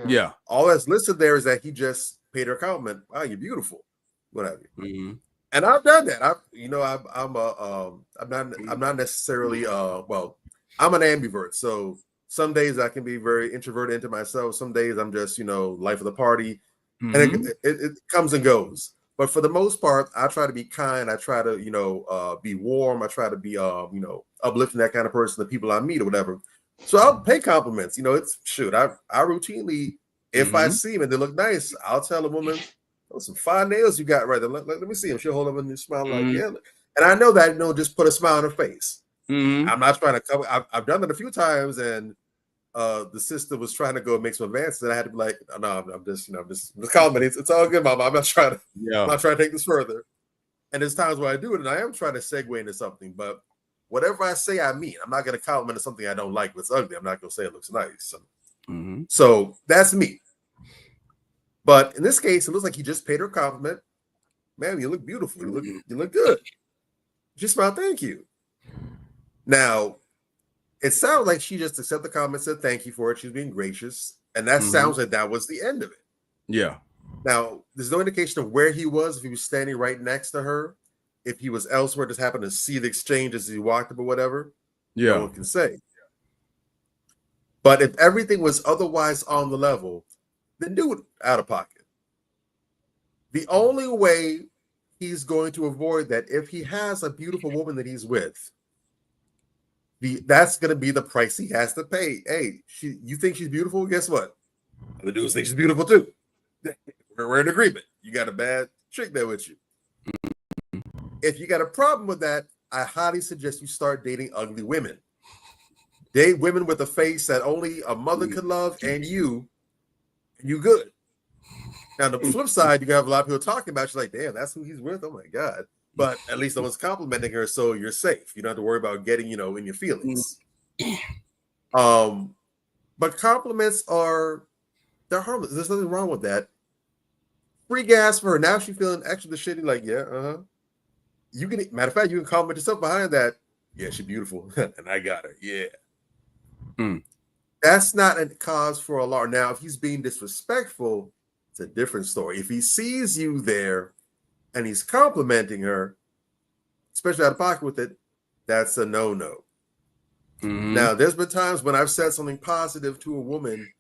Yeah. All that's listed there is that he just paid her a compliment. Wow, you're beautiful. What have you? And I've done that. I'm not necessarily I'm an ambivert. So some days I can be very introverted into myself. Some days I'm just, life of the party. And it comes and goes. But for the most part, I try to be kind. I try to, be warm. I try to be, uplifting, that kind of person, the people I meet or whatever. So I'll pay compliments. It's I routinely, if I see them and they look nice, I'll tell a woman, oh, some fine nails you got right there. Let me see them. She'll hold up and smile like, yeah. And I know that, just put a smile on her face. I'm not trying to cover. I've done it a few times, and the sister was trying to go and make some advances, and I had to be like, no, I'm just complimenting. It's all good, Mama. I'm not trying to take this further. And there's times where I do it, and I am trying to segue into something, but whatever I say, I mean. I'm not going to compliment on something I don't like. If it's ugly, I'm not going to say it looks nice. So that's me. But in this case, it looks like he just paid her a compliment. Man, you look beautiful. You look good. She smiled, thank you. Now, it sounds like she just accepted the comment, said thank you for it. She's being gracious. And that sounds like that was the end of it. Yeah. Now, there's no indication of where he was, if he was standing right next to her, if he was elsewhere, just happened to see the exchange as he walked up or whatever. Yeah. No one can say. But if everything was otherwise on the level, then do it out of pocket. The only way he's going to avoid that, if he has a beautiful woman that he's with, that's going to be the price he has to pay. Hey, you think she's beautiful? Guess what? The dudes think she's beautiful too. We're in agreement. You got a bad trick there with you. If you got a problem with that, I highly suggest you start dating ugly women. Date women with a face that only a mother could love, and you good. Now, on the flip side, you have a lot of people talking about you like, damn, that's who he's with. Oh my God. But at least I was complimenting her, so you're safe. You don't have to worry about getting, in your feelings. But compliments they're harmless. There's nothing wrong with that. Free gas for her. Now she's feeling extra the shitty, like, yeah, You can, matter of fact, you can compliment yourself behind that. Yeah, she's beautiful. And I got her. Yeah. That's not a cause for alarm. Now, if he's being disrespectful, it's a different story. If he sees you there and he's complimenting her, especially out of pocket with it, that's a no-no. Now, there's been times when I've said something positive to a woman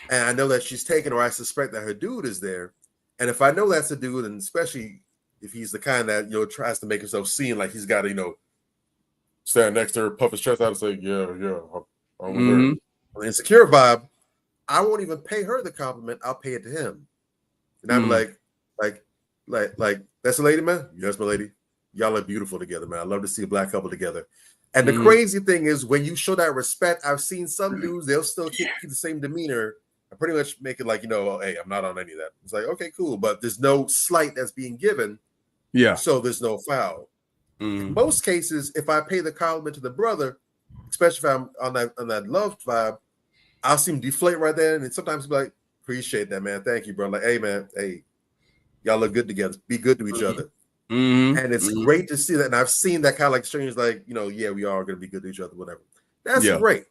and I know that she's taken, or I suspect that her dude is there. And if I know that's a dude, and especially if he's the kind that, tries to make himself seem like he's got to, stand next to her, puff his chest out and say, yeah, I'm with her. The insecure vibe, I won't even pay her the compliment. I'll pay it to him. And I'm like, that's a lady, man? Yes, my lady. Y'all are beautiful together, man. I love to see a black couple together. And the crazy thing is, when you show that respect, I've seen some dudes, they'll still keep the same demeanor and pretty much make it like, hey, I'm not on any of that. It's like, okay, cool. But there's no slight that's being given. Yeah. So there's no foul. In most cases, if I pay the compliment to the brother, especially if I'm on that love vibe, I'll see him deflate right there. And sometimes be like, appreciate that, man. Thank you, bro. Like, hey, man, hey, y'all look good together. Be good to each other. And it's great to see that. And I've seen that kind of like strangers, like, yeah, we are going to be good to each other, whatever. That's great.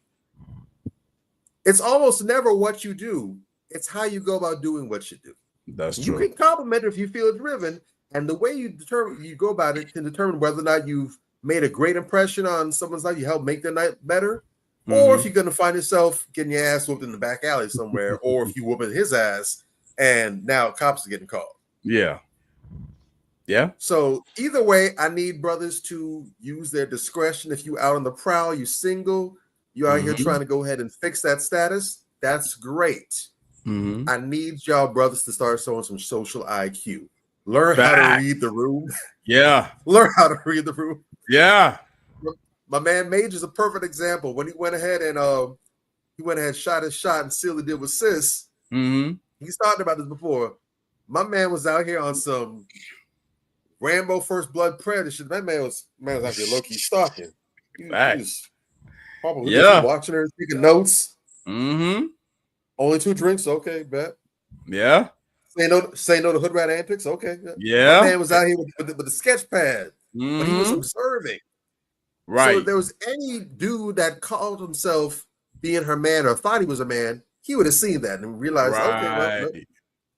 It's almost never what you do. It's how you go about doing what you do. That's true. You can compliment it if you feel driven. And the way you go about it can determine whether or not you've made a great impression on someone's life. You help make their night better. Or if you're going to find yourself getting your ass whooped in the back alley somewhere, or if you whooping his ass and now cops are getting called. Yeah. Yeah. So either way, I need brothers to use their discretion. If you out on the prowl, you single, you out here trying to go ahead and fix that status, that's great. I need y'all brothers to start showing some social IQ. Learn how to read the room. Yeah. Learn how to read the room. Yeah. My man Mage is a perfect example. When he went ahead and shot his shot and sealed the deal with Sis. He's talked about this before. My man was out here on some Rambo First Blood Predator shit. That man was out here low-key stalking. Probably watching her, taking notes. Only 2 drinks, okay, bet. Yeah. Say no to hood rat antics, okay. Yeah. My man was out here with the sketch pad, but he was observing. Right. So if there was any dude that called himself being her man or thought he was a man, he would have seen that and realized, okay, well, no,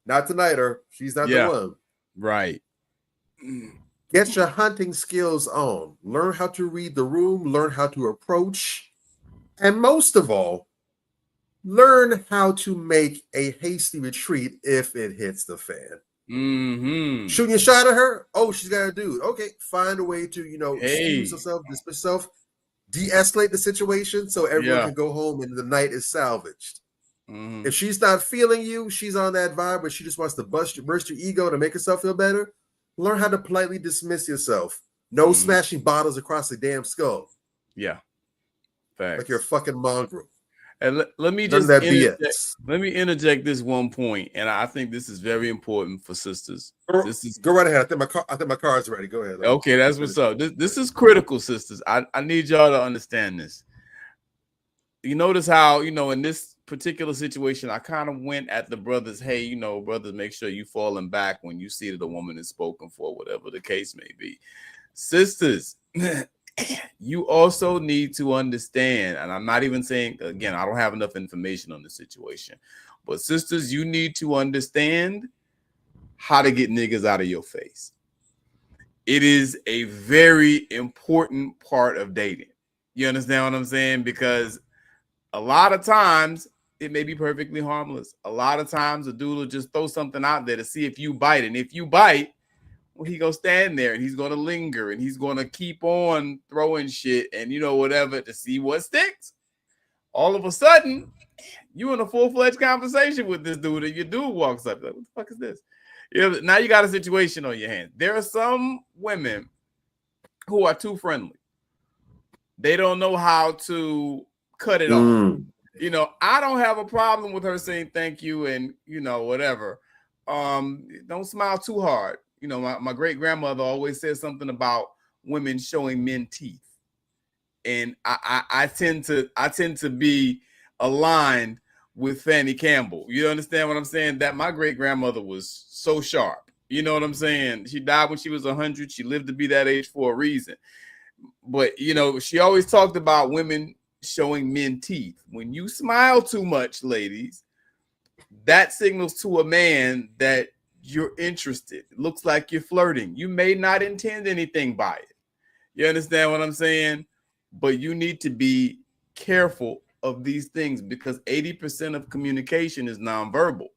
not tonight, or she's not the one. Right. Get your hunting skills on. Learn how to read the room, learn how to approach, and most of all, learn how to make a hasty retreat if it hits the fan. Shooting a shot at her, she's got a dude. Okay, find a way to, excuse yourself, dismiss yourself, de-escalate the situation so everyone can go home and the night is salvaged. If she's not feeling you, she's on that vibe where she just wants to burst your ego to make herself feel better. Learn how to politely dismiss yourself. No smashing bottles across the damn skull. Yeah. Facts. Like you're a fucking mongrel. And let me just interject this one point, and I think this is very important for sisters. Go right ahead. I think my car is ready. Go ahead. Okay, that's what's up. This is critical, sisters. I need y'all to understand this. You notice how, in this particular situation, I kind of went at the brothers. Hey, brothers, make sure you falling back when you see that a woman is spoken for, whatever the case may be. Sisters, you also need to understand, and I'm not even saying, again, I don't have enough information on the situation, but sisters, you need to understand how to get niggas out of your face. It is a very important part of dating. You understand what I'm saying? Because a lot of times it may be perfectly harmless. A lot of times a dude will just throw something out there to see if you bite. And if you bite, well, he gonna stand there and he's gonna linger and he's gonna keep on throwing shit and whatever to see what sticks. All of a sudden, you in a full-fledged conversation with this dude, and your dude walks up like, "What the fuck is this?" Now you got a situation on your hands. There are some women who are too friendly. They don't know how to cut it off. You know, I don't have a problem with her saying thank you and, you know, whatever. Don't smile too hard. You know, my great grandmother always said something about women showing men teeth. And I tend to be aligned with Fanny Campbell. You understand what I'm saying? That my great grandmother was so sharp. You know what I'm saying? She died when she was 100. She lived to be that age for a reason. But, you know, she always talked about women showing men teeth. When you smile too much, ladies, that signals to a man that you're interested. It looks like you're flirting. You may not intend anything by it. You understand what I'm saying? But you need to be careful of these things because 80% of communication is nonverbal.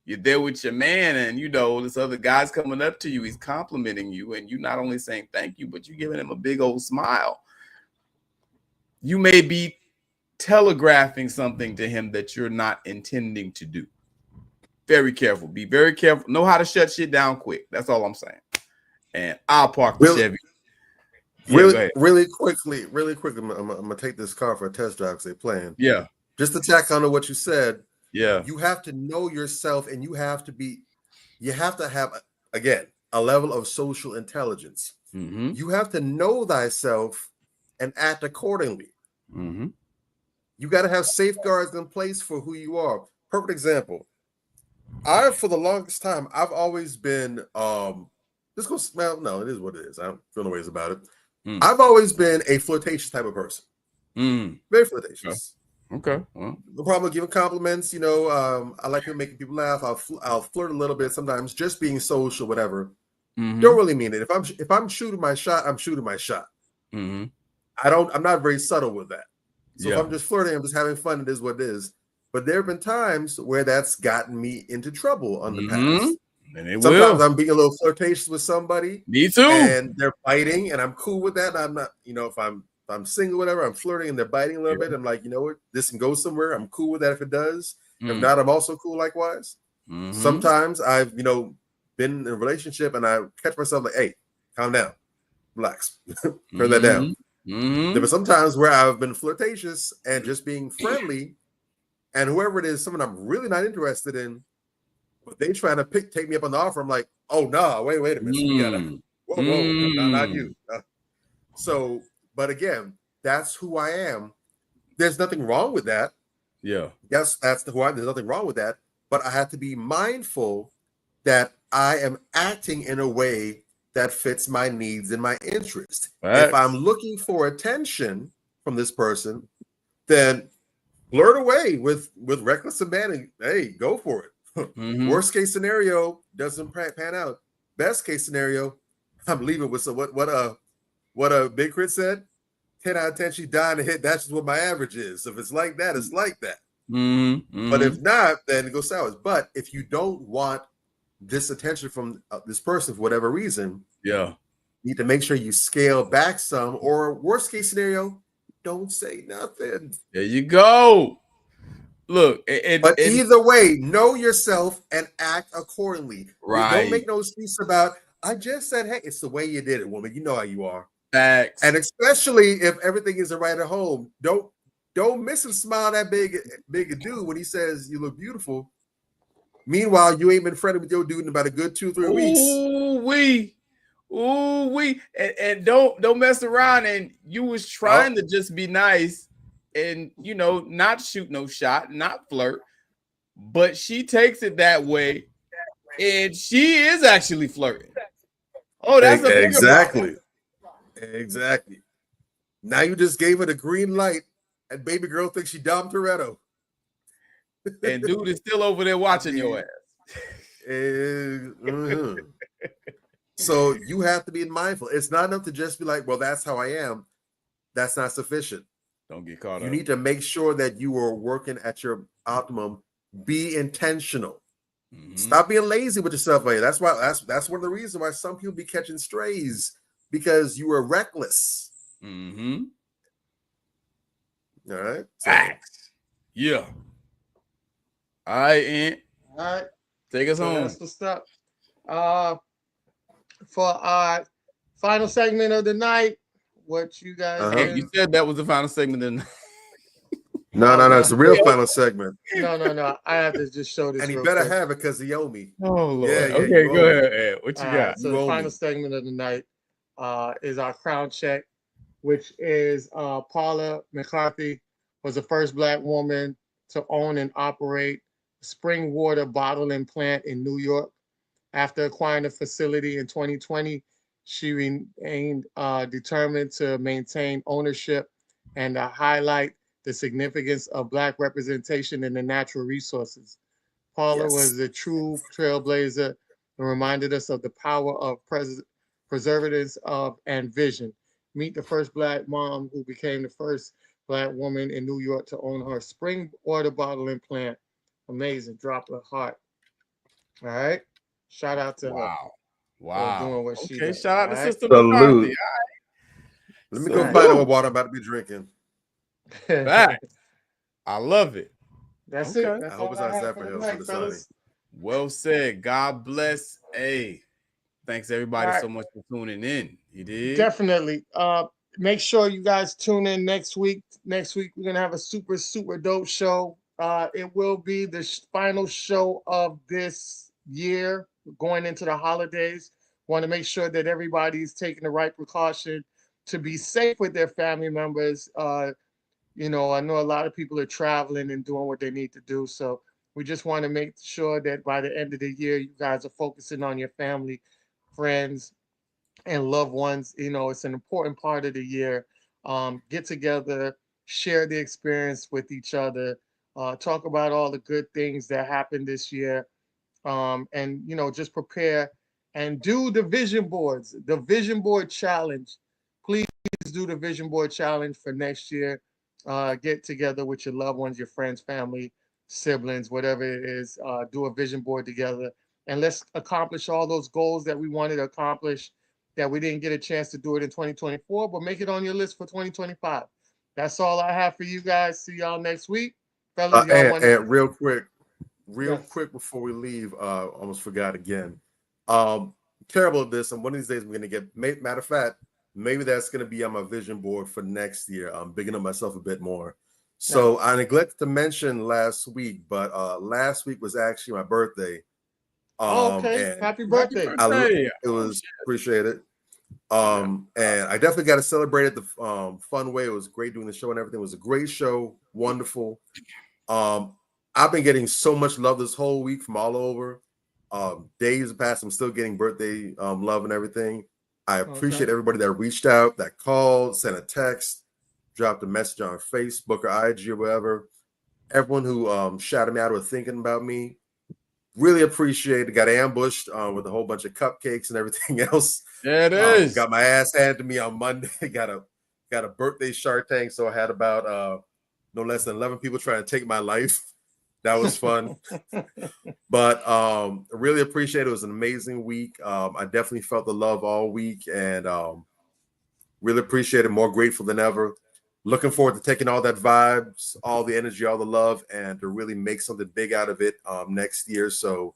You're there with your man and, you know, this other guy's coming up to you. He's complimenting you and you're not only saying thank you, but you're giving him a big old smile. You may be telegraphing something to him that you're not intending to do. Very careful. Be very careful. Know how to shut shit down quick. That's all I'm saying. And I'll park the Chevy. Really quickly, I'm gonna take this car for a test drive because they're playing. Yeah. Just to tack on to what you said. Yeah. You have to know yourself and you have to have again a level of social intelligence. Mm-hmm. You have to know thyself and act accordingly. Mm-hmm. You got to have safeguards in place for who you are. Perfect example. For the longest time, I've always been it is what it is. I don't feel no ways about it. I've always been a flirtatious type of person. Very flirtatious. Okay. Well. No problem with giving compliments. You know, I like making people laugh. I'll flirt a little bit sometimes, just being social, whatever. Don't really mean it. If I'm shooting my shot, I'm shooting my shot. Mm-hmm. I'm not very subtle with that. So if I'm just flirting, I'm just having fun. It is what it is. But there have been times where that's gotten me into trouble on the past. And sometimes I'm being a little flirtatious with somebody. Me too. And they're biting, and I'm cool with that. I'm not, you know, if I'm single, whatever, I'm flirting and they're biting a little bit. I'm like, you know what, this can go somewhere. I'm cool with that if it does. If not, I'm also cool likewise. Sometimes I've, you know, been in a relationship and I catch myself like, hey, calm down, relax, turn that down. There were some times where I've been flirtatious and just being friendly, and whoever it is, someone I'm really not interested in, but they trying to take me up on the offer. I'm like, oh no, wait a minute, we gotta, whoa, not you. So, but again, that's who I am. There's nothing wrong with that. Yeah. Yes, that's who I am. There's nothing wrong with that. But I have to be mindful that I am acting in a way that fits my needs and my interest. If I'm looking for attention from this person, then flirt away with reckless abandon. Hey, go for it. Worst case scenario doesn't pan out. Best case scenario, I'm leaving with what a Big Crit said. 10 out of 10, she's dying to hit. That's just what my average is. So if it's like that, it's like that. But if not, then it goes sour. But if you don't want this attention from this person for whatever reason, you need to make sure you scale back some, or worst case scenario, don't say nothing. There you go. Look, but either way, know yourself and act accordingly. Right. Don't make no excuse about, I just said, hey, it's the way you did it, woman. You know how you are. Facts. And especially if everything isn't right at home, don't miss him smile that big a dude when he says you look beautiful. Meanwhile, you ain't been friendly with your dude in about a good 2-3 weeks. And don't mess around. And you was trying to just be nice and, you know, not shoot no shot, not flirt, but she takes it that way, and she is actually flirting. Oh, that's a exactly. Exactly. Now you just gave her the green light, and baby girl thinks she Dom Toretto. And dude is still over there watching your ass. So you have to be mindful. It's not enough to just be like, well, that's how I am. That's not sufficient. Don't get caught up. You need to make sure that you are working at your optimum. Be intentional. Stop being lazy with yourself. That's why that's one of the reasons why some people be catching strays, because you were reckless. Mm-hmm. All right. Facts. Yeah. All right, Aunt. All right. Take us home. That's what's up. For our final segment of the night, what you guys? Hey, you said that was the final segment. Then no, it's the real final segment. No. I have to just show this. And he real better quick. have it because he owe me. Oh Lord. Yeah, okay, you go owe ahead. me. Ed. What you All got? right, so the final segment of the night is our crown check, which is Paula McCarthy was the first Black woman to own and operate a spring water bottling plant in New York. After acquiring the facility in 2020, she remained determined to maintain ownership and to highlight the significance of Black representation in the natural resources. Paula was a true trailblazer and reminded us of the power of preservatives and vision. Meet the first Black mom who became the first Black woman in New York to own her spring water bottling plant. Amazing. Drop of heart. All right. Shout out to her. Wow. For doing what she Okay, does. shout out to All right? Sister McCarthy. Let me go find out what water I'm about to be drinking. Back. I love it. That's Okay. it. That's I hope all it's I not have Zephyr for Hills tonight, for the sunny. fellas. Well said. God bless. Hey, thanks everybody All right. so much for tuning in. You did? Definitely. Make sure you guys tune in next week. Next week, we're going to have a super, super dope show. It will be the final show of this year going into the holidays. Want to make sure that everybody's taking the right precaution to be safe with their family members. You know, I know a lot of people are traveling and doing what they need to do. So we just want to make sure that by the end of the year, you guys are focusing on your family, friends, and loved ones. You know, it's an important part of the year. Get together, share the experience with each other, talk about all the good things that happened this year, and, you know, just prepare and do the vision boards, the vision board challenge. Please do the vision board challenge for next year. Get together with your loved ones, your friends, family, siblings, whatever it is. Do a vision board together, and let's accomplish all those goals that we wanted to accomplish that we didn't get a chance to do it in 2024, but make it on your list for 2025. That's all I have for you guys. See y'all next week. Fellas, y'all And real quick before we leave, almost forgot again. Terrible at this, and one of these days we're gonna get. Matter of fact, maybe that's gonna be on my vision board for next year. I'm bigging up myself a bit more. So I neglected to mention last week, but last week was actually my birthday. Okay, happy birthday! It was appreciated. And I definitely got to celebrate it the fun way. It was great doing the show and everything. It was a great show, wonderful. I've been getting so much love this whole week from all over. Days have passed. I'm still getting birthday love and everything. I appreciate everybody that reached out, that called, sent a text, dropped a message on Facebook or IG or whatever. Everyone who shouted me out or thinking about me. Really appreciate it. Got ambushed with a whole bunch of cupcakes and everything else. Yeah, it is. Got my ass handed to me on Monday. got a birthday Shark Tank, so I had about no less than 11 people trying to take my life. That was fun. But I really appreciate it. It was an amazing week. I definitely felt the love all week, and really appreciate it. More grateful than ever. Looking forward to taking all that vibes, all the energy, all the love, and to really make something big out of it next year. So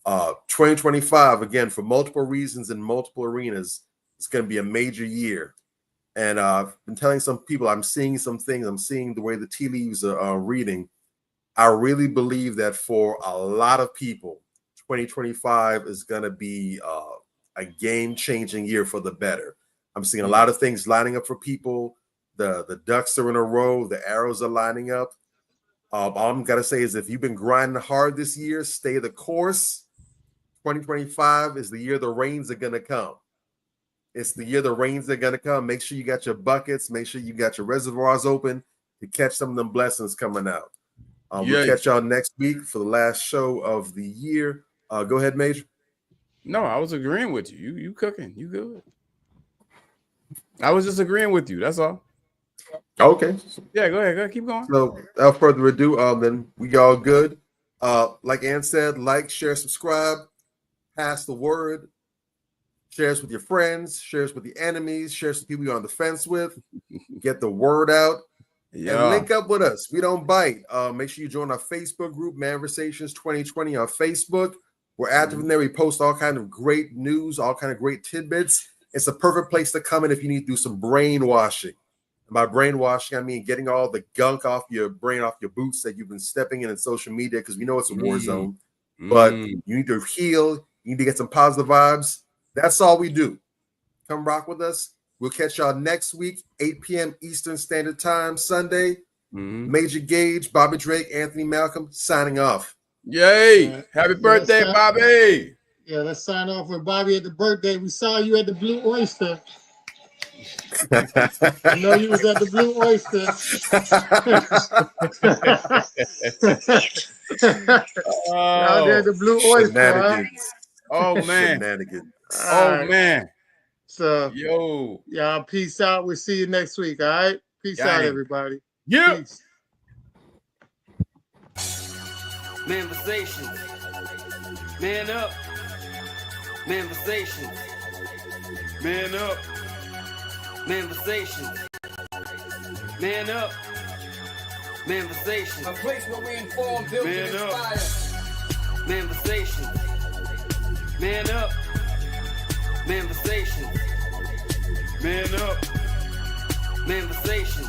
2025, again, for multiple reasons in multiple arenas, it's going to be a major year. And I've been telling some people, I'm seeing some things. I'm seeing the way the tea leaves are reading. I really believe that for a lot of people, 2025 is going to be a game-changing year for the better. I'm seeing a lot of things lining up for people. The ducks are in a row. The arrows are lining up. All I'm going to say is if you've been grinding hard this year, stay the course. 2025 is the year the rains are going to come. It's the year the rains are going to come. Make sure you got your buckets. Make sure you got your reservoirs open to catch some of them blessings coming out. We'll catch y'all next week for the last show of the year. Go ahead, Major. No, I was agreeing with you. You cooking. You good. I was just agreeing with you. That's all. Okay. Yeah, go ahead. Keep going. So without further ado, then we all good. Like Ann said, like, share, subscribe, pass the word, share us with your friends, share us with the enemies, share us with people you're on the fence with, get the word out, and link up with us. We don't bite. Make sure you join our Facebook group, Manversations 2020 on Facebook. We're active in there. We post all kind of great news, all kind of great tidbits. It's a perfect place to come in if you need to do some brainwashing. And by brainwashing, I mean getting all the gunk off your brain, off your boots that you've been stepping in social media, because we know it's a war zone. But you need to heal. You need to get some positive vibes. That's all we do. Come rock with us. We'll catch y'all next week, 8 p.m. Eastern Standard Time, Sunday. Major Gage, Bobby Drake, Anthony Malcolm, signing off. Yay! Happy birthday, Bobby! Yeah, let's sign off with Bobby at the birthday. We saw you at the Blue Oyster. I know you was at the Blue Oyster. Out there at the Blue Oyster. Huh? Oh man. Shenanigans. Oh man. So yo, y'all peace out. We'll see you next week. All right. Peace out, everybody. Yeah. Peace. Manifestations. Man up. Manifestations. Man up. Manifestations. Man up. Manifestations. A place where we inform, build, and inspire. Manifestations. Man up. Manifestations. Man up. Manifestations.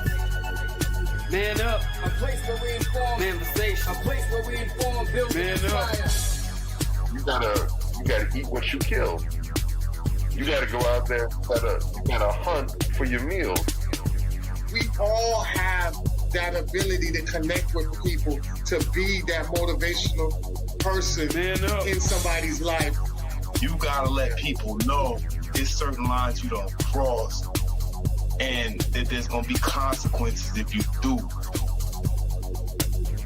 Man up. A place where we inform. Manifestations. A place where we inform, build, and inspire. You gotta eat what you kill. You gotta go out there. You gotta hunt for your meals. We all have that ability to connect with people, to be that motivational person in somebody's life. You gotta let people know there's certain lines you don't cross, and that there's gonna be consequences if you do.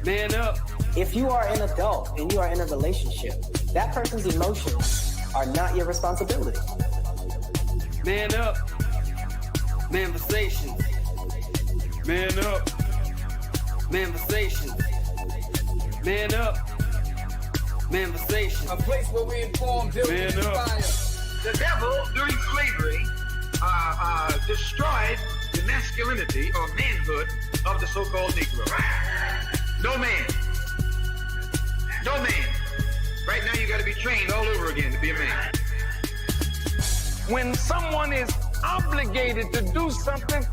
Man up. If you are an adult and you are in a relationship, that person's emotions are not your responsibility. Man up. Manifestations. Man up. Manifestations. Man up. Manifestations. A place where we inform, build, and inspire. The devil, during slavery, destroyed the masculinity or manhood of the so-called Negro. No man. No man. Right now you got to be trained all over again to be a man. When someone is obligated to do something,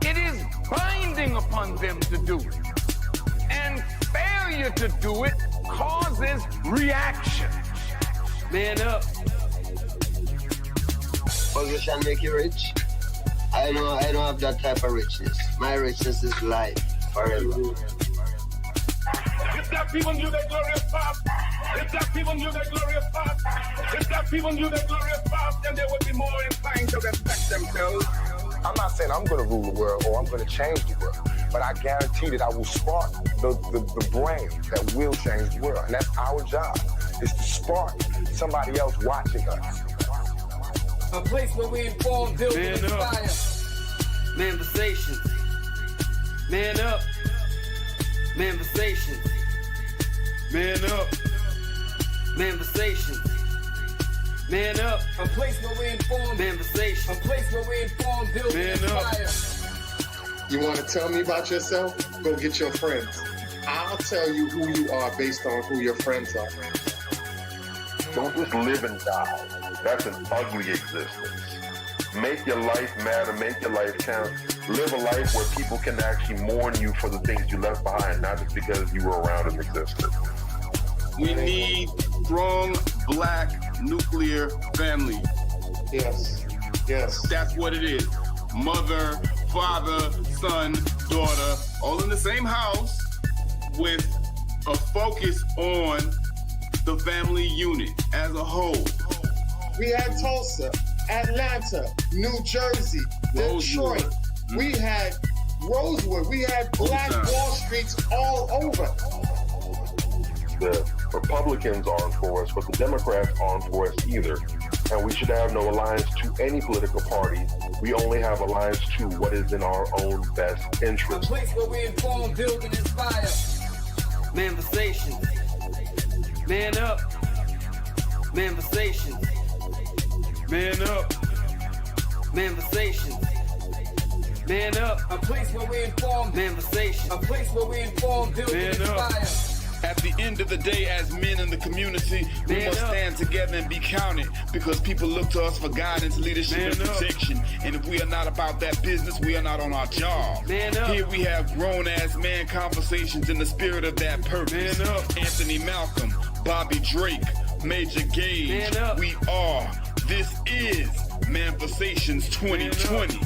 it is binding upon them to do it. And failure to do it causes reaction. Man up. Position make you rich. I don't have that type of richness. My richness is life forever. If that people knew their glorious past, if that people knew their glorious past, if that people knew their glorious past, then they would be more inclined to respect themselves. I'm not saying I'm going to rule the world or I'm going to change the world, but I guarantee that I will spark the brain that will change the world. And that's our job, is to spark somebody else watching us. A place where we inform, build, and inspire. Manifestations. Man up. Manifestations. Man up. Manifestations. Man up. A place where we inform. Manifestations. A place where we inform, build, and inspire. You want to tell me about yourself? Go get your friends. I'll tell you who you are based on who your friends are. Don't just live and die. That's an ugly existence. Make your life matter. Make your life count. Live a life where people can actually mourn you for the things you left behind, not just because you were around and existed. We need strong black nuclear family. Yes. Yes. That's what it is. Mother, father, son, daughter, all in the same house with a focus on the family unit as a whole. We had Tulsa, Atlanta, New Jersey, Detroit. We had Rosewood. We had Black Wall Streets all over. The Republicans aren't for us, but the Democrats aren't for us either. And we should have no alliance to any political party. We only have alliance to what is in our own best interest. A place where we inform, build, and inspire. Manifestations. Man up. Manifestations. Man up. Manifestations. Man up. A place where we inform. Manifestations. A place where we inform, build, and inspire. At the end of the day, as men in the community, we must stand together and be counted because people look to us for guidance, leadership, and protection. And if we are not about that business, we are not on our job. Here we have grown-ass man conversations in the spirit of that purpose. Anthony Malcolm, Bobby Drake, Major Gage, we are. This is Manversations 2020.